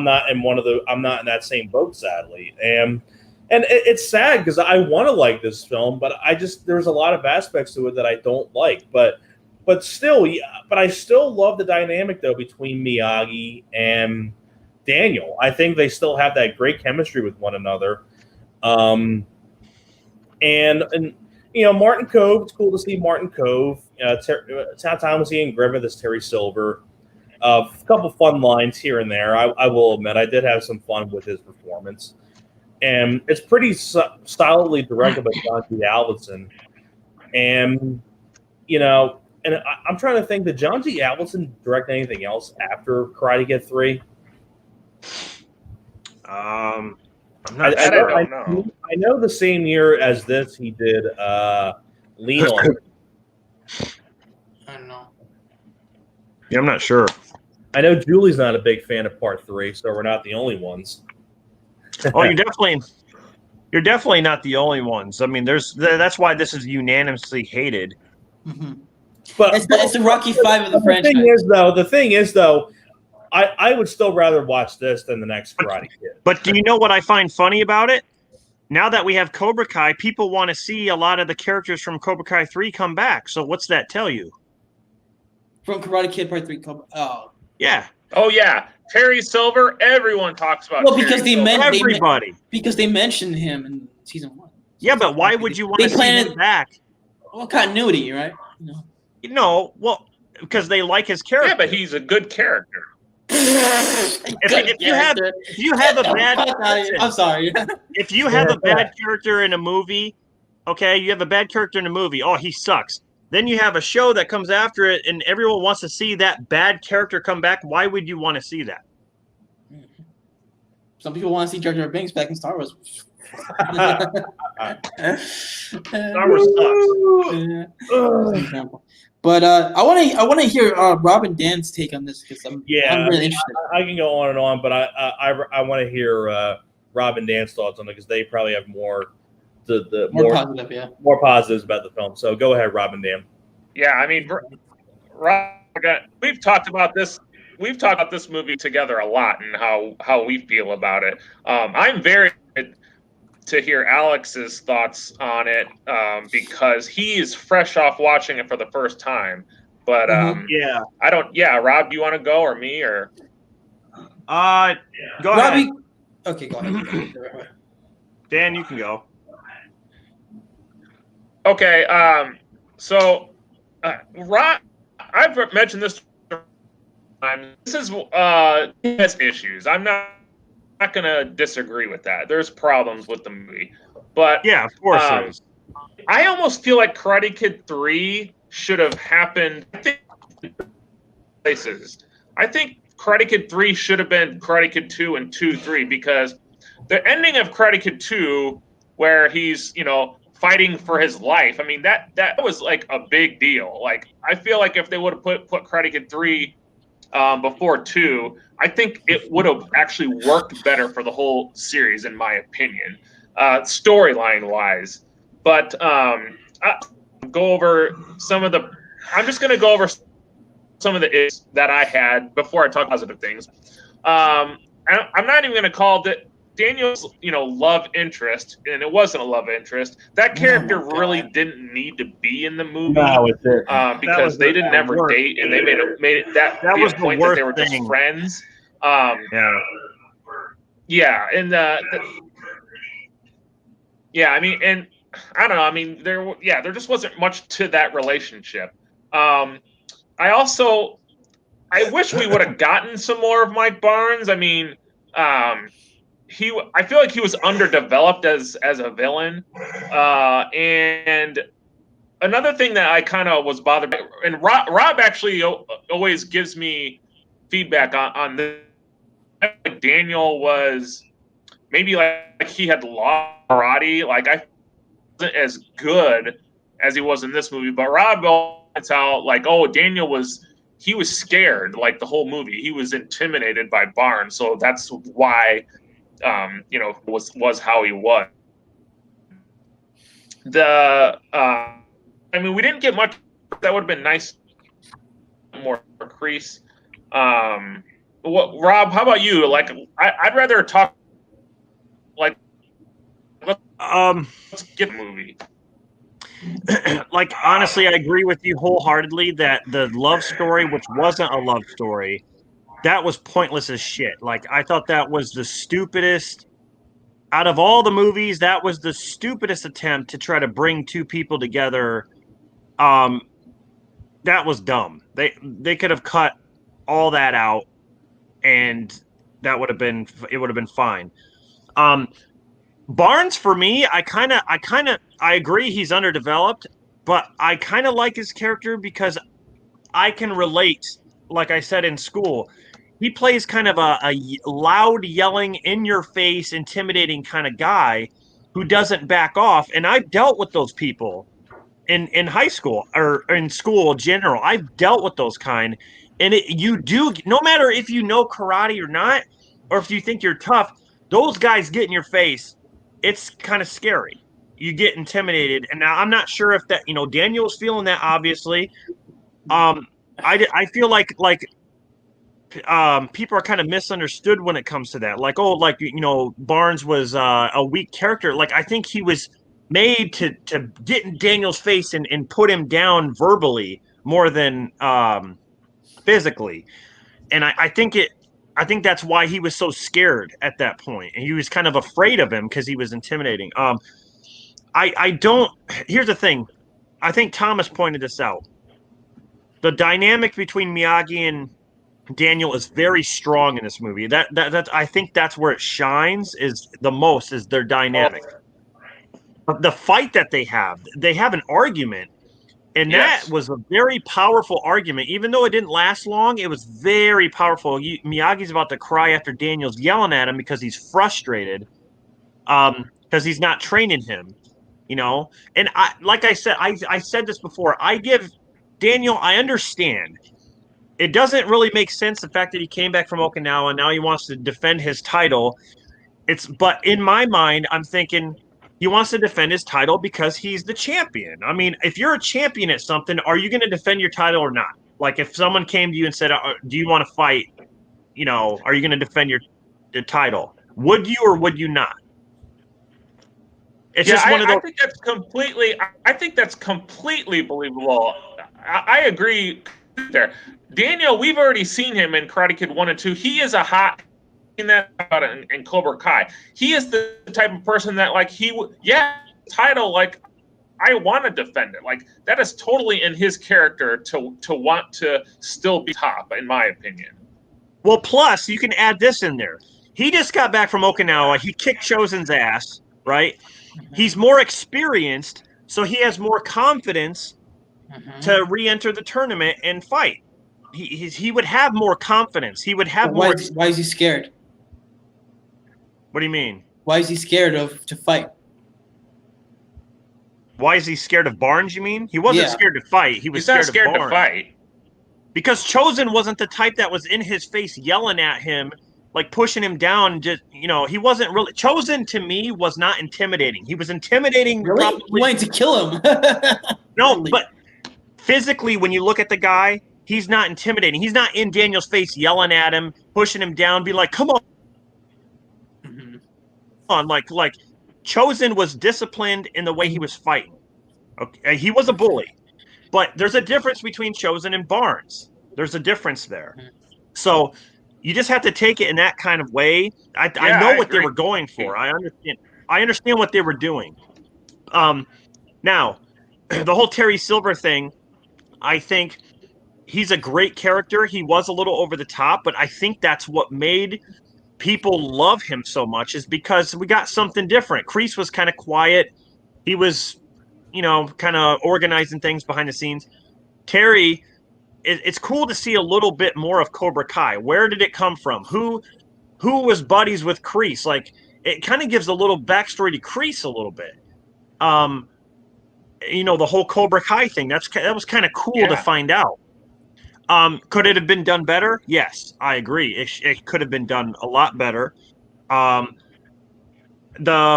not in that same boat, sadly. And it's sad because I want to like this film, but there's a lot of aspects to it that I don't like. But still, I still love the dynamic though between Miyagi and Daniel. I think they still have that great chemistry with one another. And Martin Cove. It's cool to see Martin Cove. Thomas Ian Griffith as Terry Silver. A couple fun lines here and there. I will admit I did have some fun with his performance, and it's pretty solidly directed by John G. Avildsen. And and I'm trying to think, did John G. Avildsen direct anything else after Karate Kid 3? I'm not I don't know. I know the same year as this, he did Lean On. I don't know. Yeah, I'm not sure. I know Julie's not a big fan of part 3, so we're not the only ones. Oh, you're definitely not the only ones. I mean, that's why this is unanimously hated. Mm-hmm. But it's the Rocky 5 of the franchise. The thing is though, I would still rather watch this than the next Karate Kid. But do you know what I find funny about it? Now that we have Cobra Kai, people want to see a lot of the characters from Cobra Kai 3 come back. So what's that tell you? From Karate Kid Part 3. Oh. Yeah. Oh, yeah. Terry Silver, everyone talks about because everybody. Because they mentioned him in season 1. Yeah, but why would you want to see him back? Well, continuity, right? No, well, because they like his character. Yeah, but he's a good character. If you have a bad I'm sorry. If you have a bad character in a movie, okay, you have a bad character in a movie, oh, he sucks. Then you have a show that comes after it and everyone wants to see that bad character come back. Why would you want to see that? Some people want to see Jar Jar Binks back in Star Wars. Star Wars sucks. But I want to hear Rob and Dan's take on this because I'm really interested. I can go on and on, but I want to hear Rob and Dan's thoughts on it because they probably have more More positive, yeah. more positives about the film. So go ahead, Rob and Dan. Yeah, I mean, Rob, we've talked about this. We've talked about this movie together a lot and how we feel about it. I'm very to hear Alex's thoughts on it because he is fresh off watching it for the first time. But Yeah. I don't. Yeah, Rob, do you want to go or me or? Go Robbie, ahead. okay, go ahead. Dan, you can go. Okay. So, Rob, I've mentioned this time. This is has issues. I'm not going to disagree with that. There's problems with the movie, but Yeah, of course there is. I almost feel like Karate Kid 3 should have happened. I think Karate Kid 3 should have been Karate Kid 2 and 2, 3 because the ending of Karate Kid 2, where he's fighting for his life. I mean that was like a big deal. Like I feel like if they would have put Karate Kid 3 before 2, I think it would have actually worked better for the whole series, in my opinion, storyline wise. But go over some of the. I'm just going to go over some of the issues that I had before I talk positive things. I'm not even going to call that Daniel's, love interest, and it wasn't a love interest. That character really didn't need to be in the movie because they didn't ever date, and they made it that was the point that they were just friends. And I mean, and I don't know. I mean, there just wasn't much to that relationship. I wish we would have gotten some more of Mike Barnes. I mean, I feel like he was underdeveloped as a villain. And another thing that I kind of was bothered by, and Rob actually always gives me feedback on this. Daniel was maybe like he had lost karate. Like I wasn't as good as he was in this movie, but Rob points out like, Daniel was scared like the whole movie. He was intimidated by Barnes, so that's why was how he was. I mean, we didn't get much. That would have been nice. More crease. Rob? How about you? Like, I'd rather talk. Like, let's get a movie. Like, honestly, I agree with you wholeheartedly that the love story, which wasn't a love story, that was pointless as shit. Like, I thought that was the stupidest. Out of all the movies, that was the stupidest attempt to try to bring two people together. That was dumb. They could have cut all that out, and it would have been fine. Barnes, for me, I agree he's underdeveloped, but I kind of like his character because I can relate. Like I said in school, he plays kind of a loud, yelling, in your face, intimidating kind of guy who doesn't back off. And I've dealt with those people in high school or in school in general. I've dealt with those kind, and you do, no matter if you know karate or not, or if you think you're tough, those guys get in your face. It's kind of scary. You get intimidated, and now I'm not sure if that Daniel's feeling that. Obviously, I feel like people are kind of misunderstood when it comes to that. Like, Barnes was a weak character. Like, I think he was made to get in Daniel's face and put him down verbally more than physically. And I think that's why he was so scared at that point. And he was kind of afraid of him because he was intimidating. Here's the thing. I think Thomas pointed this out. The dynamic between Miyagi and Daniel is very strong in this movie. That I think that's where it shines is their dynamic. The fight that they have an argument, and that was a very powerful argument. Even though it didn't last long, it was very powerful. Miyagi's about to cry after Daniel's yelling at him because he's frustrated, because he's not training him, And like I said, I said this before. I give Daniel, I understand. It doesn't really make sense the fact that he came back from Okinawa and now he wants to defend his title. But in my mind, I'm thinking he wants to defend his title because he's the champion. I mean, if you're a champion at something, are you going to defend your title or not? Like if someone came to you and said, "Do you want to fight?" Are you going to defend your title? Would you or would you not? It's just one of those. I think that's completely believable. I agree there. Daniel, we've already seen him in Karate Kid 1 and 2. He is a hot in that in Cobra Kai. He is the type of person that like title, like I want to defend it. Like that is totally in his character to want to still be top, in my opinion. Well, plus you can add this in there. He just got back from Okinawa. He kicked Chosen's ass, right? He's more experienced, so he has more confidence to re-enter the tournament and fight. He would have more confidence. He would have more. Why is he scared? What do you mean? Why is he scared to fight? Why is he scared of Barnes, you mean? He wasn't scared to fight. He's not scared of Barnes. To fight. Because Chosen wasn't the type that was in his face yelling at him, like pushing him down. Just he wasn't really. Chosen to me was not intimidating. He was intimidating. Really? Probably, You wanted to kill him. No, but physically, when you look at the guy, he's not intimidating. He's not in Daniel's face yelling at him, pushing him down, be like, come on. Like Chosen was disciplined in the way he was fighting. Okay, he was a bully, but there's a difference between Chosen and Barnes. There's a difference there. So you just have to take it in that kind of way. I know what they were going for. I understand what they were doing. Now, the whole Terry Silver thing, I think he's a great character. He was a little over the top, but I think that's what made people love him so much is because we got something different. Kreese was kind of quiet. He was, kind of organizing things behind the scenes. Terry, it's cool to see a little bit more of Cobra Kai. Where did it come from? Who was buddies with Kreese? Like, it kind of gives a little backstory to Kreese a little bit. The whole Cobra Kai thing. That was kind of cool to find out. Could it have been done better? Yes, I agree. It could have been done a lot better. The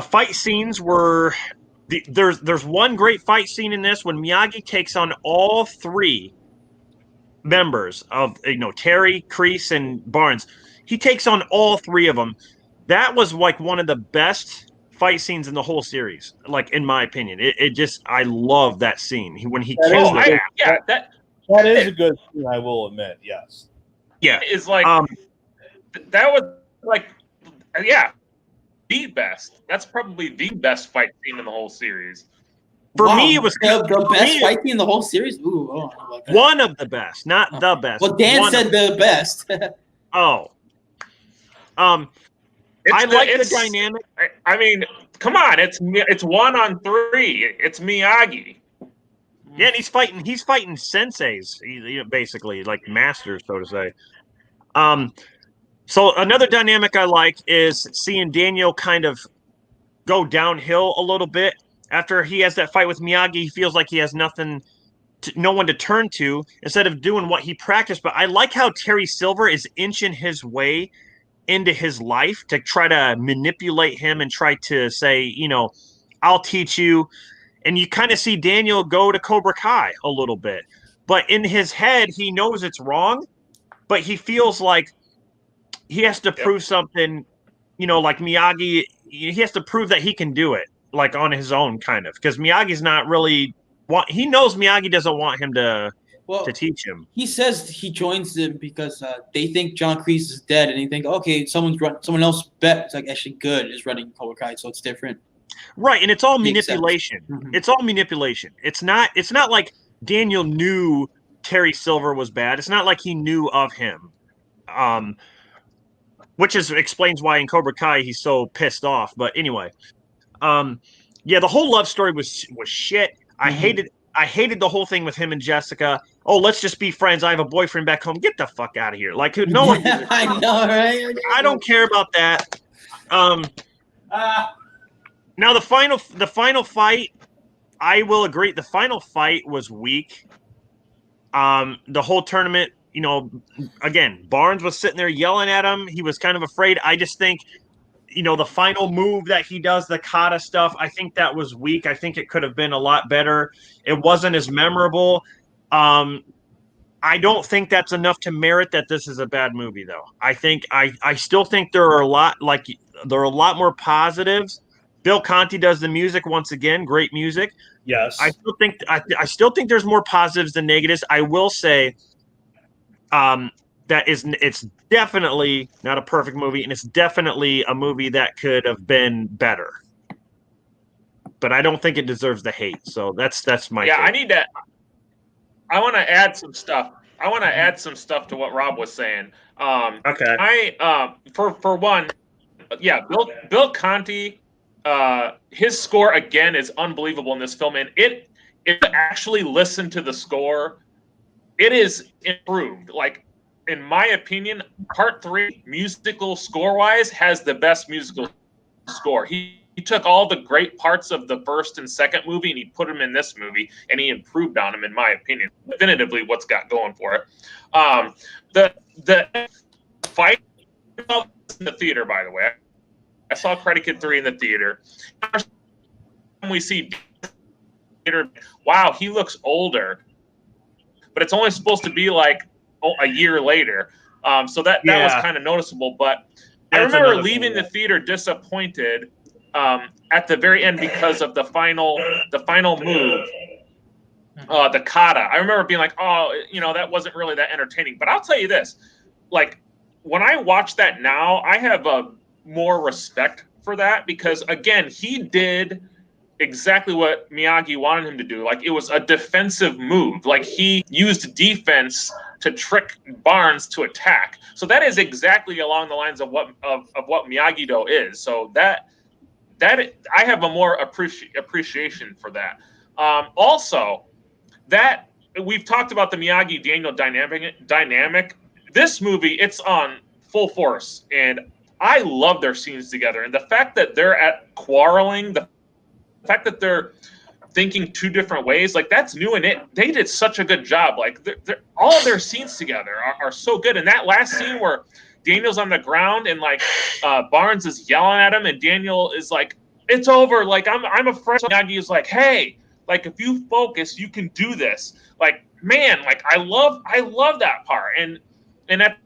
fight scenes were there's one great fight scene in this when Miyagi takes on all three members of Terry, Kreese, and Barnes. He takes on all three of them. That was like one of the best fight scenes in the whole series, like in my opinion. I love that scene when he kicks the ass. That is a good scene, I will admit. Yes. Yeah, is like that was like the best. That's probably the best fight scene in the whole series. For me, it was the best fight scene in the whole series. Ooh, one of the best, not the best. Well, Dan said the best. I like the dynamic. I mean, come on, it's 1-on-3. It's Miyagi. Yeah, and he's fighting senseis, basically, like masters, so to say. So another dynamic I like is seeing Daniel kind of go downhill a little bit. After he has that fight with Miyagi, he feels like he has no one to turn to instead of doing what he practiced. But I like how Terry Silver is inching his way into his life to try to manipulate him and try to say, I'll teach you. And you kind of see Daniel go to Cobra Kai a little bit. But in his head, he knows it's wrong, but he feels like he has to prove something, like Miyagi. He has to prove that he can do it, like on his own, kind of. Because Miyagi's not really he knows Miyagi doesn't want him to teach him. He says he joins them because they think John Kreese is dead, and they think, okay, someone else it's like actually good is running Cobra Kai, so it's different. Right, and it's all manipulation. Mm-hmm. It's all manipulation. It's not like Daniel knew Terry Silver was bad. It's not like he knew of him. Which explains why in Cobra Kai he's so pissed off. But anyway, the whole love story was shit. I hated the whole thing with him and Jessica. Oh, let's just be friends. I have a boyfriend back home. Get the fuck out of here. Like no one. I know, right? I don't care about that. Now the final fight, I will agree. The final fight was weak. The whole tournament, again, Barnes was sitting there yelling at him. He was kind of afraid. I just think, the final move that he does, the kata stuff, I think that was weak. I think it could have been a lot better. It wasn't as memorable. I don't think that's enough to merit that this is a bad movie, though. I still think there are a lot more positives. Bill Conti does the music once again, great music. Yes. I still think there's more positives than negatives. I will say, it's definitely not a perfect movie, and it's definitely a movie that could have been better. But I don't think it deserves the hate. So that's my take. I want to add some stuff. I want to add some stuff to what Rob was saying. Okay. For one, yeah, Bill Conti, his score again is unbelievable in this film, and if you actually listen to the score, it is improved. Like, in my opinion, Part 3, musical score wise, has the best musical score. He took all the great parts of the first and second movie and he put them in this movie, and he improved on them, in my opinion. Definitively what's got going for it. The fight in the theater, by the way. I saw Karate Kid 3 in the theater. We see, wow, he looks older. But it's only supposed to be like a year later. So that was kind of noticeable. But I remember leaving the theater disappointed at the very end because of the final move, the kata. I remember being like, oh, that wasn't really that entertaining. But I'll tell you this, like, when I watch that now, I have more respect for that because, again, he did exactly what Miyagi wanted him to do. Like, it was a defensive move. Like, he used defense to trick Barnes to attack. So that is exactly along the lines of what Miyagi-Do is. So that I have a more appreciation for that. Also, that we've talked about the Miyagi Daniel dynamic. This movie, it's on full force, and I love their scenes together. And the fact that they're at quarreling, the fact that they're thinking two different ways, like, that's new, and they did such a good job. Like, all of their scenes together are so good. And that last scene where Daniel's on the ground and like Barnes is yelling at him, and Daniel is like, "It's over. Like, I'm afraid." Miyagi is like, "Hey, like, if you focus, you can do this." Like, man, like, I love that part. And at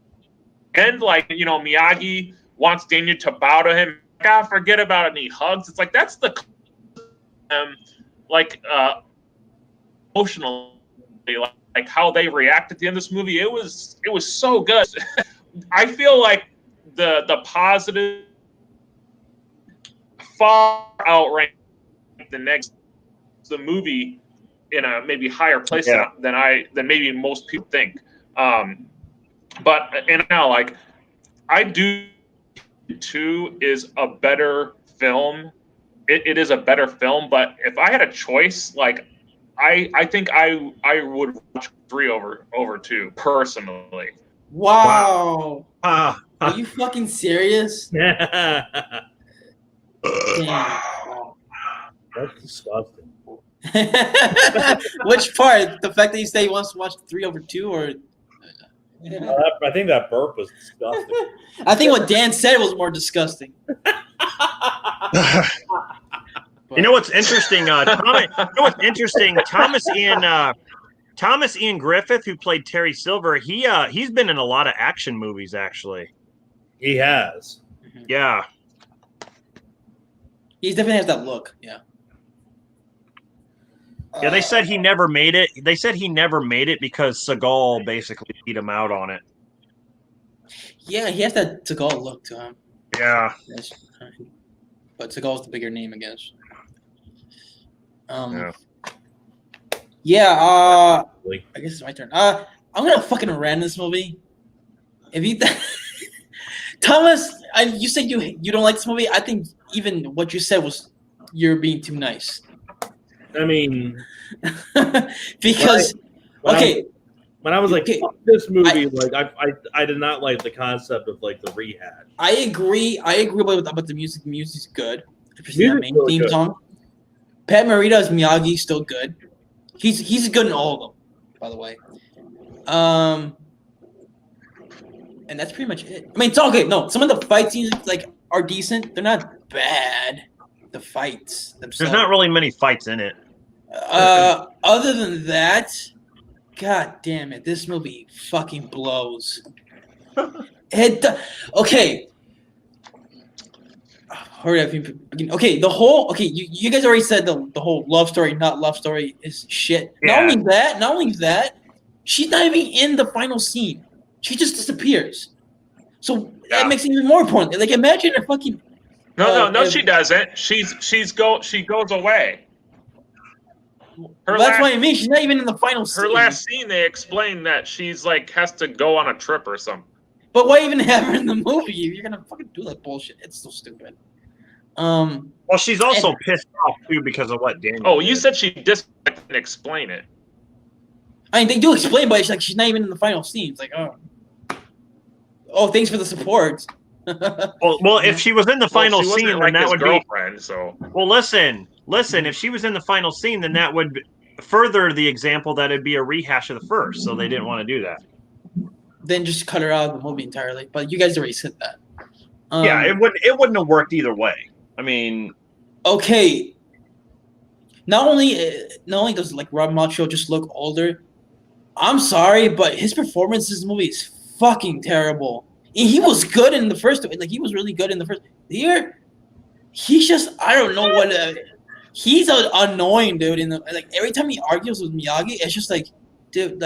the end, like, Miyagi wants Daniel to bow to him. God, forget about it, and he hugs. It's like, that's the emotionally, like how they react at the end of this movie. It was so good. I feel like the positive far outrank the movie in a maybe higher place than maybe most people think. But now, like, I do 2 is a better film. It is a better film, but if I had a choice, like, I think I would watch 3 over 2 personally. Wow. Wow. Are you fucking serious? Damn. That's disgusting. Which part? The fact that you say he wants to watch 3 over 2, or? I think that burp was disgusting. I think what Dan said was more disgusting. You know what's interesting? Thomas Ian Griffith, who played Terry Silver, he's been in a lot of action movies, actually. He has. Yeah. He definitely has that look. Yeah. Yeah, they said he never made it. They said he never made it because Seagal basically beat him out on it. Yeah, he has that Seagal look to him. Yeah. But Seagal's the bigger name, I guess. Yeah. Yeah, I guess it's my turn. I'm gonna fucking rant this movie. If you, Thomas, you said you don't like this movie. I think even what you said was you're being too nice. I mean, because when I was like, fuck this movie, I did not like the concept of like the rehash. I agree about the music. The music's good. Especially that main theme song. Pat Morita's Miyagi's still good. He's good in all of them, by the way. And that's pretty much it. I mean, it's all good. No, some of the fight scenes like are decent. They're not bad. The fights themselves. There's not really many fights in it. Other than that, god damn it, this movie fucking blows. Okay. Hurry up. Okay, the whole you guys already said the whole love story, not love story is shit. Yeah. Not only that, she's not even in the final scene. She just disappears. So that makes it even more important. Like imagine a fucking No, she doesn't. She goes away. That's what I mean. She's not even in the final scene. Her last scene, they explain that she's like has to go on a trip or something. But why even have her in the movie? You're gonna fucking do that bullshit. It's so stupid. Well, she's also pissed off too because of what Daniel. Oh, you did. said she didn't explain it. I mean, they do explain, but it's like she's not even in the final scene. It's like, oh, thanks for the support. Well, if she was in the final she wasn't scene, like then that his would girlfriend, So. Well, listen. If she was in the final scene, then that would further the example that it'd be a rehash of the first. So they didn't want to do that. Then just cut her out of the movie entirely. But you guys already said that. Yeah, it wouldn't have worked either way. I mean, okay. Not only does like Rob Macho just look older. I'm sorry, but his performance in this movie is fucking terrible. And he was good in the first. Like he was really good in the first. Here, he's just I don't know what. He's annoying, dude. In the like every time he argues with Miyagi, it's just like, dude,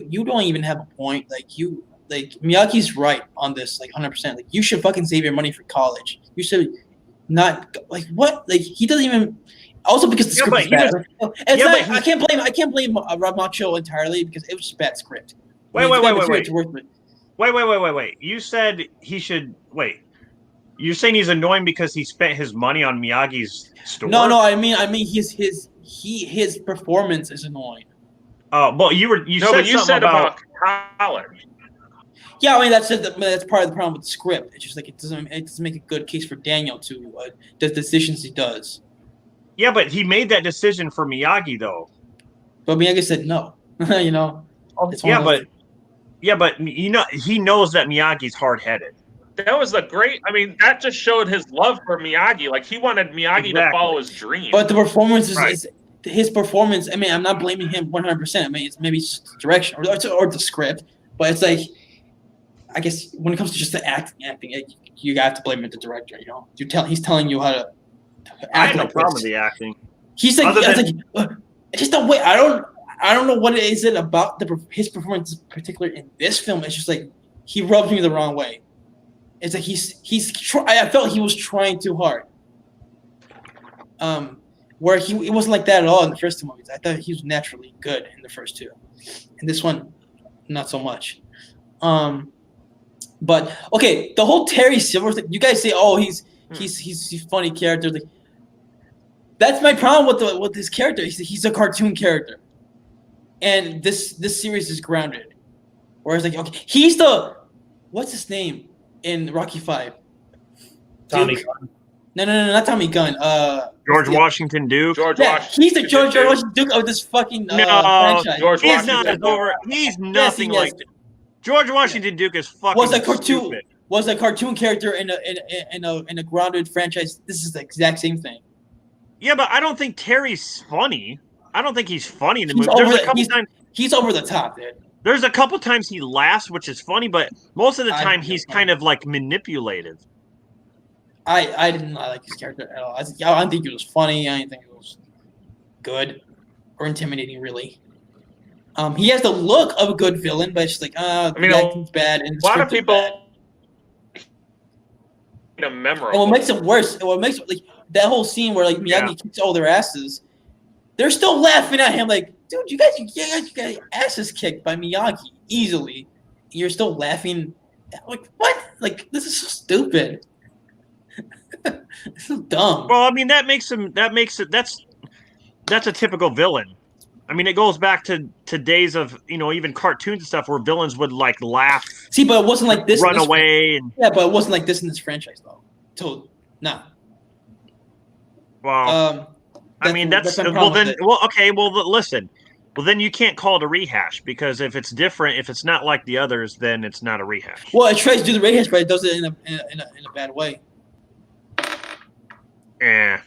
you don't even have a point. Like Miyagi's right on this, like 100%. Like you should fucking save your money for college. You should not like what? Like he doesn't even. Also because the script is bad. I can't blame Rob Macho entirely because it was just bad script. Wait. You said he should wait. You're saying he's annoying because he spent his money on Miyagi's store? No. I mean his performance is annoying. Oh, well, you said about college. Yeah, I mean that's part of the problem with the script. It's just like it doesn't make a good case for Daniel to the decisions he does. Yeah, but he made that decision for Miyagi though. But Miyagi said no. You know. Yeah, but you know he knows that Miyagi's hard-headed. That was that just showed his love for Miyagi. Like he wanted Miyagi to follow his dream. But the performance is his performance. I mean, I'm not blaming him 100%. I mean, it's maybe just direction or the script. But it's like, I guess when it comes to just the acting, you have to blame the director. You know, he's telling you how to act. I have no problem with the acting. He's like, just the way I don't know what it is about his performance, in particular in this film. It's just like he rubs me the wrong way. It's like I felt he was trying too hard. Where it wasn't like that at all in the first two movies. I thought he was naturally good in the first two, and this one, not so much. But okay, the whole Terry Silver thing. You guys say, oh, he's a funny character. Like, that's my problem with this character. He's a cartoon character, and this series is grounded. Whereas like, okay, he's the what's his name in Rocky V? Tommy Duke? Gunn. No, not Tommy Gunn. George Washington Duke. He's the George Washington Duke of this fucking franchise. George He's Washington not as over. He's nothing like George Washington Duke is fucking stupid. Was a cartoon character in a grounded franchise. This is the exact same thing. Yeah, but I don't think Terry's funny. I don't think he's funny in the movie. He's over the top, dude. There's a couple times he laughs, which is funny, but most of the time he's kind of like manipulative. I did not like his character at all. I don't think it was funny. I didn't think it was good or intimidating, really. He has the look of a good villain, but it's just like, the acting's bad. And a lot of people memorable. And what makes it worse, like that whole scene where like Miyagi kicks all their asses, they're still laughing at him like, dude, you guys got your asses kicked by Miyagi easily. And you're still laughing. Like, what? Like, this is so stupid. It's so dumb. Well, I mean, that's a typical villain. I mean, it goes back to days of, even cartoons and stuff where villains would like laugh. See, but it wasn't like this. Run away. But it wasn't like this in this franchise, though. No. Well, I mean, listen. Well, then you can't call it a rehash because if it's different, if it's not like the others, then it's not a rehash. Well, it tries to do the rehash, but it does it in a bad way. I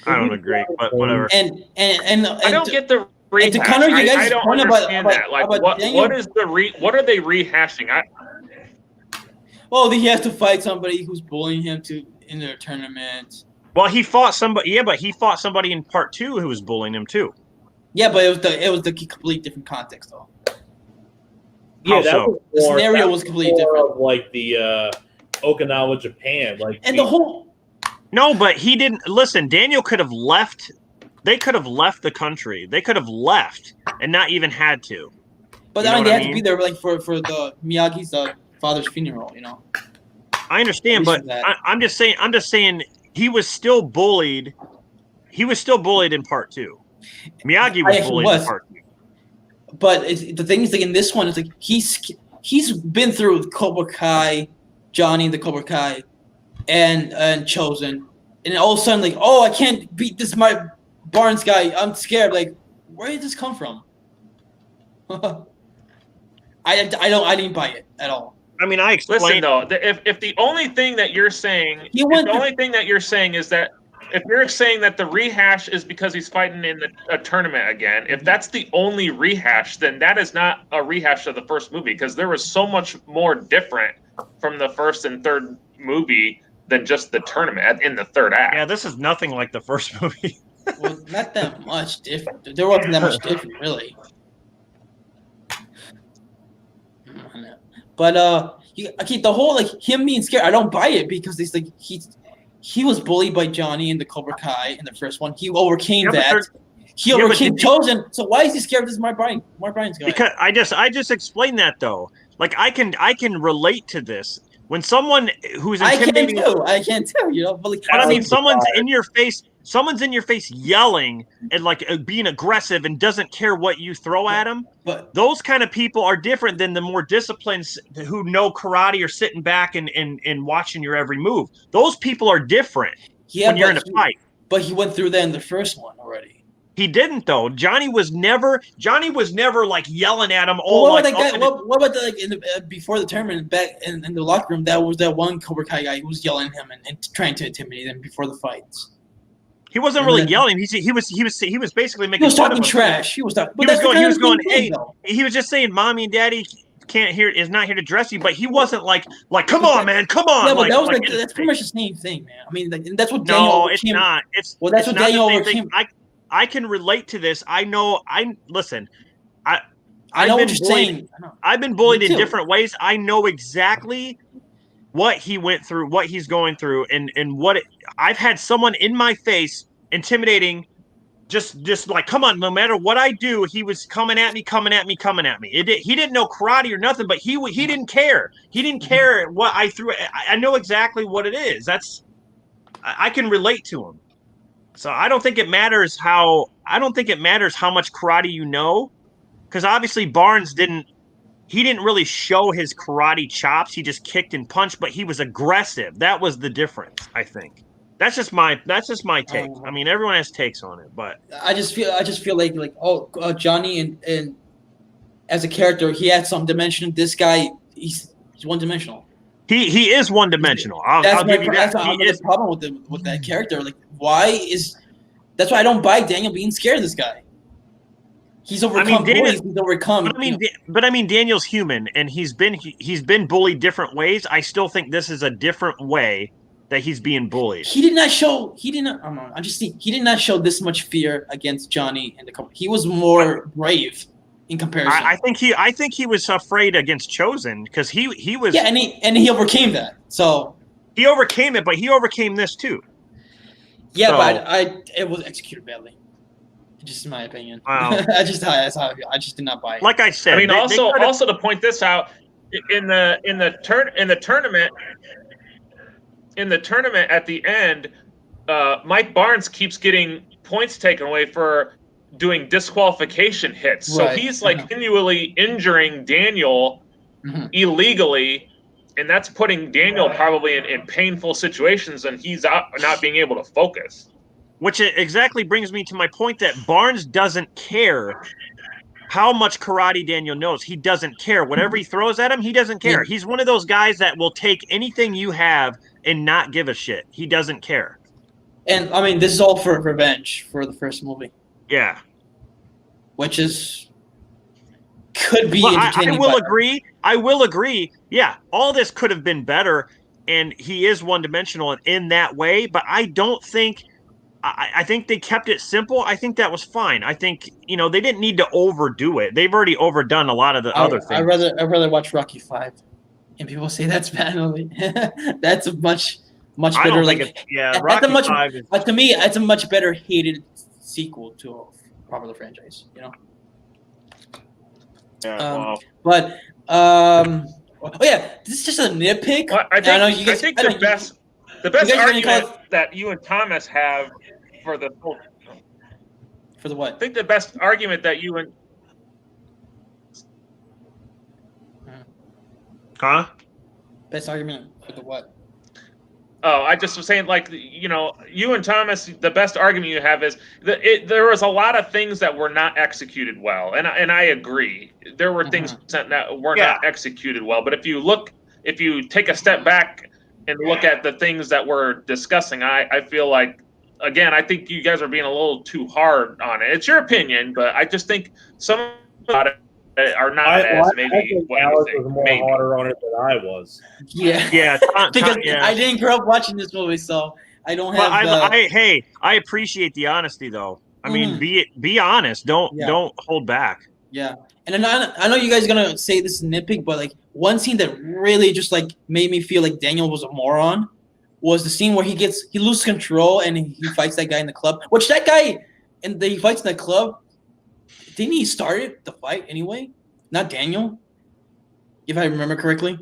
don't agree, but whatever. And I don't get the rehash. to counter you guys' I don't point understand about- that. Like, about Daniel- what is what are they rehashing? Well, he has to fight somebody who's bullying him in their tournament. Well, he fought somebody. Yeah, but he fought somebody in part 2 who was bullying him too. Yeah, but it was the complete different context though. Yeah, How that so? was The more, scenario that was completely more different. of like the Okinawa, Japan, like And the whole No, but he didn't listen. Daniel could have left. They could have left the country. They could have left and not even had to. but You I know mean, what they I had to be mean? there like for the Miyagi's father's funeral, you know. I understand, At least but for that. I'm just saying he was still bullied. He was still bullied in part 2. Miyagi was I actually bullied was. in part 2. But the thing is, like in this one, it's like he's been through Cobra Kai, Johnny the Cobra Kai, and Chosen, and all of a sudden, like, oh, I can't beat this my Barnes guy. I'm scared. Like, where did this come from? I didn't buy it at all. I mean, I Listen explained. though, if the only thing that you're saying, He went if the through- only thing that you're saying is that if you're saying that the rehash is because he's fighting in a tournament again, if that's the only rehash, then that is not a rehash of the first movie because there was so much more different from the first and third movie than just the tournament in the third act. Yeah, this is nothing like the first movie. Well, not that much different. There wasn't that much different, really. But okay, the whole like him being scared, I don't buy it because it's like he was bullied by Johnny in the Cobra Kai in the first one. He overcame Yeah, but that. there- He yeah, but overcame did- Chosen. So why is he scared of this Mark Bryan's guy? Because I just explained that though. Like I can relate to this when someone who's I can intimidating. too. I can too. You know, but like, But I mean, That's someone's in your face. Someone's in your face yelling and like being aggressive and doesn't care what you throw at them. but Those kind of people are different than the more disciplined who know karate or sitting back and watching your every move. Those people are different yeah, when you're in but a fight. But he went through that in the first one already. He didn't though. Johnny was never like yelling at him. Well, All what like, about that guy? What about the, like in the before the tournament back in the locker room? That was that one Cobra Kai guy who was yelling at him and trying to intimidate him before the fights. he wasn't really yelling. He was basically He making was fun talking of him. trash. He was talking. He was going, hey, though. he was just saying, mommy and daddy is not here to dress you, but he wasn't like, come on, man, come on. Yeah, but that was like that's pretty much the same thing, man. I mean, like, and that's what no, Daniel it's overcame. not. It's Well, that's it's what not Daniel the same thing. overcame. I can relate to this. I know. Listen. I know I've what been you're bullied- saying. I know. I've been bullied Me in too. different ways. I know exactly what he went through, what he's going through, and I've had someone in my face intimidating. Just like, come on, no matter what I do, he was coming at me. He didn't know karate or nothing, but he didn't care. He didn't care what I threw. I know exactly what it is. I can relate to him. So I don't think it matters how much karate you know, because obviously Barnes didn't really show his karate chops. He just kicked and punched, but he was aggressive. That was the difference, I think. That's just my take. I mean, everyone has takes on it, but I just feel like Johnny and as a character, he had some dimension. This guy, he's one dimensional. he is one dimensional. I'll give you that. That's He the is. problem with that character. Like, that's why I don't buy Daniel being scared of this guy. He's overcome bullies. He's overcome. But I mean, Daniel's human, and he's been bullied different ways. I still think this is a different way that he's being bullied. He did not show. He did not. I don't know. He did not show this much fear against Johnny and the company. He was more brave in comparison. I think he was afraid against Chosen because he was. Yeah, and he overcame that. So he overcame it, but he overcame this too. yeah, So- but it was executed badly. Just in my opinion. Wow. that's how I feel. I just did not buy it. Like I said, I mean, they could've- also to point this out, in the tournament at the end, Mike Barnes keeps getting points taken away for doing disqualification hits. So Right. he's like continually injuring Daniel illegally, and that's putting Daniel probably in painful situations, and he's not being able to focus. Which exactly brings me to my point that Barnes doesn't care how much karate Daniel knows. He doesn't care. Whatever he throws at him, he doesn't care. Yeah. He's one of those guys that will take anything you have and not give a shit. He doesn't care. And I mean, this is all for revenge for the first movie, Yeah. which is could be Well, entertaining. I will but- agree. I will agree. Yeah, all this could have been better, and he is one-dimensional in that way. But I don't think. I think they kept it simple. I think that was fine. I think they didn't need to overdo it. They've already overdone a lot of the other things. I'd rather watch Rocky 5, and people say that's bad movie. That's a much I better. don't think Like, it's yeah. that's Rocky a much. 5 is To me, it's a much better hated sequel to a popular franchise. yeah, Um, But oh yeah, this is just a nitpick. Well, I know think, you guys- I think I know the you- best you guys are gonna call argument that you and Thomas have for the whole, for the I what? think the best argument that you and huh? Best argument for the what? Oh, I just was saying, like, you and Thomas, the best argument you have is that there was a lot of things that were not executed well, and I agree. There were things that were not executed well, but if you take a step back and look at the things that we're discussing, I feel like, again, I think you guys are being a little too hard on it. It's your opinion, but I just think some about it are not as I maybe think what you Alex think. was more Maybe. harder on it than I was. Yeah, Yeah, because yeah. I didn't grow up watching this movie, so I don't But have. I appreciate the honesty though. I mean, Mhm. be honest. Don't Yeah. hold back. Yeah, and then I know you guys are gonna say this is nitpick, but like one scene that really just like made me feel like Daniel was a moron was the scene where he loses control and he fights that guy in the club. Which that guy, he fights in the club. Didn't he start the fight anyway? Not Daniel, if I remember correctly.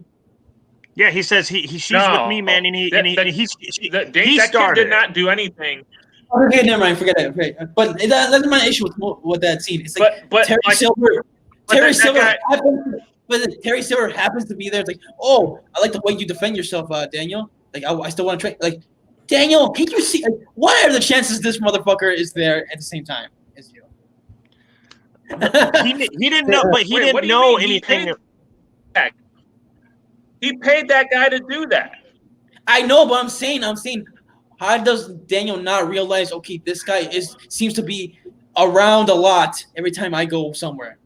Yeah, he says she's No. with me, man, and he That he kid started did not do anything. Okay, never mind. Forget it. Okay. But that's my issue with that scene. It's like But Terry like, Silver. but Terry that Silver guy- happens. But Terry Silver happens to be there. It's like, oh, I like the way you defend yourself, Daniel. Like, I still want to train. Like, Daniel, can you see? Like, what are the chances this motherfucker is there at the same time as you? he didn't know, but he Wait, what didn't do you know mean? anything. He paid that guy to do that. I know, but I'm saying, how does Daniel not realize? Okay, this guy seems to be around a lot every time I go somewhere.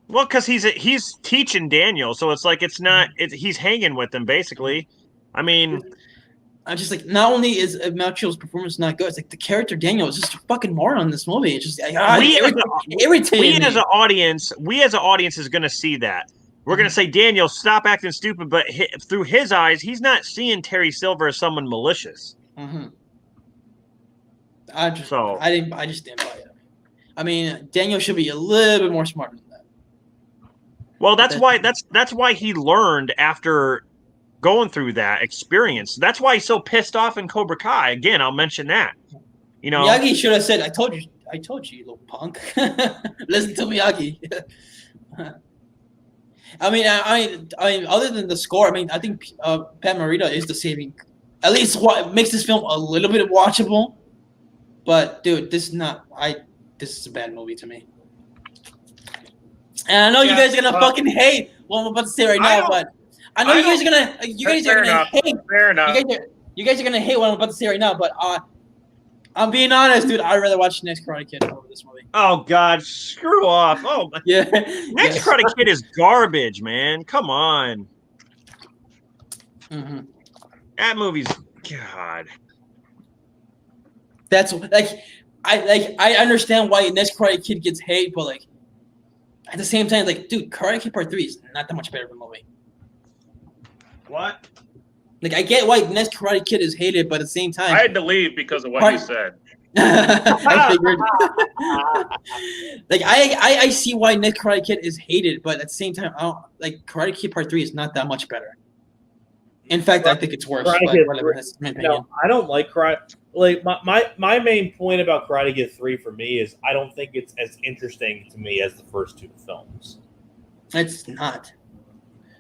Well, because he's teaching Daniel, so it's like he's hanging with him basically. I mean, I'm just like, not only is Malchio's performance not good, it's like the character Daniel is just a fucking moron in this movie. It's just irritating. we as an audience is going to see that. We're going to say, Daniel, stop acting stupid, but through his eyes, he's not seeing Terry Silver as someone malicious. Mm-hmm. I just didn't buy it. I mean, Daniel should be a little bit more smart than that. Well, that's why he learned after going through that experience. That's why he's so pissed off in Cobra Kai. Again, I'll mention that. Miyagi should have said, I told you, you little punk. Listen to Miyagi. I mean, other than the score, I mean, I think Pat Morita is the saving. At least what makes this film a little bit watchable. But dude, this is a bad movie to me. And I know you guys are gonna fucking hate what I'm about to say right now, but I know you guys are gonna hate. Fair enough. You guys are gonna hate what I'm about to say right now, but I'm being honest, dude. I'd rather watch the next Karate Kid over this movie. Oh God, screw off! Oh yeah, next Karate Kid is garbage, man. Come on, that movie's God. That's I understand why next Karate Kid gets hate, but like at the same time, like, dude, Karate Kid Part 3 is not that much better of a movie. What? Like, I get why next Karate Kid is hated, but at the same time, I had to leave because of what you said. I figured. Like, I see why next Karate Kid is hated, but at the same time, Karate Kid Part 3 is not that much better. In fact, I think it's worse. But whatever, that's my opinion. No, I don't like Karate. Like my main point about Karate Kid 3 for me is I don't think it's as interesting to me as the first two films. It's not.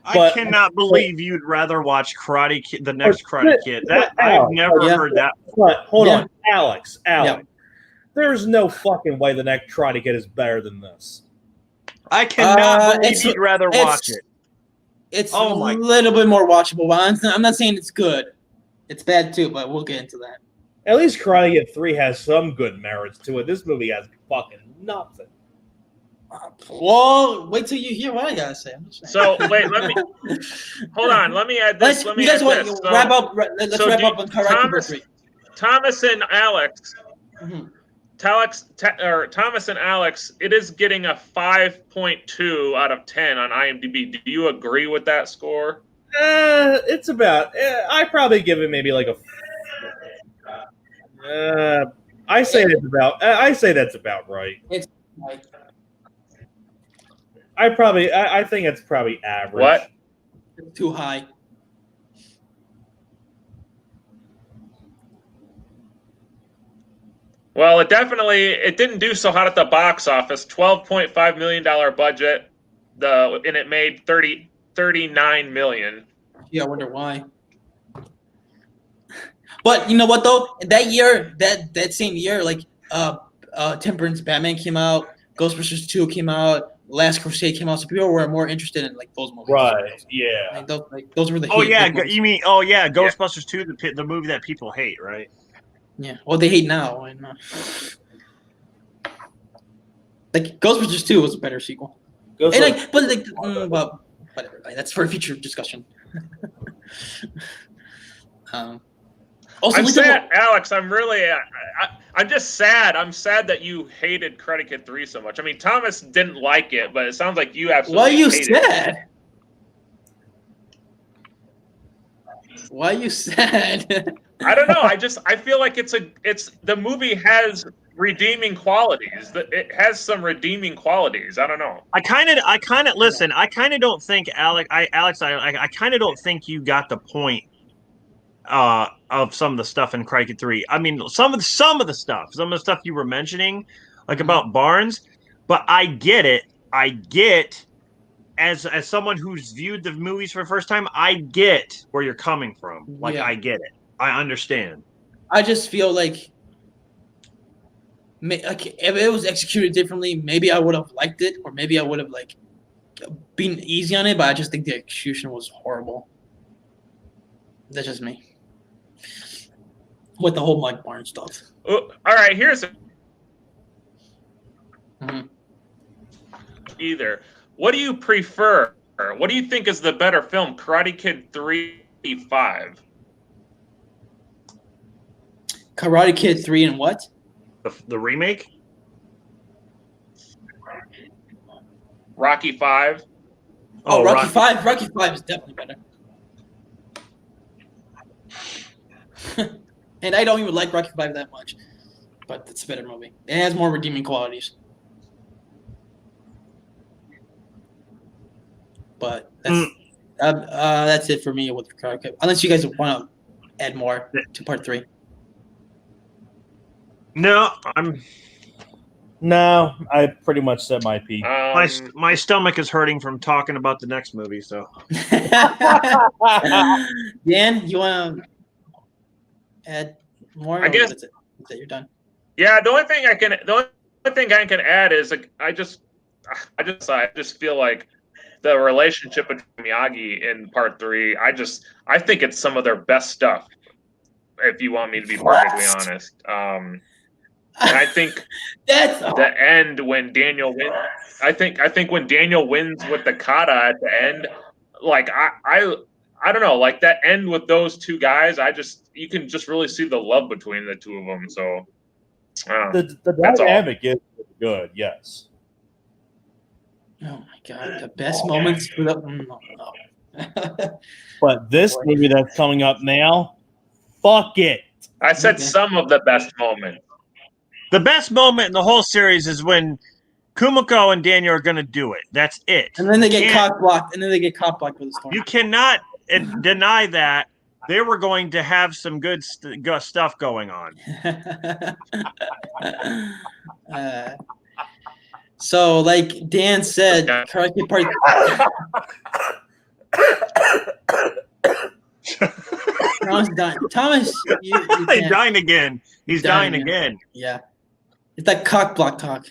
I cannot believe you'd rather watch Karate Kid, the next Karate Kid. That I've never heard that. But hold on, Alex. Yeah. There's no fucking way the next Karate Kid is better than this. I cannot believe it's- you'd rather watch it. It's Oh a my- little bit more watchable. But I'm not saying it's good. It's bad too, but we'll get into that. At least Karate Kid 3 has some good merits to it. This movie has fucking nothing. Well, wait till you hear what I gotta say. I'm just saying. So wait, hold on. Let me add this. You guys want to wrap up? Let's wrap up on Karate Kid 3. Thomas and Alex. Mhm. Thomas and Alex, it is getting a 5.2 out of 10 on IMDb. Do you agree with that score? It's about. I probably give it maybe like a. I say that's about. I say that's about right. It's like, I think it's probably average. What? it's too high. Well, it didn't do so hot at the box office. $12.5 million budget, and it made 39 million. Yeah, I wonder why. But you know what though? That year, that same year, like Tim Burton's Batman came out, Ghostbusters 2 came out, Last Crusade came out, so people were more interested in like those movies. Right? Yeah. Those were the. Oh hit yeah, movies. you mean Ghostbusters 2, the movie that people hate, right? Yeah. Well, they hate now. And, like Ghostbusters 2 was a better sequel. But whatever. Like, that's for a future discussion. Also, I'm sad, Alex. I'm really, I'm just sad. I'm sad that you hated Karate Kid 3 so much. I mean, Thomas didn't like it, but it sounds like you absolutely. Why are you hated sad? Why are you sad? I don't know. I feel like the movie has redeeming qualities. It has some redeeming qualities. I don't know. I kind of listen. I kind of don't think Alex. I kind of don't think you got the point of some of the stuff in Karate Kid 3. I mean, some of the stuff you were mentioning, like about Barnes. But I get it. I get as someone who's viewed the movies for the first time. I get where you're coming from. Like Yeah. I get it. I understand. I just feel like if it was executed differently, maybe I would have liked it, or maybe I would have like been easy on it. But I just think the execution was horrible. That's just me. With the whole Mike Barnes stuff. All right, here's Mhm. either. What do you prefer? What do you think is the better film, Karate Kid 3, 5? Karate Kid 3 and what? The remake. Rocky 5. Oh, Rocky 5. Rocky 5 is definitely better. And I don't even like Rocky 5 that much. But it's a better movie. It has more redeeming qualities. But that's it for me with Karate Kid. Unless you guys want to add more to part 3. No, No, I pretty much said my piece. my stomach is hurting from talking about the next movie. So Dan, you want to add more? I guess that's it. You're done. Yeah, the only thing I can add is like I just feel like the relationship between Miyagi in part 3. I think it's some of their best stuff. If you want me to be perfectly honest, and I think That's the end when Daniel wins. I think when Daniel wins with the kata at the end, like I don't know, like that end with those two guys. You can just really see the love between the two of them. So The that's all. dynamic is good, yes. Oh my god, the best moments for the no. But this movie that's coming up now, fuck it. I said Okay. some of the best moments. the best moment in the whole series is when Kumiko and Daniel are going to do it. That's it. And then they get You cock blocked, with the storm. You cannot deny that they were going to have some good stuff going on. So, like Dan said, Karate Kid Part. Thomas dying. Thomas, you He's can't. dying again. He's dying again. Yeah. It's that cock block talk.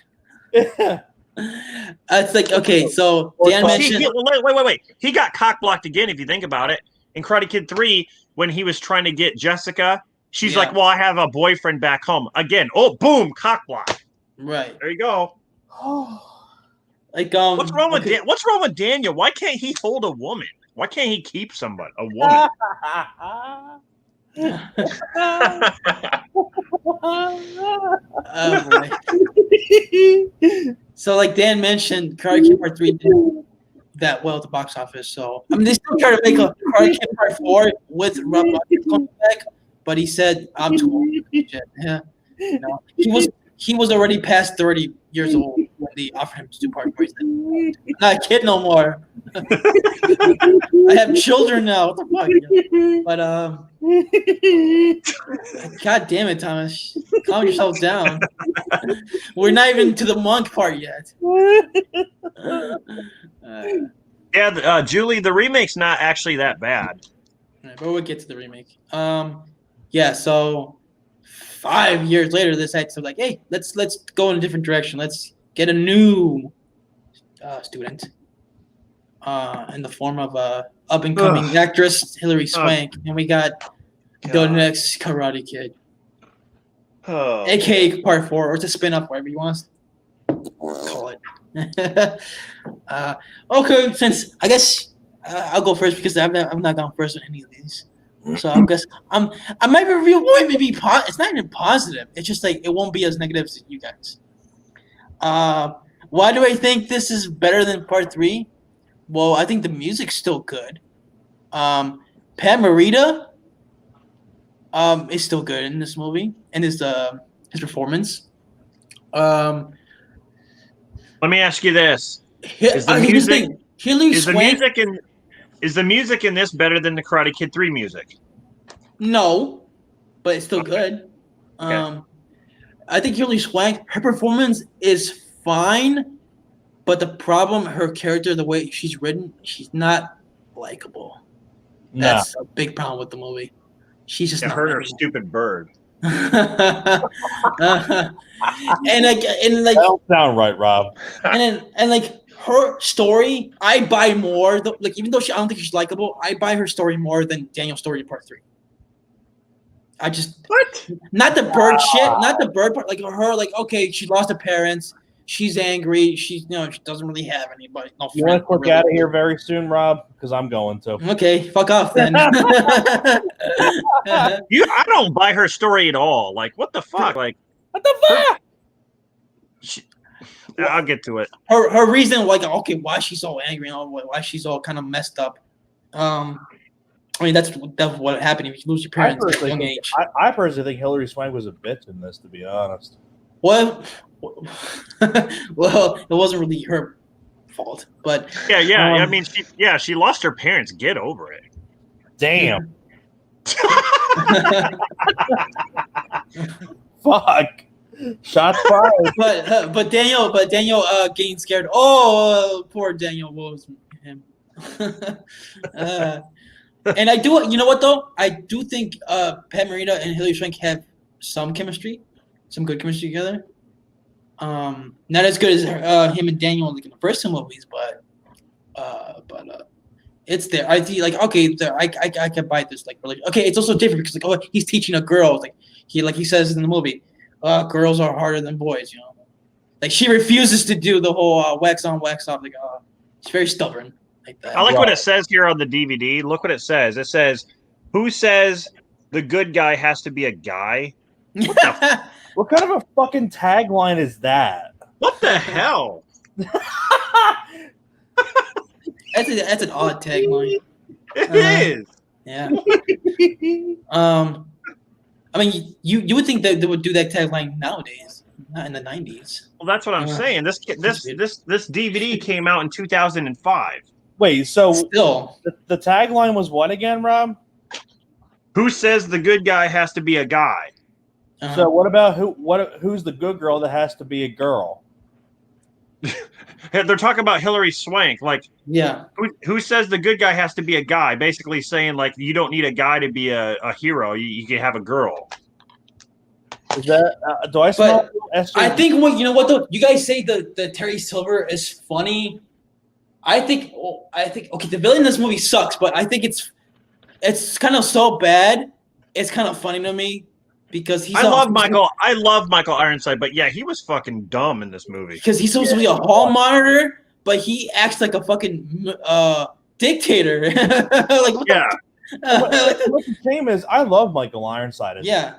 It's like, okay, so Dan mentioned. Wait. He got cock blocked again. If you think about it, in Karate Kid 3, when he was trying to get Jessica, she's like, "Well, I have a boyfriend back home." Again, oh, boom, cock block. Right. There you go. Like, What's wrong with What's wrong with Daniel? Why can't he hold a woman? Why can't he keep somebody, a woman? Oh, boy. So, like Dan mentioned, Karate Kid Part 3 did that well at the box office. So, I mean, they still try to make a Karate Kid Part 4 with Rob Lockett coming back, but he said, "I'm too old." Yeah, you know, he was already past 30 years old when they offered him to do Part 4. He said, "I'm not a kid no more. I have children now." What the fuck? But God damn it, Thomas, calm yourself down. We're not even to the monk part yet. Yeah, Julie, the remake's not actually that bad. Right, but we'll get to the remake. Yeah. So 5 years later, they decided to like, hey, let's go in a different direction. Let's get a new student. In the form of up and coming actress Hilary Swank, and we got the next Karate Kid, aka Part 4, or it's a spin-off, whatever you want to call it. Okay, since I guess I'll go first because I've not gone first on any of these, so I guess I might be maybe it's not even positive. It's just like it won't be as negative as you guys. Why do I think this is better than Part 3? Well, I think the music's still good. Pat Morita is still good in this movie and his performance. Let me ask you this: Is the music in this better than the Karate Kid 3 music? No, but it's still good. Okay. I think Hilary Swank, her performance is fine, but the problem, her character, the way she's written, she's not likable. That's a big problem with the movie. She's just not her likable. Stupid bird. and like That don't sound right, Rob. and like her story, I buy more. Like even though I don't think she's likable, I buy her story more than Daniel's story in Part 3. I just not the bird shit, not the bird part. Like her, like okay, she lost her parents. She's angry. She doesn't really have anybody. No you want to click out of here very soon, Rob? Because I'm going to. Okay, fuck off then. I don't buy her story at all. Like, what the fuck? Like, what the fuck? I'll get to it. Her reason, like, okay, why she's so angry and why she's all kind of messed up. I mean, that's what happened if you lose your parents at a young age. I personally think Hilary Swank was a bitch in this, to be honest. Well, it wasn't really her fault, but yeah. I mean, she lost her parents. Get over it. Damn. Fuck. Shots fired. But Daniel getting scared. Oh, poor Daniel was him. And I do, you know what though? I do think Pat Morita and Hilary Swank have some chemistry, some good chemistry together. Not as good as him and Daniel like in the first two movies, but it's there. I think like okay, I can buy this like really. Okay, it's also different because like he's teaching a girl like he says in the movie, girls are harder than boys, you know. Like she refuses to do the whole wax on wax off. Like she's very stubborn. Like that. I like what it says here on the DVD. Look what it says. It says, "Who says the good guy has to be a guy?" What kind of a fucking tagline is that? What the hell? That's an odd tagline. It is. Yeah. I mean, you would think that they would do that tagline nowadays, not in the 90s. Well, that's what I'm saying. This DVD came out in 2005. Wait, so still the tagline was what again, Rob? Who says the good guy has to be a guy? So what about who's the good girl that has to be a girl? They're talking about Hilary Swank. Like, yeah. Who says the good guy has to be a guy? Basically saying like you don't need a guy to be a hero. You can have a girl. Is that do I smell? I think what you know what though, you guys say the Terry Silver is funny. I think okay, the villain in this movie sucks, but I think it's kind of so bad. It's kind of funny to me because I love Michael Ironside, but yeah, he was fucking dumb in this movie. Because he's supposed to be a hall monitor, but he acts like a fucking dictator. Like what Yeah. What's the shame is I love Michael Ironside. Yeah,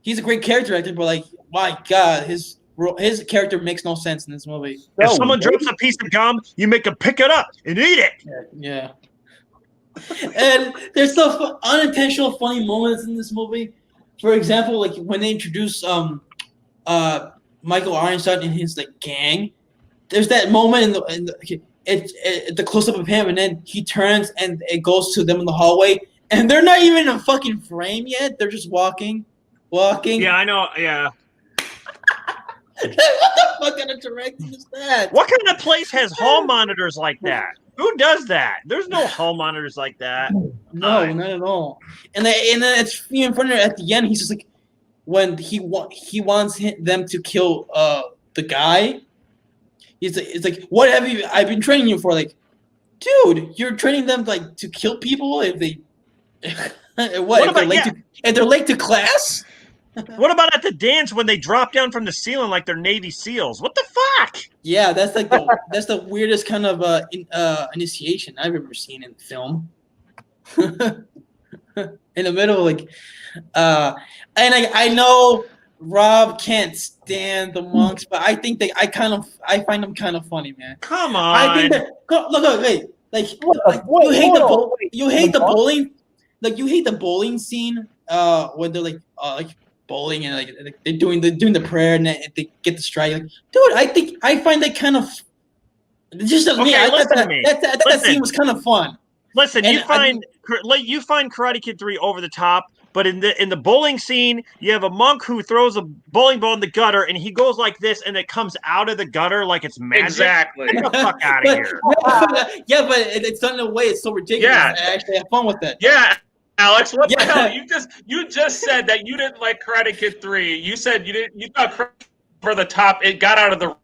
he's a great character actor, but like, my God, his character makes no sense in this movie. If someone drops a piece of gum, you make them pick it up and eat it. Yeah. And there's some unintentional funny moments in this movie. For example, like when they introduce Michael Ironside and his like gang, there's that moment in the close up of him, and then he turns and it goes to them in the hallway, and they're not even in a fucking frame yet. They're just walking. Yeah, I know. Yeah. What the fuck kind of directing is that? What kind of place has hall monitors like that? Who does that? There's no hall monitors like that. No, not at all. And then it's even funnier at the end. He's just like, when he wants them to kill the guy. It's like, what have I've been training you for? Like, dude, you're training them like to kill people if they if they're late to class? What about at the dance when they drop down from the ceiling like they're Navy SEALs? What the fuck? Yeah, that's like that's the weirdest kind of initiation I've ever seen in film. In the middle, like, and I know Rob can't stand the monks, but I think I find them kind of funny, man. Come on. I think that look, wait, like you hate the bowling, like you hate the bowling scene, when they're like bowling and like they're doing the prayer and they get the strike. Like, dude, I find that kind of just me. I thought that scene was kind of fun. Listen, you find Karate Kid 3 over the top, but in the bowling scene, you have a monk who throws a bowling ball in the gutter, and he goes like this, and it comes out of the gutter like it's magic. Exactly. Get the fuck out of here. Yeah, but it's done in a way it's so ridiculous. Yeah. I actually have fun with it. Yeah, Alex, what the hell? You just said that you didn't like Karate Kid 3. You said you thought Karate Kid for the top. It got out of the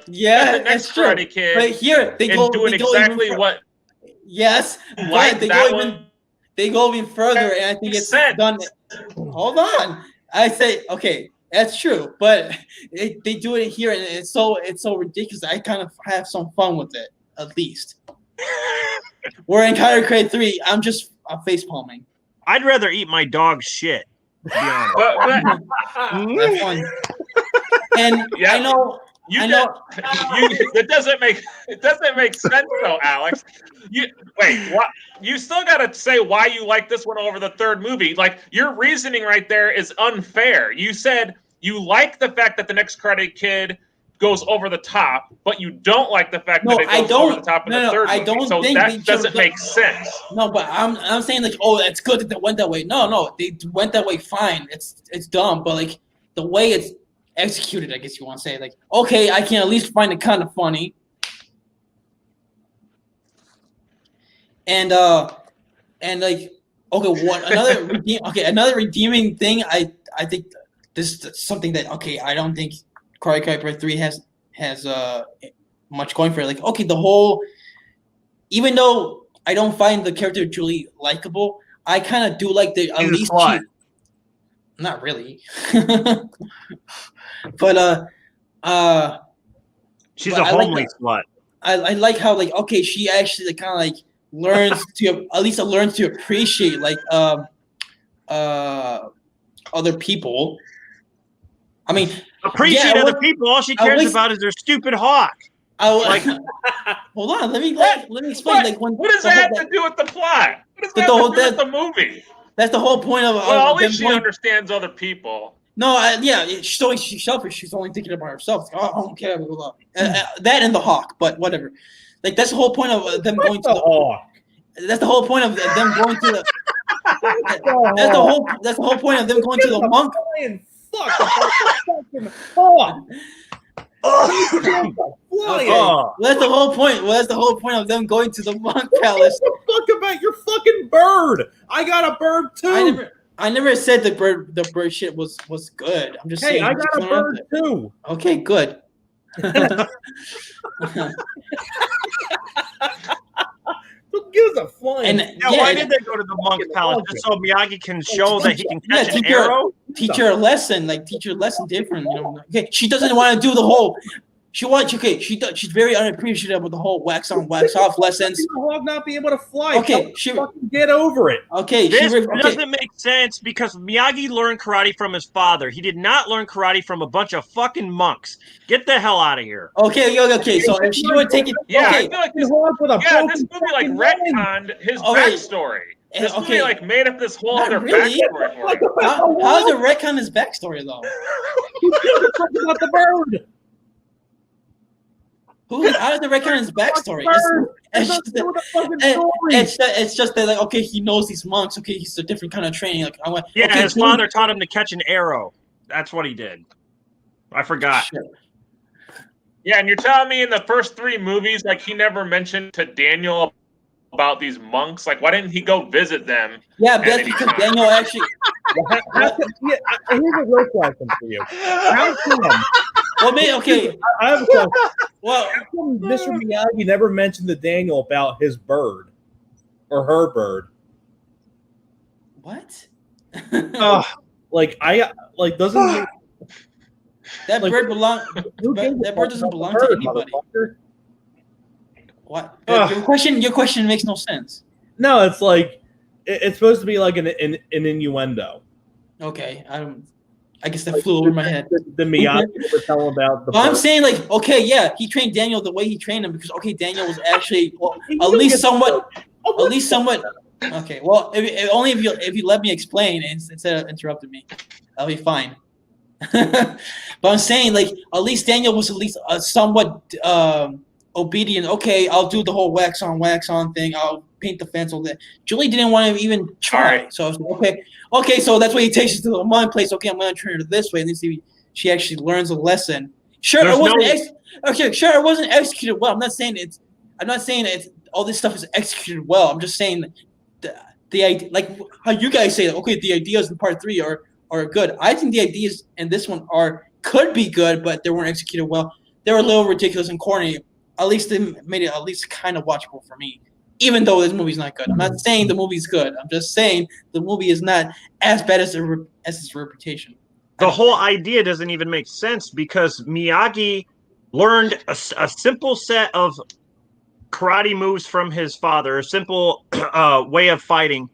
yeah, the next that's true. Karate Kid. But here they go doing they go exactly what. Yes, Like but that they go even further, and I think it's done. Hold on, I say okay, that's true, but they do it here, and it's so ridiculous. I kind of have some fun with it, at least. We're in Karate Kid 3. I'm face palming. I'd rather eat my dog's shit. To be honest. That's fun. And Yeah. I know. It doesn't make sense though, Alex. What? You still got to say why you like this one over the third movie. Like, your reasoning right there is unfair. You said you like the fact that the next Karate Kid goes over the top, but you don't like the fact that it goes over the top in the third movie. I don't so think that doesn't make sense. No, but I'm saying like, oh, it's good that they went that way. No, they went that way. Fine, it's dumb, but like the way it's executed, I guess you want to say, like, okay, I can at least find it kind of funny. And like, okay, what another redeeming thing. I think this is something that I don't think Karate Kid 3 has much going for it. Like, okay, even though I don't find the character Julie likable, I kind of do like the at least not really. But she's a homely slut. I like how, like, okay, she actually kind of like learns to at least learns to appreciate like other people. I mean, appreciate other people. All she cares about is their stupid hawk. Hold on, let me explain. Like, what does that have to do with the plot? What does that have to do with the movie? That's the whole point of. Well, at least she understands other people. No, she's selfish. She's only thinking about herself. Like, oh, I don't care. Blah, blah, blah. That and the hawk, but whatever. Like, that's the whole point of them going to the hawk. That's the whole point of them going to the. That's the whole point of them going to the monk. Fuck the hawk. That's the whole point. Well, that's the whole point of them going to the monk palace. What the fuck about your fucking bird? I got a bird too. I never said the bird shit was good. I'm just Hey, saying. I got a bird too. Okay, good. Who gives a flying? And Now, why did they go to the monk's palace? Just so Miyagi can show that he can catch an arrow? Teach her a lesson, teach her a lesson different. Okay, she doesn't want to do the whole. She's very unappreciative of the whole wax on, wax off lessons. The hog not be able to fly. Okay, fucking get over it. Okay, this doesn't make sense because Miyagi learned karate from his father. He did not learn karate from a bunch of fucking monks. Get the hell out of here. Okay. So if she would take it, yeah, okay. I feel like this movie like retconned his backstory. This movie like made up this whole other backstory for him. How's it retcon his backstory though? Talking about the bird. How does the retcon his backstory? It's just that like okay, he knows these monks. Okay, he's a different kind of training. Like his father taught him to catch an arrow. That's what he did. I forgot. Sure. Yeah, and you're telling me in the first 3 movies, like he never mentioned to Daniel about these monks? Like, why didn't he go visit them? Yeah, that's because Daniel actually. Here's a real question for you. How come? Well, maybe okay. I have a question. Well, how come Mr. Miyagi never mentioned to Daniel about his bird or her bird? What? Doesn't that bird belong? That bird doesn't belong to anybody. What? Your question makes no sense. No, it's like it's supposed to be like an innuendo. Okay, I guess that flew over my head. The Miyagi would tell about the. I'm saying like, okay, yeah, he trained Daniel the way he trained him because Daniel was actually at least somewhat. Okay, well, if you let me explain instead of interrupting me, I'll be fine. But I'm saying like at least Daniel was at least somewhat obedient. Okay, I'll do the whole wax on thing. I'll paint the fence. All that. Julie didn't want to even try. Right. So I was like, okay. So that's why he takes her to the mine place. Okay, I'm going to train her this way, and then see she actually learns a lesson. Sure, it wasn't executed well. I'm not saying it's all this stuff is executed well. I'm just saying the idea, like how you guys say, okay, the ideas in part 3 are good. I think the ideas in this one could be good, but they weren't executed well. They were a little ridiculous and corny. At least they made it at least kind of watchable for me, even though this movie's not good. I'm not saying the movie's good. I'm just saying the movie is not as bad as its reputation. The whole idea doesn't even make sense because Miyagi learned a simple set of karate moves from his father, a simple way of fighting.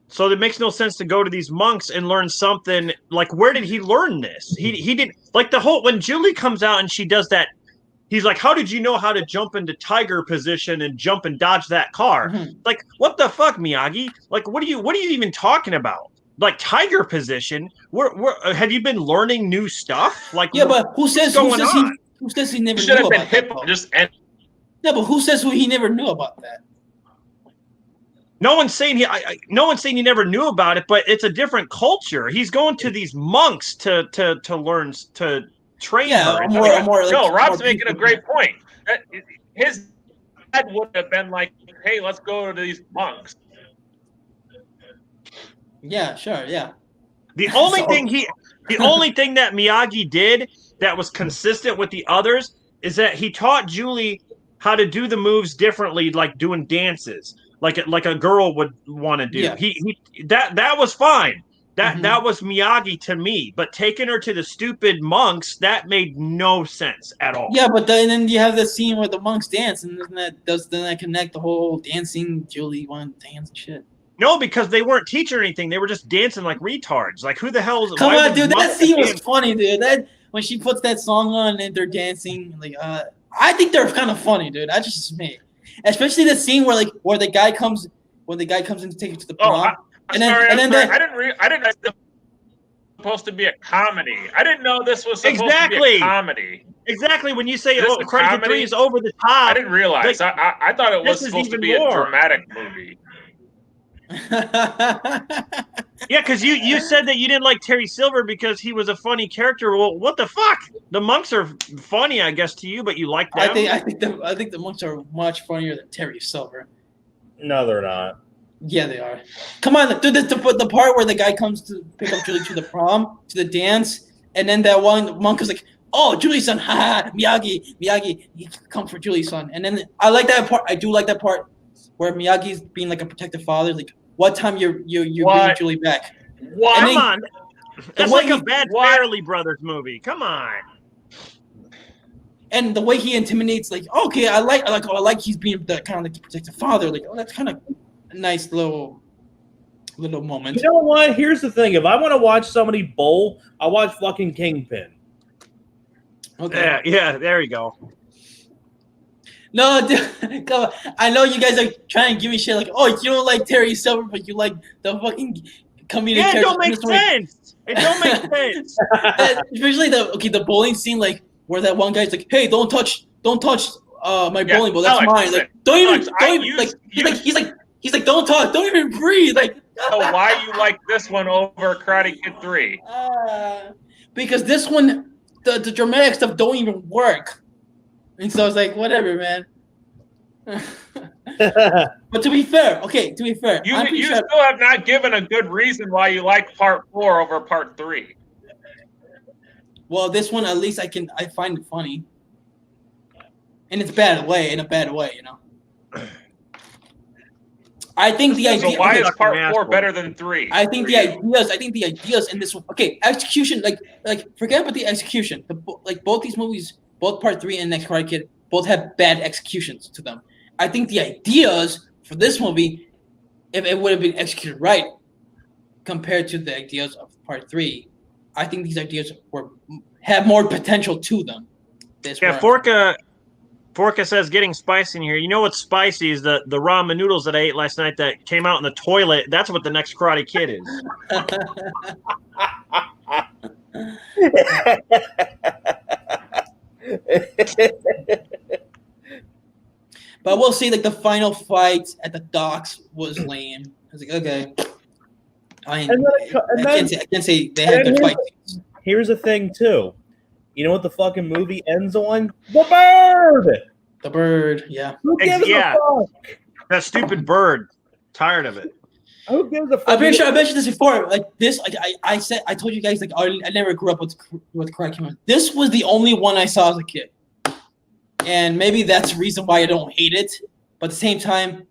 So it makes no sense to go to these monks and learn something. Like, where did he learn this? He didn't like when Julie comes out and she does that. He's like, how did you know how to jump into tiger position and jump and dodge that car? Mm-hmm. Like, what the fuck, Miyagi? Like, what are you even talking about? Like tiger position? Have you been learning new stuff? Like, yeah, but who says he never knew about that? Yeah, but who says he never knew about that? No one's saying no one's saying he never knew about it, but it's a different culture. He's going to these monks to learn to train her. Rob's making a great point. His dad would have been like, "Hey, let's go to these monks." Yeah, sure, yeah. The only thing that Miyagi did that was consistent with the others is that he taught Julie how to do the moves differently, like doing dances, like a girl would want to do. Yeah. That was fine. That was Miyagi to me, but taking her to the stupid monks, that made no sense at all. Yeah, but then you have the scene where the monks dance, and doesn't that connect the whole dancing? Julie want to dance and shit. No, because they weren't teaching anything; they were just dancing like retards. Like, who the hell is? Come on, dude, that scene was funny, dude. That when she puts that song on and they're dancing, like, I think they're kind of funny, dude. That's just me, especially the scene where the guy comes in to take her to the prom. I didn't know this was supposed to be a comedy. I didn't know this was supposed to be a comedy. Exactly. When you say Karate 3 is over the top, I didn't realize. I thought it was supposed to be a dramatic movie. Yeah, because you said that you didn't like Terry Silver because he was a funny character. Well, what the fuck? The monks are funny, I guess, to you, but you like them. I think the monks are much funnier than Terry Silver. No, they're not. Yeah, they are. Come on, dude. The part where the guy comes to pick up Julie to the prom, to the dance, and then that one monk is like, "Oh, Julie's-san, ha, Miyagi, he come for Julie's-san." And then I like that part. I do like that part where Miyagi's being like a protective father. Like, what time you're bringing What? Julie back? What? And Come then- on. That's way like a he- bad what? Farrelly Brothers movie. Come on. And the way he intimidates, like, okay, I like he's being the kind of like the protective father. Like, oh, that's kind of a nice little moment. You know what? Here's the thing. If I want to watch somebody bowl, I watch fucking Kingpin. Okay. Yeah, there you go. No, dude, come on. I know you guys are trying to give me shit like, oh, you don't like Terry Silver, but you like the fucking comedic Yeah, it character. don't make sense. It don't make sense. Especially the bowling scene, like where that one guy's like, hey, don't touch my Yeah, bowling ball, that's Alex, mine. listen, Like, don't even, Alex, don't even, like, he's like, don't talk, don't even breathe, like. So why you like this one over Karate Kid 3? Because this one, the dramatic stuff don't even work, and so I was like, whatever, man. But to be fair, I'm pretty You sure. still have not given a good reason why you like part 4 over part 3. Well, this one at least I find it funny, and it's in a bad way, you know. I think the idea. So why okay, is part 4 asshole. better than 3? I think the ideas in this one. Okay, execution. Like forget about the execution. Both these movies, both Part 3 and Next Karate Kid, both have bad executions to them. I think the ideas for this movie, if it would have been executed right, compared to the ideas of Part 3, I think these ideas have more potential to them. Yeah, Forka says getting spicy in here. You know what's spicy is the ramen noodles that I ate last night that came out in the toilet. That's what the next Karate Kid is. But we'll see. Like the final fight at the docks was lame. I was like, okay. I can't say they had good fights. Here's the thing, too. You know what the fucking movie ends on? The bird! The bird, yeah. Who gives Yeah. a fuck? That stupid bird. Tired of it. Who gives a fuck? I'm pretty sure I mentioned this before. Like this, like I told you guys, like I never grew up with Karate Kid. This was the only one I saw as a kid, and maybe that's the reason why I don't hate it. But at the same time,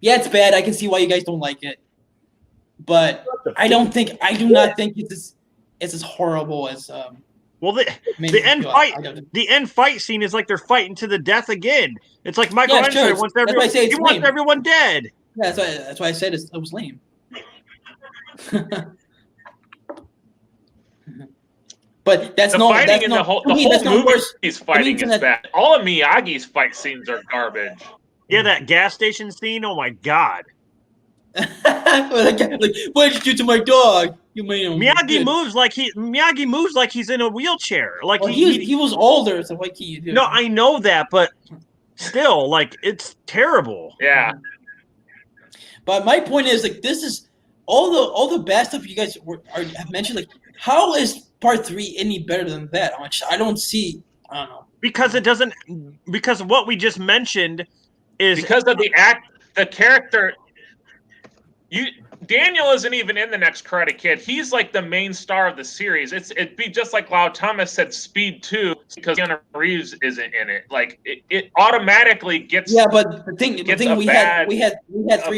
yeah, it's bad. I can see why you guys don't like it, but I do not think it's as horrible as. Well, the end fight scene is like they're fighting to the death again. It's like Michael Ensley wants everyone dead. Yeah, that's why I said it was lame. But that's the no fighting that's in no, the whole me, that's no movie worse. he's fighting is bad. All of Miyagi's fight scenes are garbage. Yeah, that gas station scene. Oh my god. Like, what did you do to my dog? You made him. Miyagi moves like he's in a wheelchair. Like well, he was older, so what can you do? No, I know that, but still, like it's terrible. Yeah. But my point is, like, this is all the bad stuff you guys have mentioned. Like, how is Part 3 any better than that? I don't see. I don't know. Because what we just mentioned is because of the character. Daniel isn't even in the next Karate Kid. He's like the main star of the series. It'd be just like Lau Thomas said, Speed 2, because Keanu Reeves isn't in it. Like it automatically gets. Yeah, but the thing we had 3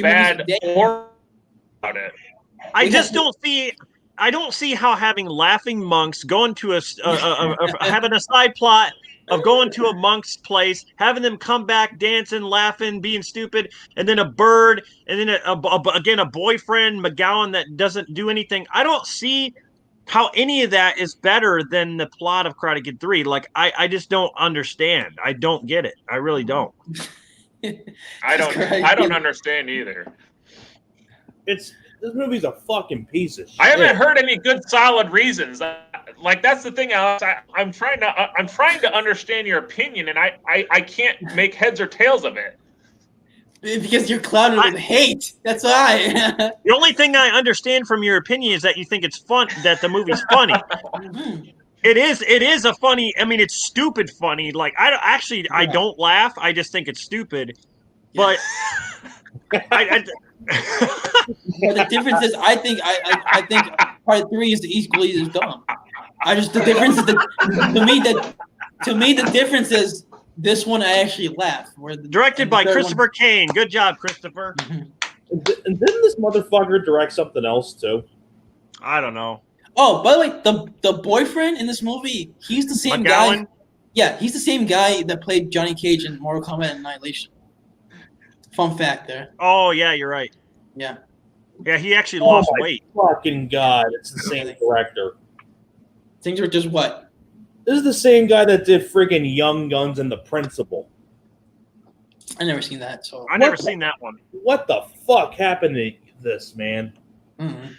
movies today. About it. I don't see how having laughing monks going to having a side plot of going to a monk's place, having them come back dancing, laughing, being stupid, and then a bird, and then again a boyfriend McGowan that doesn't do anything. I don't see how any of that is better than the plot of Karate Kid 3. Like I just don't understand. I don't get it. I really don't. I don't understand either. This movie's a fucking piece of shit. I haven't heard any good solid reasons. Like that's the thing, Alex. I'm trying to understand your opinion, and I can't make heads or tails of it. Because you're clouded with hate. That's why. The only thing I understand from your opinion is that you think it's fun, that the movie's funny. It is a funny. I mean, it's stupid funny. Like I don't laugh. I just think it's stupid. But I But the difference is, I think part 3 is equally as dumb. The difference is to me the difference is this one I actually laugh. Directed by Christopher Kane. Good job, Christopher. Mhm. And didn't this motherfucker direct something else too? I don't know. Oh, by the way, the boyfriend in this movie, he's the same guy. McGowan? Yeah, he's the same guy that played Johnny Cage in Mortal Kombat Annihilation. Fun fact there. Oh yeah, you're right. Yeah. Yeah, he actually Oh lost my weight. fucking god! It's the same director. Things are just what? This is the same guy that did freaking Young Guns and The Principal. I never seen that. So I never seen that one. What the fuck happened to this, man? mhm.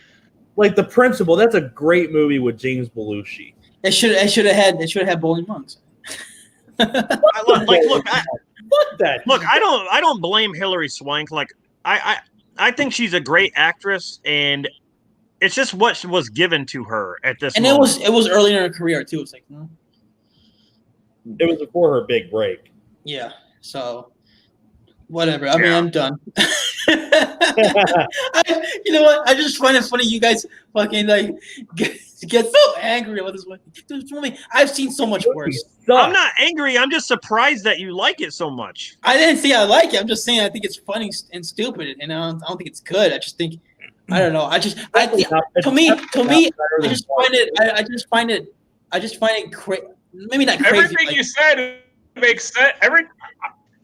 Like The Principal, that's a great movie with James Belushi. It should have had Bowling Monks. Look, Fuck that. look, I don't blame Hilary Swank. Like, I think she's a great actress, and it's just what was given to her at this. And moment. it was early in her career too. It's like, It was before her big break. yeah. So whatever. I mean, I'm done. You know what? I just find it funny. You guys fucking like get so angry about this one. This movie, I've seen so much worse. I'm not angry. I'm just surprised that you like it so much. I didn't say I like it. I'm just saying I think it's funny and stupid, and I don't think it's good. I just think I don't know. To me, I just find it maybe not crazy. Everything you said makes sense.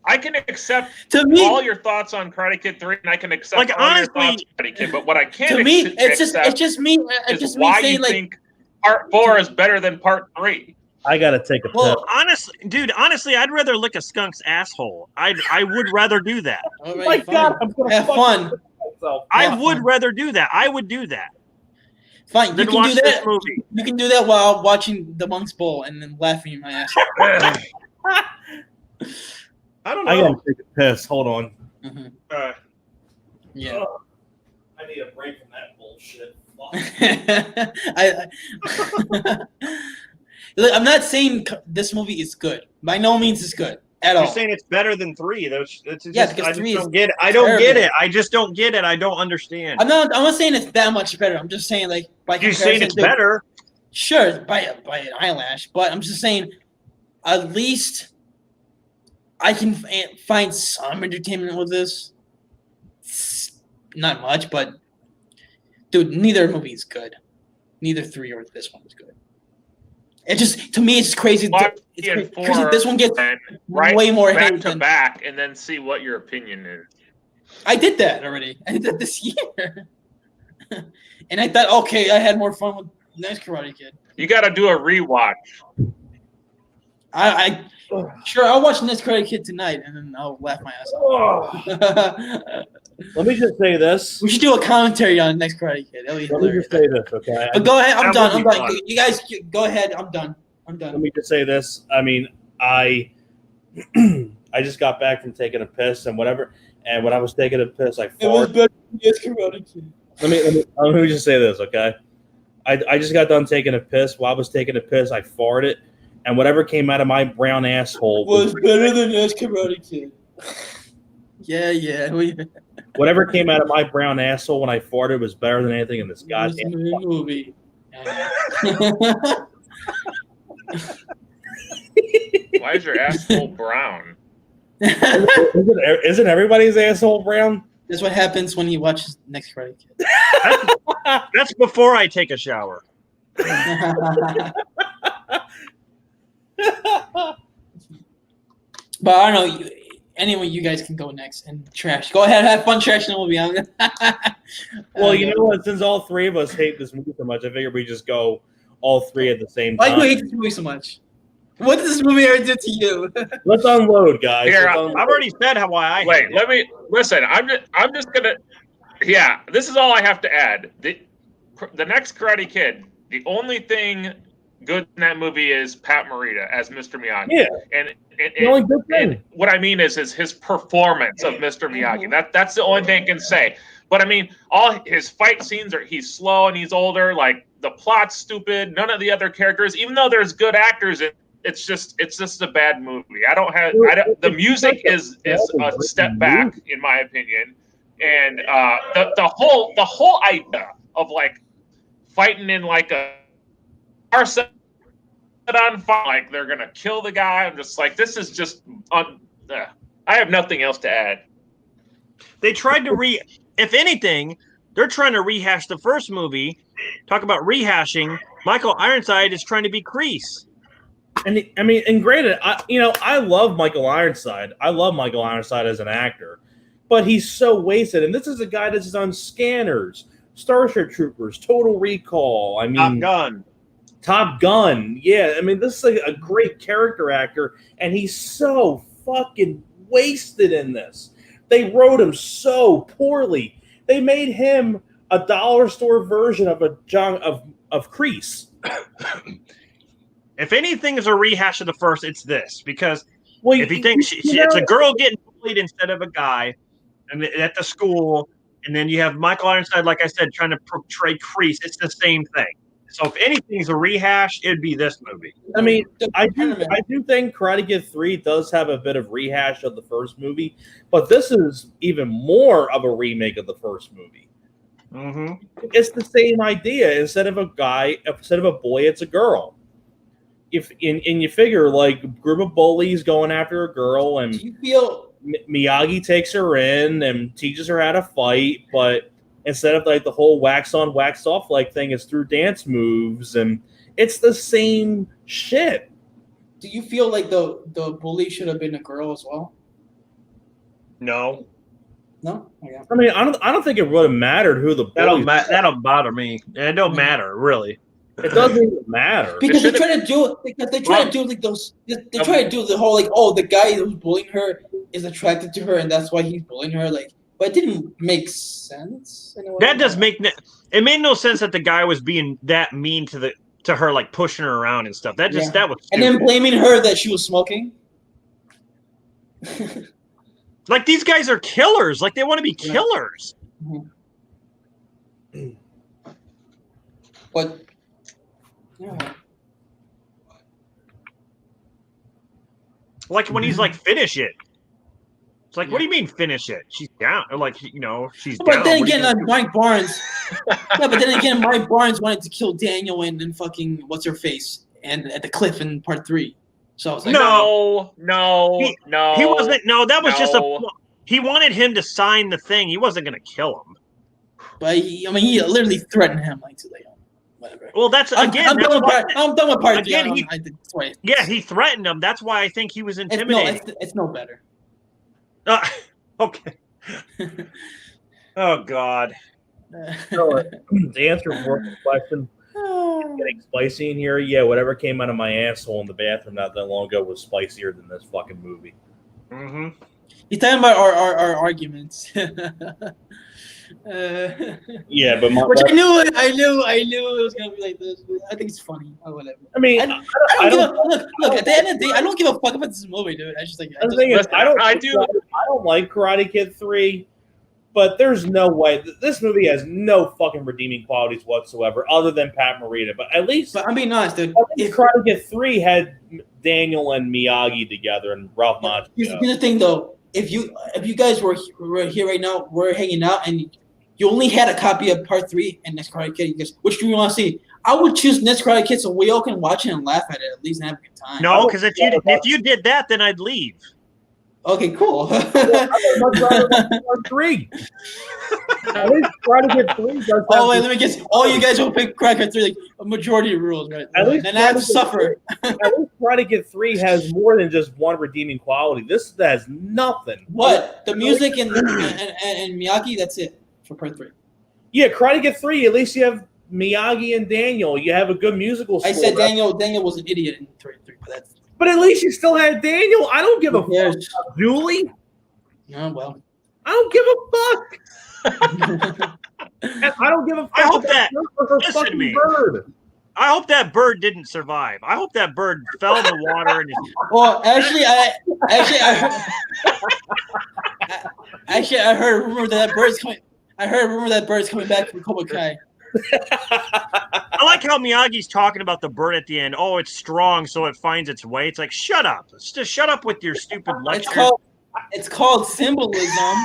I can accept To me, all your thoughts on Karate Kid 3, and I can accept Like, all honestly, your thoughts on Karate Kid. But what I can't to me, accept it's just me. It's is just me why saying you like, think Part 4 is better than Part 3. I gotta take a piss. Well, honestly, I'd rather lick a skunk's asshole. I would rather do that. all Oh right, my fine. god, I'm gonna Have fucking fun. piss myself. I Yeah, would fine. rather do that. I would do that. Fine, you Then can watch do this that. movie. You can do that while watching the Monk's Bowl and then laughing at my ass. I don't I know. gotta take a piss. Hold on. Mhm. Yeah. Ugh. I need a break from that bullshit. Look, I'm not saying this movie is good. By no means is good at all. You're saying it's better than 3. Yeah, because I 3 just is don't get it. I don't get terrible. it. I just don't get it. I don't understand. I'm not saying it's that much better. I'm just saying like by You're comparison, saying it's dude, better. Sure, by an eyelash, but I'm just saying at least I can find some entertainment with this. Not much, but dude, neither movie is good. Neither 3 or this one is good. It just, to me, it's crazy. It's crazy. This one gets way more back hate to than back, and then see what your opinion is. I did that already. I did that this year, and I thought, okay, I had more fun with Next Karate Kid. You got to do a rewatch. I sure I'll watch Next Karate Kid tonight, and then I'll laugh my ass off. Let me just say this. We should do a commentary on Next Karate Kid. That'll be Let me hilarious. just say this, okay? But go ahead. I'm That done. would I'm be done. fun. You guys go ahead. I'm done. Let me just say this. I mean, I just got back from taking a piss and whatever. And when I was taking a piss, I farted. better than Next Karate Kid. Let me just say this, okay? I just got done taking a piss. While I was taking a piss, I farted. And whatever came out of my brown asshole Was better than Next Karate Kid. Yeah. Whatever came out of my brown asshole when I farted was better than anything in this goddamn movie. Why is your asshole brown? Isn't everybody's asshole brown? That's what happens when you watch Next Karate Kid. That's before I take a shower. But I don't know. Anyway, you guys can go next and trash. Go ahead, have fun trashing the movie. Well, you know what? Since all three of us hate this movie so much, I figured we just go all three at the same Why time. do you hate this movie so much? What does this movie ever do to you? Let's unload, guys. Here, Let's I've unload. I've already said why I Wait, hate it. let me listen. I'm just gonna. Yeah, this is all I have to add. The next Karate Kid. The only thing good in that movie is Pat Morita as Mr. Miyagi. Yeah. And The only good thing. and what I mean is his performance of Mr. Miyagi. That's the only thing I can say. But I mean, all his fight scenes he's slow and he's older. Like the plot's stupid. None of the other characters, even though there's good actors in it's just a bad movie. The music is a step back in my opinion, and the whole idea of like fighting in like a car set on fire, like they're gonna kill the guy. I'm just like, this is just I have nothing else to add. They tried to if anything, they're trying to rehash the first movie. Talk about rehashing. Michael Ironside is trying to be Kreese. And I mean, and granted, I love Michael Ironside. I love Michael Ironside as an actor, but he's so wasted. And this is a guy that's done Scanners, Starship Troopers, Total Recall. I mean, Top Gun. Yeah, I mean, this is a great character actor, and he's so fucking wasted in this. They wrote him so poorly. They made him a dollar store version of of Kreese. If anything is a rehash of the first, it's this. Because if you think it's a girl getting bullied instead of a guy and at the school, and then you have Michael Ironside, like I said, trying to portray Kreese, it's the same thing. So if anything's a rehash, it'd be this movie. I mean, I do think Karate Kid 3 does have a bit of rehash of the first movie, but this is even more of a remake of the first movie. Mm-hmm. It's the same idea. Instead of a boy, it's a girl. And you figure like a group of bullies going after a girl, and do you feel Miyagi takes her in and teaches her how to fight, but instead of like the whole wax on, wax off like thing, it's through dance moves, and it's the same shit. Do you feel like the bully should have been a girl as well? No. No? Okay. I mean, I don't think it would have mattered who the bully. That'll bother me. It don't matter really. It doesn't even matter because they try to do like those. They try to do the whole like, oh, the guy who's bullying her is attracted to her, and that's why he's bullying her. Like, but it didn't make sense. In a way. That does make it made no sense that the guy was being that mean to her, like pushing her around and stuff. That was stupid. And then blaming her that she was smoking. Like these guys are killers. Like they want to be killers. Mm-hmm. But yeah. Like when he's like, finish it. It's like, what do you mean finish it? She's down. Or like, she's down. But then again, Mike Barnes. But then again, Mike Barnes wanted to kill Daniel and fucking what's her face and at the cliff in part 3. So I was like, no. He wasn't. No, that was just he wanted him to sign the thing. He wasn't going to kill him. But he literally threatened him like to whatever. Well, that's again. I'm done with part 3. Again, he threatened him. That's why I think he was intimidated. It's no better. Okay. Oh God. So, to answer your question, getting spicy in here, yeah, whatever came out of my asshole in the bathroom not that long ago was spicier than this fucking movie. Mm-hmm. He's talking about our arguments. Yeah, but which I knew it was gonna be like this. I think it's funny or whatever. I mean, I don't look. At the end of the day, I don't give a fuck about this movie, dude. I just like. I don't like Karate Kid 3, but there's no way this movie has no fucking redeeming qualities whatsoever, other than Pat Morita. But at least, I'm being honest, dude. If Karate Kid 3 had Daniel and Miyagi together and Ralph Macchio. Here's the thing, though. If you guys were here right now, we're hanging out, and you only had a copy of Part 3 and Next Karate Kid, because which do you want to see? I would choose Next Karate Kid so we all can watch it and laugh at it at least and have a good time. No, because if you did that, then I'd leave. Okay, cool. Part 3. At least Karate Kid 3 does. Oh wait, let me guess. All you guys will pick Karate Kid 3, like a majority of rules, right? At least and I have to suffer. At least Karate Kid 3 has more than just one redeeming quality. This has nothing. What? The music and Miyagi, that's it for Part 3. Yeah, Karate Kid 3, at least you have Miyagi and Daniel. You have a good musical score. I said Daniel was an idiot in 3, but at least you still had Daniel. I don't give a fuck about Julie. Oh, well. I don't give a fuck. I don't give a fuck. I hope that listen to me. Bird. I hope that bird didn't survive. I hope that bird fell in the water and. Well, I heard a rumor that bird's coming. I heard a rumor that bird's coming back from Cobra Kai. I like how Miyagi's talking about the bird at the end. Oh, it's strong, so it finds its way. It's like, shut up. Just shut up with your stupid lecture. It's called symbolism.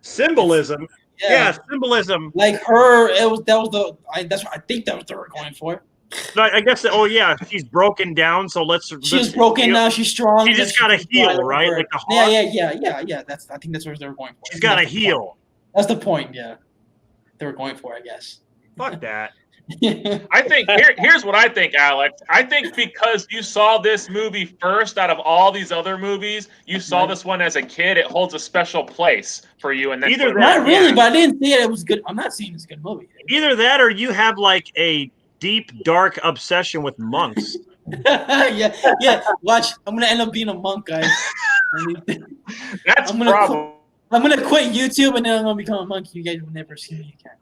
Symbolism. Yeah, symbolism. Like her, that's what I think that was what they were going for. I guess. Oh yeah, she's broken down. So She's broken now. She's strong. She just got to heal, right? Like the hawk. Yeah. I think that's what they were going for. She's got to heal. That's the point. Yeah, they were going for, I guess. Fuck that. I think here's what I think, Alex. I think because you saw this movie first out of all these other movies, you saw this one as a kid. It holds a special place for you. And either that, not really, but I didn't see it. It was good. I'm not saying it's a good movie. Either that, or you have like a deep, dark obsession with monks. yeah. Watch, I'm gonna end up being a monk, guys. That's problem. I'm gonna quit YouTube and then I'm gonna become a monk. You guys will never see me again.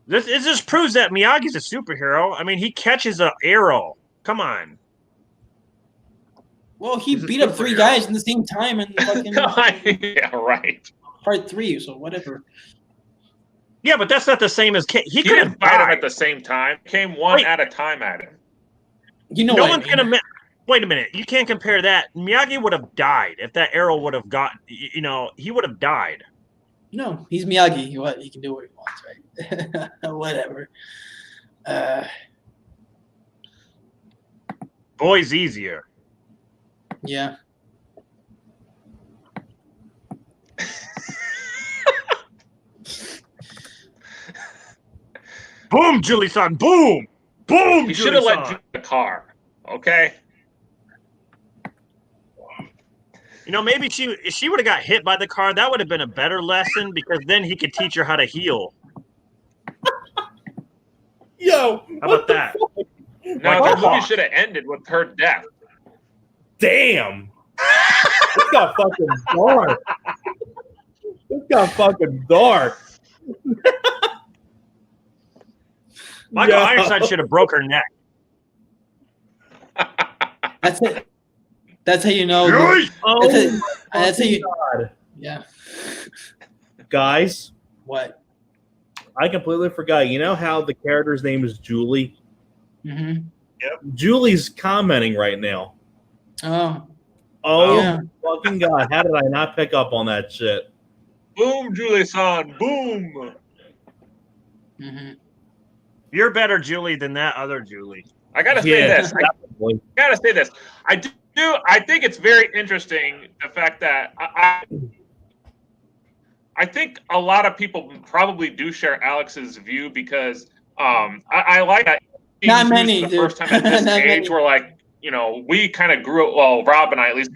This just proves that Miyagi's a superhero. I mean, he catches an arrow. Come on. Well, he beat up 3 guys in the same time in fucking yeah, right. part 3, so whatever. Yeah, but that's not the same as he could have fight him died at the same time. Came one at a time at him. You know, no one's gonna. Wait a minute. You can't compare that. Miyagi would have died if that arrow would have gotten. You know, he would have died. No, he's Miyagi. He can do what he wants, right? Whatever. Boy's easier. Yeah. Boom, Julie-san. Boom. Boom. You should have let the car. Okay. You know, maybe if she would have got hit by the car, that would have been a better lesson because then he could teach her how to heal. Yo, how about that? No, the movie should have ended with her death. Damn. This got fucking dark. This got fucking dark. Michael Ironside should have broke her neck. That's it. That's how you know. That's how you. God. Yeah. Guys. What? I completely forgot. You know how the character's name is Julie? Mm-hmm. Yep. Julie's commenting right now. Oh, yeah. Fucking God. How did I not pick up on that shit? Boom, Julie-san. Boom. Mm-hmm. You're better, Julie, than that other Julie. I gotta say this. I think it's very interesting the fact that I think a lot of people probably do share Alex's view because I like that. Not many. The first time at this age, we're like, you know, we kind of grew up. Well, Rob and I at least.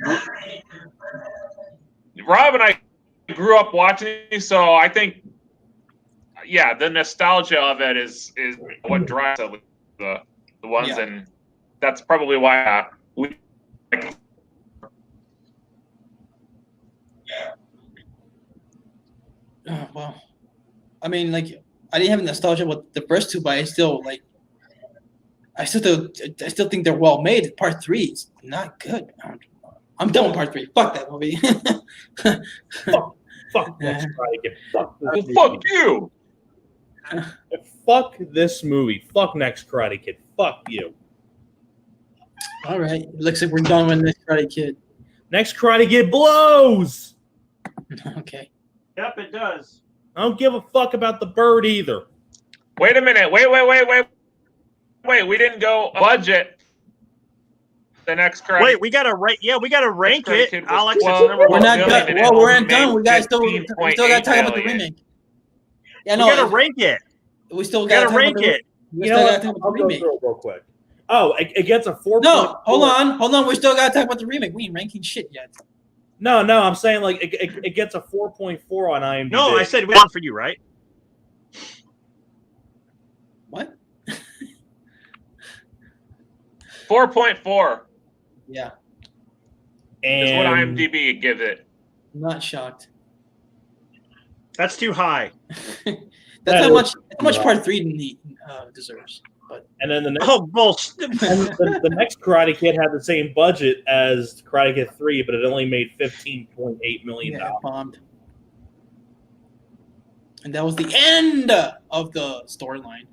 Rob and I grew up watching these, so I think, yeah, the nostalgia of it is what drives the ones, and that's probably why we. Well, I mean, like, I didn't have nostalgia with the first 2, but I still think they're well made. Part 3 is not good. I'm done with part 3. Fuck that movie. Fuck this movie. Fuck you. Fuck this movie. Fuck Next Karate Kid. Fuck you. All right. Looks like we're done with Next Karate Kid. Next Karate Kid blows. Okay. Yep, it does. I don't give a fuck about the bird either. Wait a minute. Wait. We didn't go budget. The next Karate. Wait, we gotta rank. Yeah, we gotta rank it, Alex. We're not done. Well, we're not done. We still gotta talk about the remake. Yeah, no. We gotta rank it. We still gotta rank it. We still gotta talk about the remake. Go real quick. Oh, it gets a 4. No, hold on. We still gotta talk about the remake. We ain't ranking shit yet. No, I'm saying like it gets a 4.4 on IMDb. No, I said we want for you, right? What? 4.4. Yeah. Is what IMDb gives it. I'm not shocked. That's too high. That's how much Part 3 deserves. But And then the next, Oh, bullshit. and the next Karate Kid had the same budget as Karate Kid 3, but it only made $15.8 million. yeah, bombed. And that was the end of the storyline.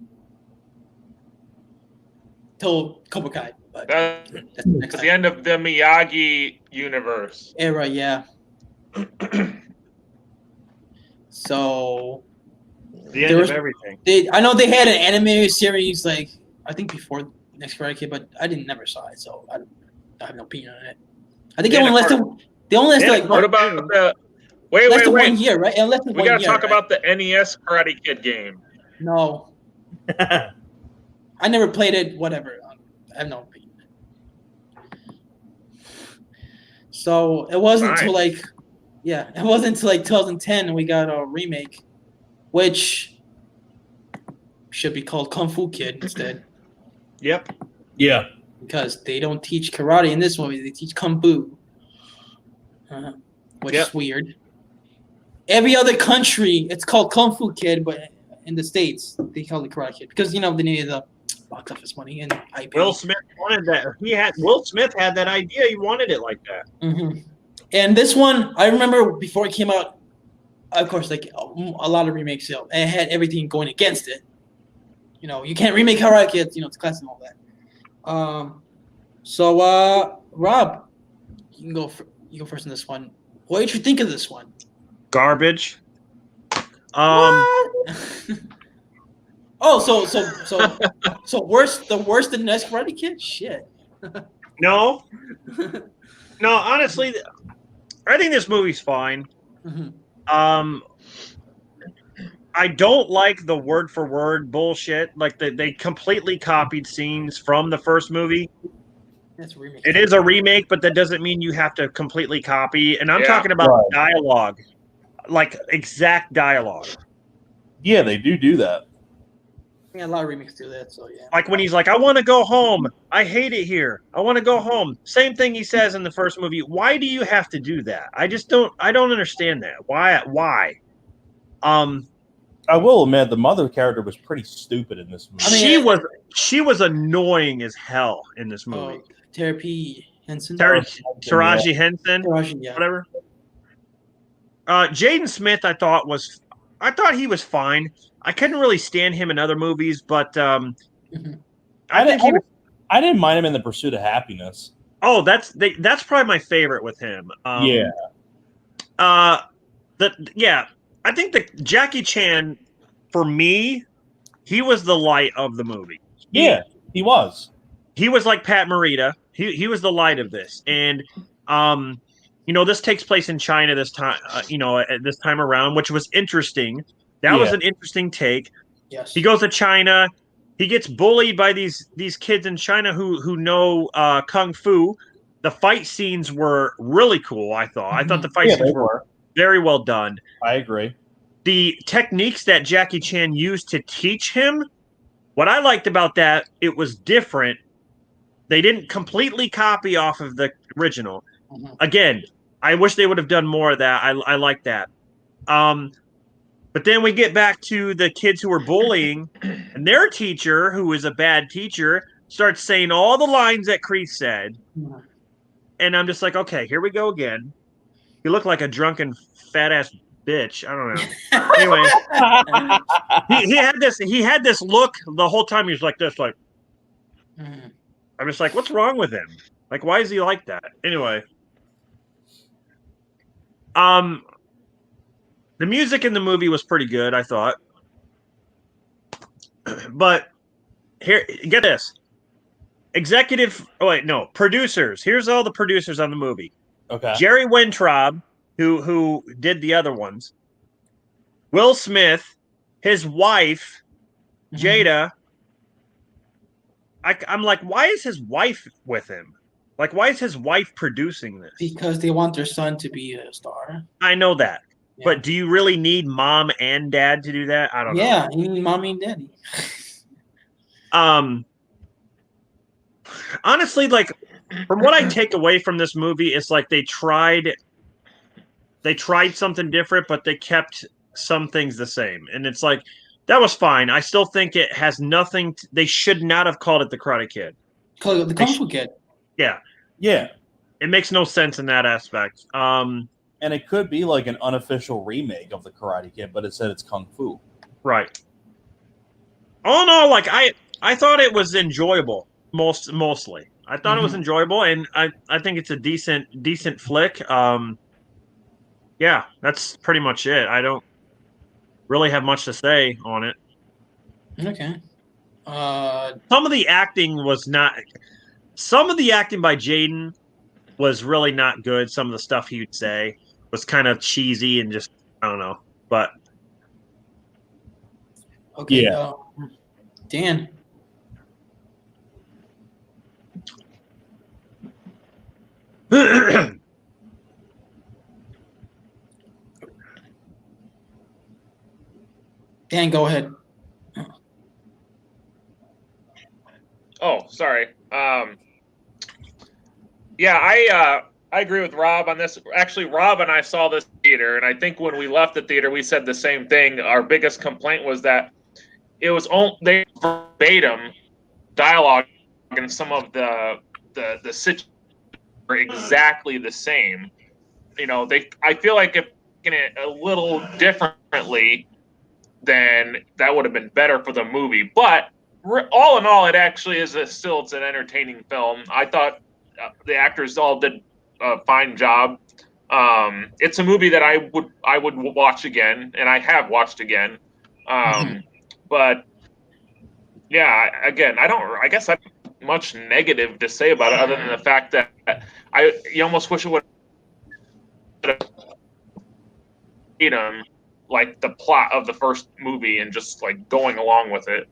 Till Cobra Kai. But That's that's the next the end of the Miyagi universe. era, yeah. So The end of everything. I know they had an animated series like I think before Next Karate Kid, but I never saw it, so I have no opinion on it. I think Yeah, it only lasted. They only lasted like What about the? Wait, less than 1 wait. year, right? It lasted We 1 gotta year. talk right? about the NES Karate Kid game. No, I never played it. Whatever. I have no opinion. So it wasn't until Fine. it wasn't until like 2010 we got a remake, which should be called Kung Fu Kid instead, Yep. Yeah. because they don't teach karate in this movie; they teach kung fu, which Yep. is weird. Every other country, it's called Kung Fu Kid, but in the States, they call it Karate Kid because they needed the box office money and IP. Will Smith wanted that. Will Smith had that idea. He wanted it like that. Mm-hmm. And this one, I remember before it came out, of course, like a lot of remakes, and it had everything going against it. You can't remake Karate Kid, it's classic and all that. So Rob, you go first in this one. What did you think of this one? Garbage. Oh, so worse than Next Karate Kid? Shit. No. No, honestly, I think this movie's fine. Mm-hmm. I don't like the word for word bullshit. Like they completely copied scenes from the first movie. That's a remake. It is a remake, but that doesn't mean you have to completely copy. And I'm Yeah. talking about Right. dialogue, like exact dialogue. Yeah, they do that. Yeah, a lot of remakes do that, so yeah. Like when he's like, I want to go home. I hate it here. I want to go home. Same thing he says in the first movie. Why do you have to do that? I don't understand that. Why? I will admit the mother character was pretty stupid in this movie. I mean, she was annoying as hell in this movie. Therapy Henson. Taraji Henson, Taraji, yeah. whatever. Jaden Smith, I thought he was fine. I couldn't really stand him in other movies, but I didn't mind him in The Pursuit of Happiness. Oh, that's probably my favorite with him. Yeah. I think that Jackie Chan, for me, he was the light of the movie. Yeah, he was. He was like Pat Morita. He was the light of this, and this takes place in China this time. At this time around, which was interesting. That was an interesting take. Yes. He goes to China. He gets bullied by these kids in China who know kung fu. The fight scenes were really cool. I thought. I thought the fight scenes were very well done. I agree. The techniques that Jackie Chan used to teach him, what I liked about that, it was different. They didn't completely copy off of the original. Mm-hmm. Again, I wish they would have done more of that. I like that. But then we get back to the kids who were bullying, and their teacher, who is a bad teacher, starts saying all the lines that Kreese said. Mm-hmm. And I'm just like, okay, here we go again. You look like a drunken, fat-ass bitch. I don't know. Anyway, he had this look the whole time. He was like this, like. Mm-hmm. I'm just like, what's wrong with him? Like, why is he like that? Anyway, the music in the movie was pretty good, I thought. But here, get this. Producers. Here's all the producers on the movie. Okay. Jerry Weintraub, who did the other ones. Will Smith, his wife, Jada. I'm like, why is his wife with him? Like, why is his wife producing this? Because they want their son to be a star. I know that. Yeah. But do you really need mom and dad to do that? I don't know. Yeah, you need mommy and daddy. Honestly, like, from what I take away from this movie, it's like they tried something different, but they kept some things the same. And it's like That was fine. I still think it has nothing. They should not have called it the Karate Kid. Call it the Kung Fu Kid. Yeah, Yeah, it makes no sense in that aspect. and it could be like an unofficial remake of the Karate Kid, but it said it's Kung Fu. Right. All in all, like I thought it was enjoyable. Mostly, I thought it was enjoyable, and I think it's a decent flick. Yeah, that's pretty much it. I don't really have much to say on it. Okay. Some of the acting was not. Some of the acting by Jaden was really not good. Some of the stuff he would say was kind of cheesy and just I don't know. But okay. Yeah. Dan. Dan, go ahead. Oh, sorry. Yeah, I agree with Rob on this. Actually, Rob and I saw this theater, and I think when we left the theater, we said the same thing. Our biggest complaint was that it was they verbatim dialogue, and some of the situations were exactly the same. You know, I feel like if it a little differently, then that would have been better for the movie. But all in all, it actually is still it's an entertaining film. I thought the actors all did a fine job. It's a movie that I would watch again, and I have watched again. But yeah, again, I guess I have much negative to say about it, other than the fact that you almost wish it would have like the plot of the first movie and just like going along with it.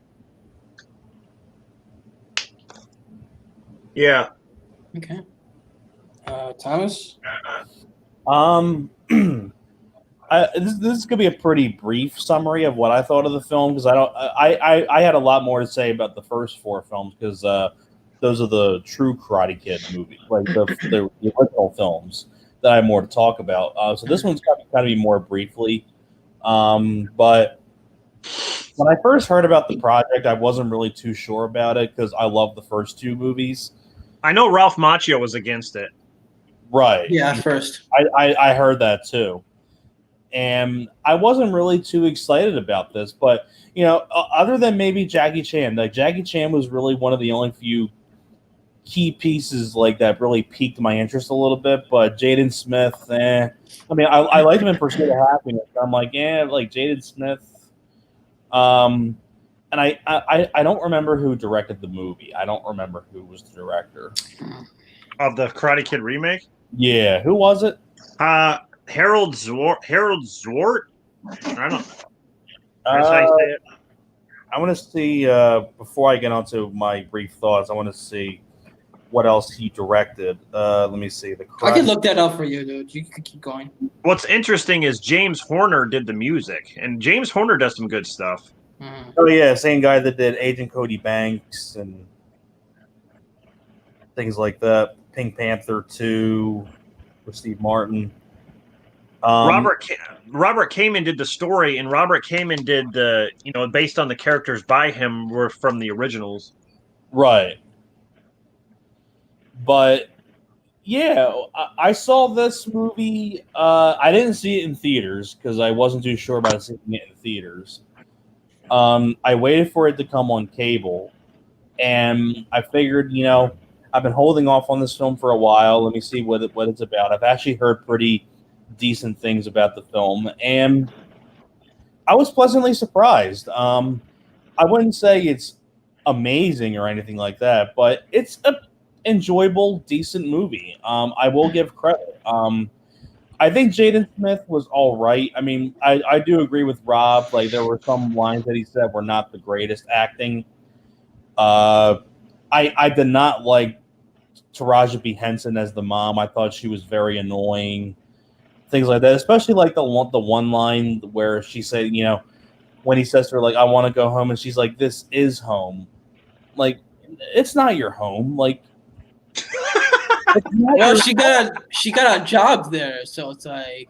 yeah, Okay. Thomas. This is gonna be a pretty brief summary of what I thought of the film because I had a lot more to say about the first four films because those are the true Karate Kid movies, like the original films that I have more to talk about. So this one's kind of be more briefly. But when I first heard about the project, I wasn't really too sure about it because I love the first two movies. I know Ralph Macchio was against it. Right. Yeah, at first. I heard that too. And I wasn't really too excited about this, but you know, other than maybe Jackie Chan, like Jackie Chan was really one of the only few key pieces like that really piqued my interest a little bit. But Jaden Smith, I mean, I liked him in Pursuit of Happiness. I'm like, like Jaden Smith. And I don't remember who directed the movie. I don't remember who was the director Of the Karate Kid remake? Yeah, who was it? Harold Zwart. I don't know. That's how you say it. I want to see, before I get on to my brief thoughts, I want to see what else he directed. Let me see. I can look that up for you, dude. You can keep going. What's interesting is James Horner did the music, and James Horner does some good stuff. Oh, yeah, same guy that did Agent Cody Banks and things like that. Pink Panther 2 with Steve Martin. Robert Kamen did the story, and Robert Kamen did the, based on the characters by him were from the originals. Right. But, yeah, I saw this movie. I didn't see it in theaters because I wasn't too sure about seeing it in theaters. I waited for it to come on cable, and I figured, I've been holding off on this film for a while. Let me see what it's about. I've actually heard pretty decent things about the film, and I was pleasantly surprised. I wouldn't say it's amazing or anything like that, but it's an enjoyable, decent movie. I will give credit. I think Jaden Smith was all right. I mean, I do agree with Rob. Like, there were some lines that he said were not the greatest acting. I did not like Taraji P. Henson as the mom. I thought she was very annoying. Things like that, especially like the one line where she said, when he says to her, like, I want to go home, and she's like, this is home. Like, it's not your home. Like, well, she got a job there, so it's like,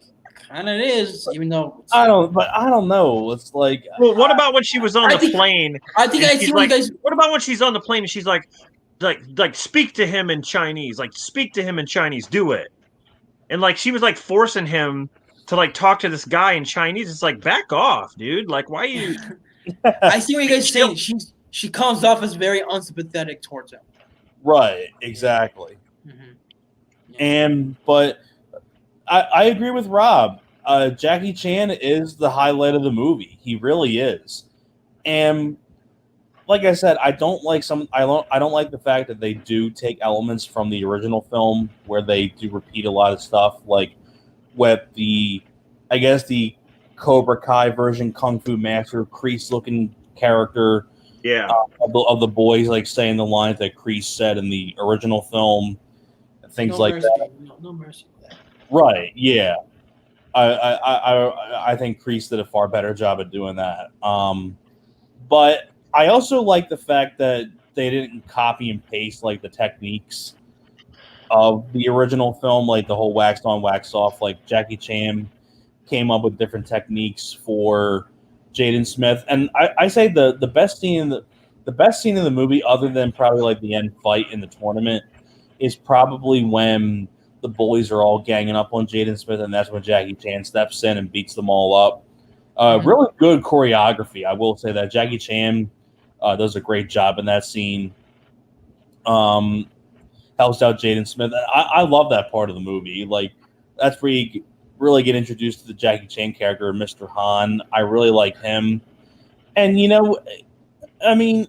kind of is, even though I don't know. It's like, Well, what about when she was on the plane? I think and I she's see what like, you guys. What about when she's on the plane and she's like speak to him in Chinese, like speak to him in Chinese, do it. And like she was like forcing him to like talk to this guy in Chinese. It's like back off, dude. Like why you? I see what you guys Chill. saying. She comes off as very unsympathetic towards him. right, exactly. Yeah. But I agree with Rob. Jackie Chan is the highlight of the movie. He really is. And like I said, I don't like the fact that they do take elements from the original film where they do repeat a lot of stuff, like with the Cobra Kai version Kung Fu Master, Kreese looking character Yeah. of the boys like saying the lines that Kreese said in the original film, things No like mercy, that. no mercy. Right? Yeah. I think Kreese did a far better job at doing that. But I also like the fact that they didn't copy and paste like the techniques of the original film, like the whole wax on, wax off. Like Jackie Chan came up with different techniques for Jaden Smith, and I say the best scene in the best scene in the movie, other than probably like the end fight in the tournament, is probably when the bullies are all ganging up on Jaden Smith, and that's when Jackie Chan steps in and beats them all up. Really good choreography. I will say that Jackie Chan does a great job in that scene. Helps out Jaden Smith. I love that part of the movie. Like that's where you really get introduced to the Jackie Chan character, Mr. Han. I really like him. And I mean,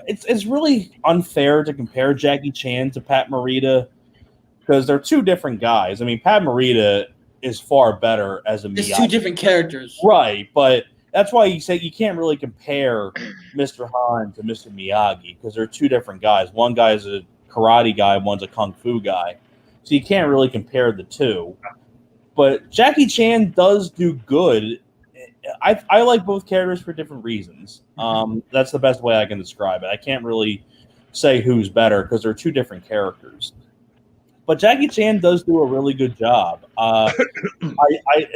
it's really unfair to compare Jackie Chan to Pat Morita because they're two different guys. I mean, Pat Morita is far better as a It's Miyagi. two different characters, Right? But that's why you say you can't really compare Mr. Han to Mr. Miyagi because they're two different guys. One guy is a karate guy, one's a kung fu guy, so you can't really compare the two. But Jackie Chan does do good. I like both characters for different reasons. That's the best way I can describe it. I can't really say who's better because they're two different characters. But Jackie Chan does do a really good job.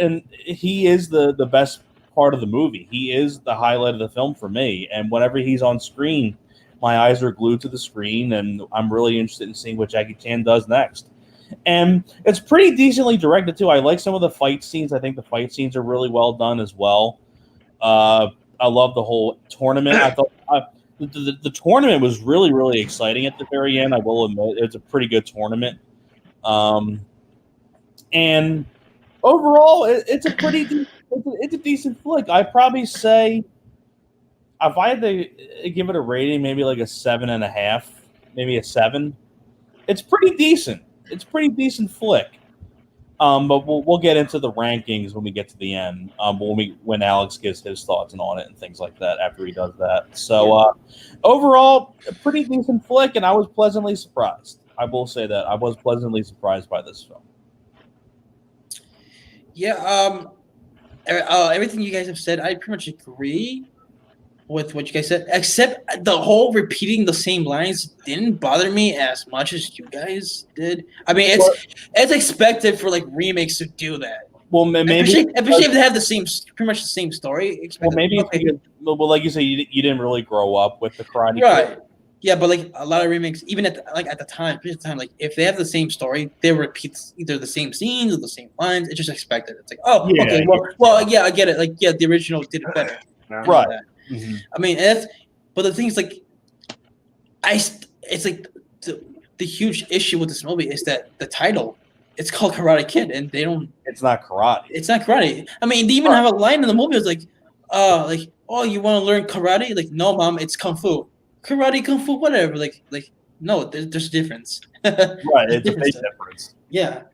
And he is the best part of the movie. He is the highlight of the film for me. And whenever he's on screen, my eyes are glued to the screen, and I'm really interested in seeing what Jackie Chan does next. And it's pretty decently directed too. I like some of the fight scenes. I think the fight scenes are really well done as well. I love the whole tournament. I thought the tournament was really, really exciting at the very end. I will admit it's a pretty good tournament. And overall, it's a decent flick. I'd probably say if I had to give it a rating, maybe like a 7.5, maybe a 7. It's pretty decent. It's a pretty decent flick. But we'll get into the rankings when we get to the end. When Alex gives his thoughts on it and things like that after he does that. So overall, a pretty decent flick, and I was pleasantly surprised. I will say that I was pleasantly surprised by this film. Yeah. Everything you guys have said, I pretty much agree with what you guys said, except the whole repeating the same lines didn't bother me as much as you guys did. I mean, it's expected for like remakes to do that. Well, maybe especially if they have pretty much the same story. Well, maybe it's because, like you say, you didn't really grow up with the Karate Kid. Right. Yeah, but like a lot of remakes, even at the time, like if they have the same story, they repeat either the same scenes or the same lines. It's just expected. It's like, I get it. Like, yeah, the original did it better. Right. Mm-hmm. I mean, but the thing is, like, it's like the huge issue with this movie is that the title, it's called Karate Kid, and they don't. It's not karate. It's not karate. I mean, they even have a line in the movie. It's like, oh, you want to learn karate? Like, no, mom, it's kung fu. Karate, kung fu, whatever. Like, no, there's a difference. Right, it's a big difference. Yeah,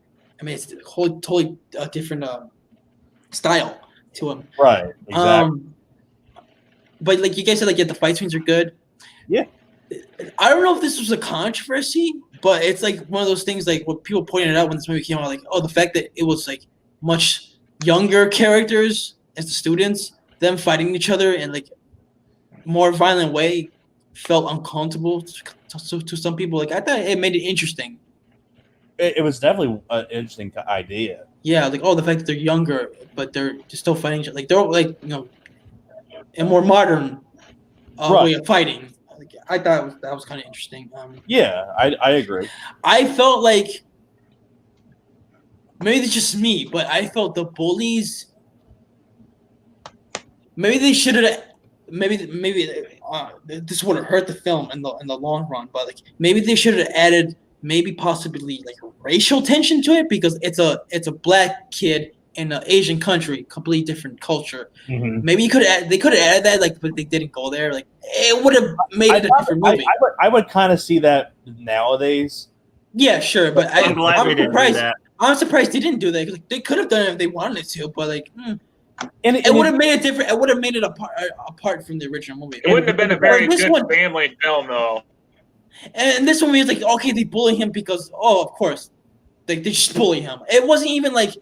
I mean, it's a totally different style to them. Right, exactly. But like you guys said, like, yeah, the fight scenes are good. Yeah. I don't know if this was a controversy, but it's like one of those things, like what people pointed out when this movie came out, like, oh, the fact that it was like much younger characters as the students, them fighting each other in like more violent way felt uncomfortable to some people. Like, I thought it made it interesting. it was definitely an interesting idea. Yeah, like the fact that they're younger, but they're still fighting each other. Like they're like a more modern way of fighting. Like, I thought that was kind of interesting. Yeah, I agree. I felt like maybe it's just me, but I felt the bullies. Maybe they should have. Maybe this would have hurt the film in the long run. But like maybe they should have added possibly like racial tension to it because it's a black kid in an Asian country, completely different culture. Mm-hmm. Maybe they could have added that, like, but they didn't go there. Like it would have made it a different movie. I would kind of see that nowadays. Yeah, sure, but I'm glad they didn't do that. I'm surprised they didn't do that because they could have done it if they wanted to, but like, and it would have made it different. It would have made it apart from the original movie. It wouldn't have been a very good family film, though. And this one was like, okay, they bully him because, of course, they just bully him. It wasn't even like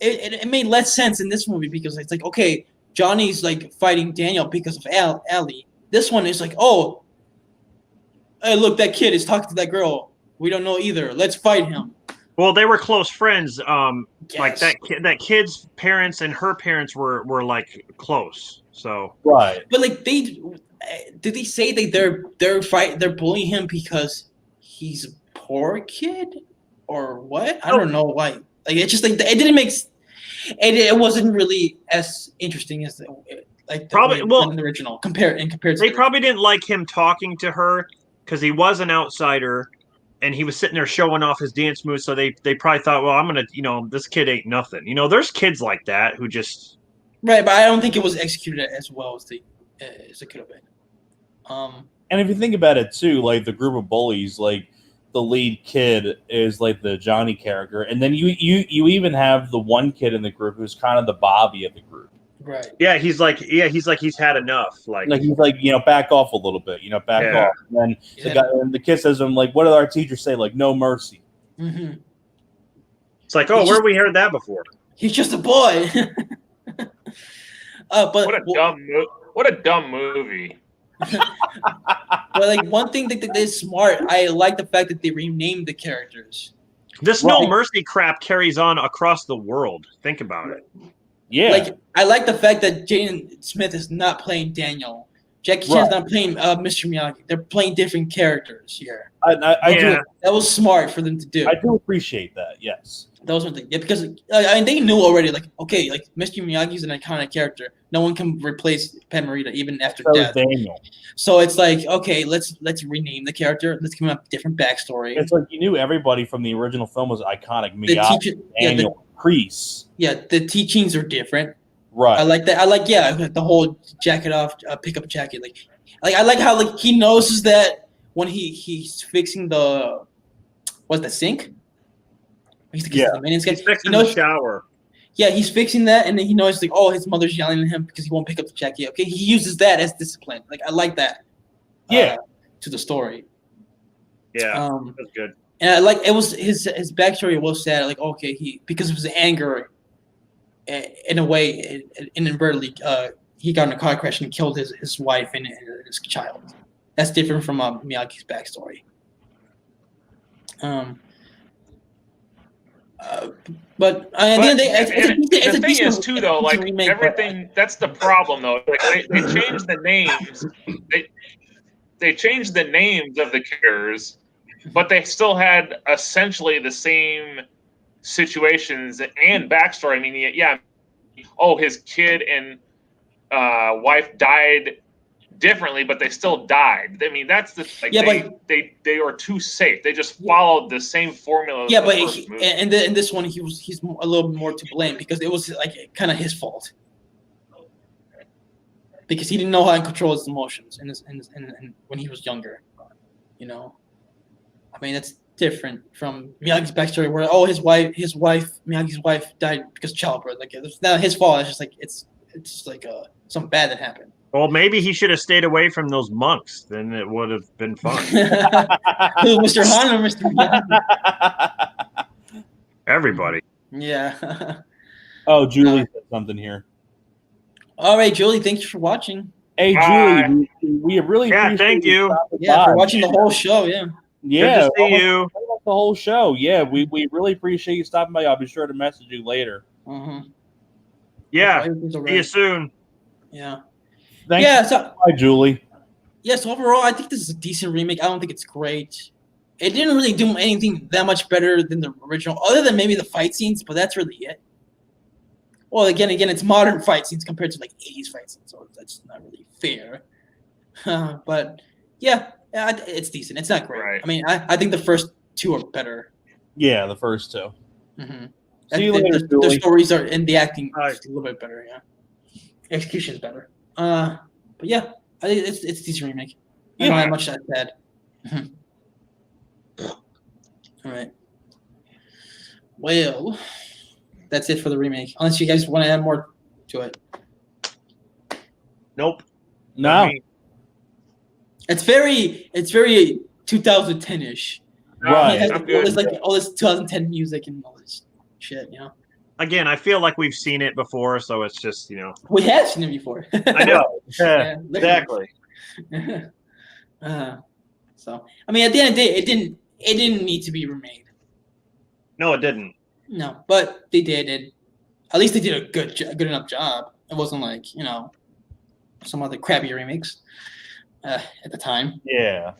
it made less sense in this movie because it's like, okay, Johnny's like fighting Daniel because of Allie. This one is like, oh, hey, look, that kid is talking to that girl. We don't know either. Let's fight him. Well, they were close friends. Yes. Like that kid's parents and her parents were like close. So right. But like did they say they're bullying him because he's a poor kid or what? I don't know why. Like it's just like it didn't make. It wasn't really as interesting as the original compared. They probably didn't like him talking to her because he was an outsider. And he was sitting there showing off his dance moves, so they probably thought, well, I'm gonna, this kid ain't nothing. There's kids like that who just right, but I don't think it was executed as well as it could have been. And if you think about it too, like the group of bullies, like the lead kid is like the Johnny character, and then you even have the one kid in the group who's kind of the Bobby of the group. Right. Yeah, he's like he's had enough. Like he's like, back off a little bit, back off. And then the kid says to him, like, what did our teacher say? Like, no mercy. Mm-hmm. It's like, where have we heard that before? He's just a boy. But what a dumb movie. But like one thing that they did smart, I like the fact that they renamed the characters. This no mercy crap carries on across the world. Think about it. Yeah, like I like the fact that Jaden Smith is not playing Daniel. Jackie Chan's not playing Mr. Miyagi. They're playing different characters here. I do. That was smart for them to do. I do appreciate that. Yes, that was one thing. Yeah, because they knew already. Like, okay, like Mr. Miyagi's an iconic character. No one can replace Pat Morita even after death. Daniel. So it's like, okay, let's rename the character. Let's give him a different backstory. It's like you knew everybody from the original film was iconic. Miyagi, Daniel, Kreese. Yeah, the teachings are different. Right. I like that. I like the whole jacket off, pickup jacket. Like I like how like he knows that when he's fixing the sink. He's fixing the shower. Yeah, he's fixing that, and then he knows like, oh, his mother's yelling at him because he won't pick up the jacket. Okay, he uses that as discipline. Like I like that. To the story. Yeah, that's good. And I like it was his backstory was sad. Like okay, because of his anger, in a way, inadvertently, he got in a car crash and killed his wife and his child. That's different from Miyagi's backstory. But the thing is too, though, like everything. That's the problem, though. Like they changed the names. They changed the names of the characters, but they still had essentially the same situations and backstory. I mean, yeah. Oh, his kid and wife died differently, but they still died. I mean, that's the they were too safe. They just followed the same formula. Yeah, but in this one, he's a little bit more to blame because it was like kind of his fault because he didn't know how to control his emotions and when he was younger. I mean that's different from Miyagi's backstory where Miyagi's wife died because of childbirth. Like it's not his fault. It's just like it's just like something bad that happened. Well, maybe he should have stayed away from those monks. Then it would have been fun. Who, Mr. Han or Mr. Miyagi? Everybody. Yeah. Oh, Julie said something here. All right, Julie, thank you for watching. Hey, Julie, we really appreciate thank you. Yeah, for watching the whole show. Yeah. Good to see you. the whole show. Yeah, we really appreciate you stopping by. I'll be sure to message you later. Yeah. Everything's all See you right. soon. Yeah. Thanks. Yeah. So Bye, Julie. yes, overall, I think this is a decent remake. I don't think it's great. It didn't really do anything that much better than the original, other than maybe the fight scenes, but that's really it. Well, again, it's modern fight scenes compared to like 80s fight scenes, so that's not really fair. But yeah, it's decent. It's not great. Right. I mean, I think the first two are better. Yeah, the first two. Mm-hmm. See you later, The Julie. stories are and the acting All right. is a little bit better. Yeah, execution is better. But yeah, I think it's a decent remake. I don't have much to add. All right. Well, that's it for the remake. Unless you guys want to add more to it. Nope. No. It's very 2010-ish. Right. It has I'm good. all this 2010 music and all this shit, you know. Again, I feel like we've seen it before, so it's just, you know. We have seen it before. I know. Yeah, Exactly. So I mean, at the end of the day, it didn't need to be remade. No, it didn't. No, but they did it. At least they did a good enough job. It wasn't like some other crappy remakes at the time. Yeah.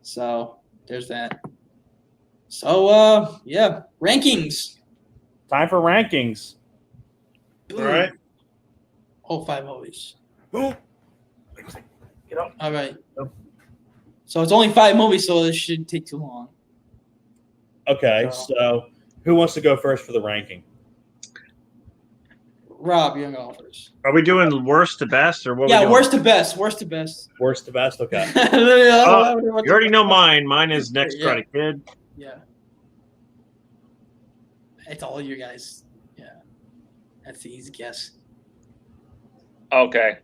So there's that. So yeah, rankings. Time for rankings. All right. All 5 movies. Get up. All right. Yep. So it's only 5 movies, so it shouldn't take too long. Okay, so who wants to go first for the ranking? Rob, you're going first. Are we doing worst to best or what? Yeah, we doing? worst to best. Worst to best. Worst to best? Okay. You already know mine. Mine is Next Yeah. Karate Kid. Yeah. It's all you guys. Yeah. That's the easy guess. Okay.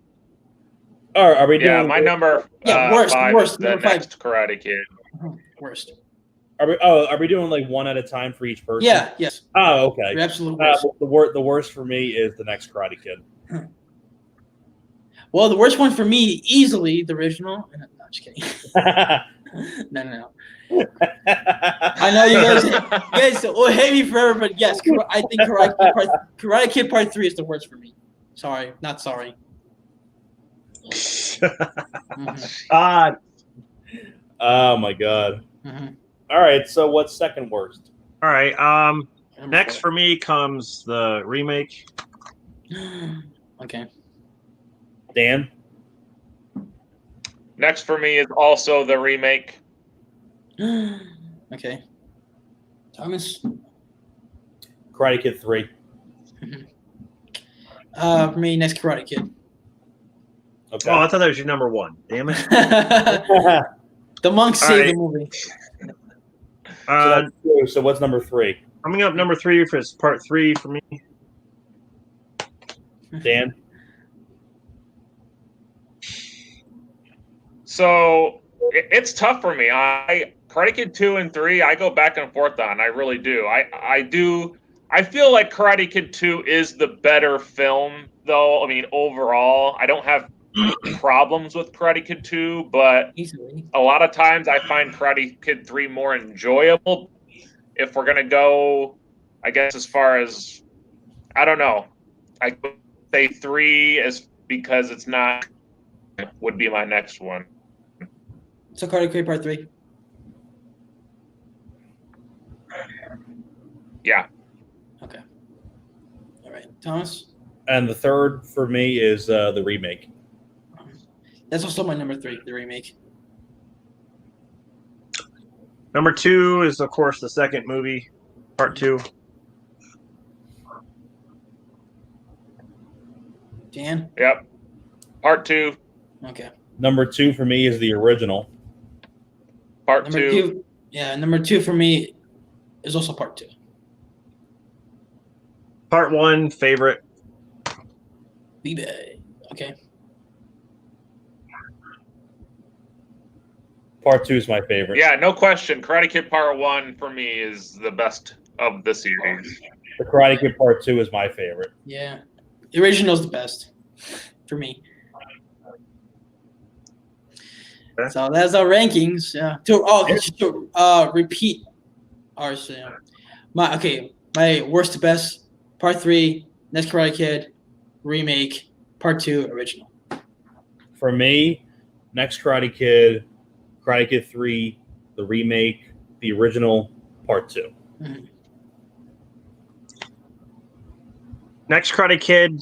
Are we doing Yeah, my number Yeah, worst, 5 worst, is the number 5. next Karate Kid. Worst. Are we doing like one at a time for each person? Yeah, yes. Oh, okay. You're absolutely worst. The worst for me is the next Karate Kid. Well, the worst one for me, easily, the original. No, I'm just kidding. No. I know you guys will hate me forever, but yes, I think Karate Kid Part 3 is the worst for me. Sorry, not sorry. Ah, Oh my god. Mhm. All right, so what's second worst? all right. Number Next 4. for me comes the remake. Okay. Dan? Next for me is also the remake. Okay. Thomas? Karate Kid 3. For me, next Karate Kid. Okay. Oh, I thought that was your number 1. Damn it. The monks All saved right. the movie. That's two. So what's number 3? Coming up number 3 for part 3 for me. Dan? So it's tough for me. Karate Kid 2 and 3, I go back and forth on. I really do. I feel like Karate Kid 2 is the better film, though. I mean, overall, I don't have problems with Karate Kid 2, but Easily. a lot of times I find Karate Kid 3 more enjoyable. If we're going to go, I guess, as far as, I don't know, I would say 3 is because it's not, would be my next one. So Karate Kid Part 3. Yeah. Okay. All right. Thomas? And the third for me is the remake. That's also my number 3, the remake. Number 2 is, of course, the second movie, part 2. Dan? Yep. Part 2. Okay. Number 2 for me is the original. Part Number 2. 2. Yeah, number 2 for me is also Part 2. Part 1, favorite. B-Bay. Okay. Part 2 is my favorite. Yeah, no question. Karate Kid Part 1 for me is the best of the series. The Karate Kid Part 2 is my favorite. Yeah. The original's the best for me. So that's our rankings. Yeah. To repeat ours. My worst to best. Part 3, Next Karate Kid, remake. Part 2, original. For me, Next Karate Kid 3, the remake, the original, Part 2. Mm-hmm. Next Karate Kid,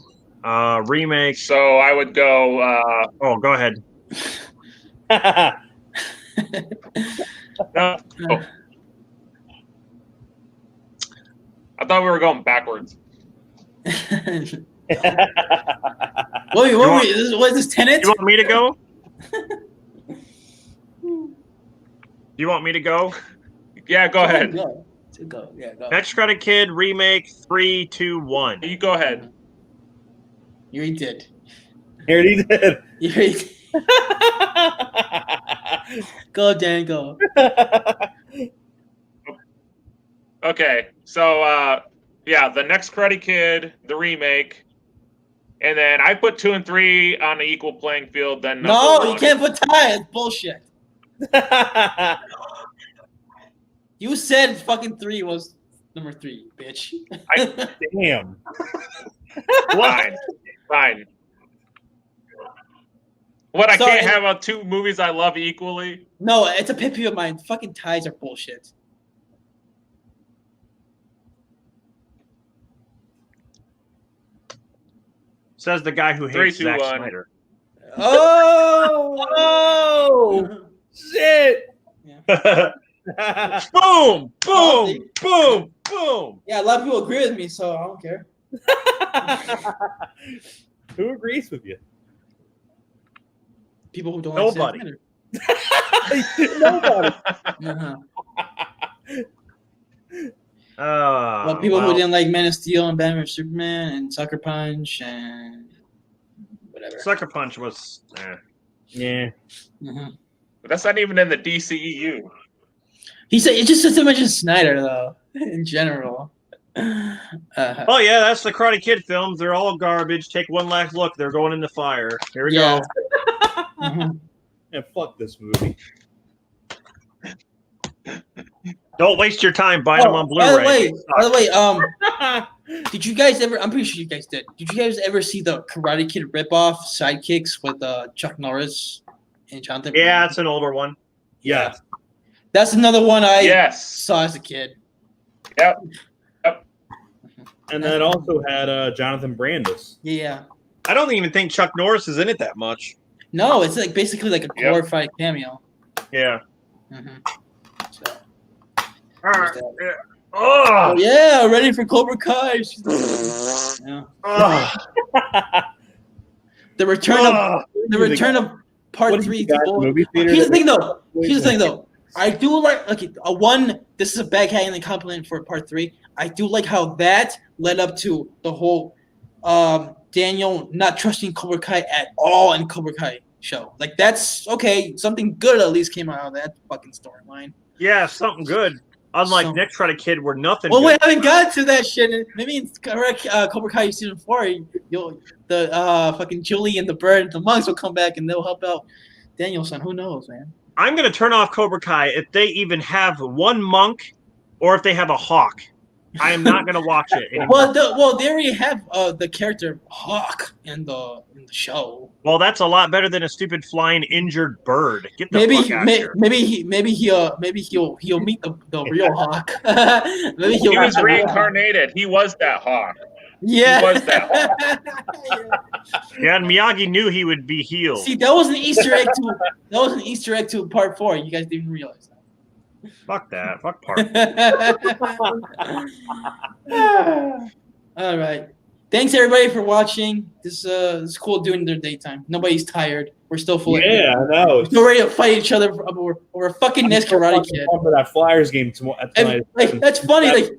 remake. So I would go. Go ahead. No. Oh. I thought we were going backwards. What is this, Tenet? You want me to go? You want me to go? Yeah, go ahead. Go. Yeah, go. Next Karate Kid remake 3, 2, 1. You go ahead. You already did. You already did. You already did. Go, Dan, go. Okay, so the Next Karate Kid, the remake, and then I put 2 and 3 on the equal playing field. Then No, one. you can't put tie. It's bullshit. You said fucking 3 was number 3, bitch. Damn. Fine. What, I Sorry. can't have 2 movies I love equally? No, it's a pet peeve of mine. Fucking ties are bullshit. Says the guy who 3, hates 2, Zack 1. Snyder. Oh! Shit. Boom! Boom! Boom! Boom! Yeah, a lot of people agree with me, so I don't care. Who agrees with you? People who don't Nobody. like Nobody. uh-huh. Well, People who didn't like Man of Steel and Batman vs Superman and Sucker Punch and whatever. Sucker Punch was. Yeah. Mm-hmm. But that's not even in the DCEU. He said it's just so much as Snyder though, in general. Oh yeah, that's the Karate Kid films. They're all garbage. Take one last look. They're going in the fire. Here we go. Mm-hmm. Yeah, fuck this movie. Don't waste your time buying them on By Blu-ray. the way, did you guys ever? I'm pretty sure you guys did. Did you guys ever see the Karate Kid ripoff Sidekicks with Chuck Norris and Jonathan? Yeah, it's an older one. Yeah. That's another one I Yes. saw as a kid. Yep. And then it also had Jonathan Brandis. Yeah. I don't even think Chuck Norris is in it that much. No, it's like basically like a glorified cameo. Yeah. Mm-hmm. So, All right. there's that. Yeah. Oh. Yeah, ready for Cobra Kai. Yeah. Oh. The return of part What did 3. you guys, People. movie theater Here's the that- thing though. I do like this is a backhanded compliment for part 3. I do like how that led up to the whole Daniel not trusting Cobra Kai at all in Cobra Kai show. Like that's okay. Something good at least came out of that fucking storyline. Yeah, something good. Unlike Next Karate Kid, where nothing. Well, we good. haven't got to that shit. And maybe in Cobra Kai season 4, the fucking Julie and the bird and the monks will come back and they'll help out Danielson. Who knows, man? I'm going to turn off Cobra Kai if they even have one monk or if they have a hawk. I am not going to watch it anymore. Well, they already have the character Hawk in the show. Well, that's a lot better than a stupid flying injured bird. Get the fuck out of here. Maybe he'll meet the real Hawk. Maybe He was meet the real Hawk. reincarnated. He was that hawk. Yeah. He was that Yeah, and Miyagi knew he would be healed. See, that was an Easter egg to part 4. You guys didn't even realize that. Fuck that. Fuck part. All right. Thanks everybody for watching. This is cool doing their daytime. Nobody's tired. We're still full. Yeah, I know. We're still ready to fight each other over a fucking Next Karate Kid. For that Flyers game tonight. And, like that's funny.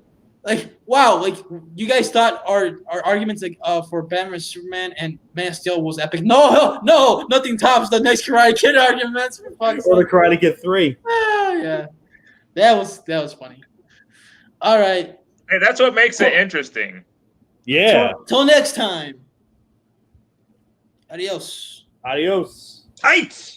Like wow. Like you guys thought our arguments for Batman vs Superman and Man of Steel was epic. No, nothing tops the Next Karate Kid arguments. For fuck's Or the sake. Karate Kid 3. Yeah. That was funny. All right. Hey, that's what makes it interesting. Yeah. Till next time. Adios. Adios. Tights!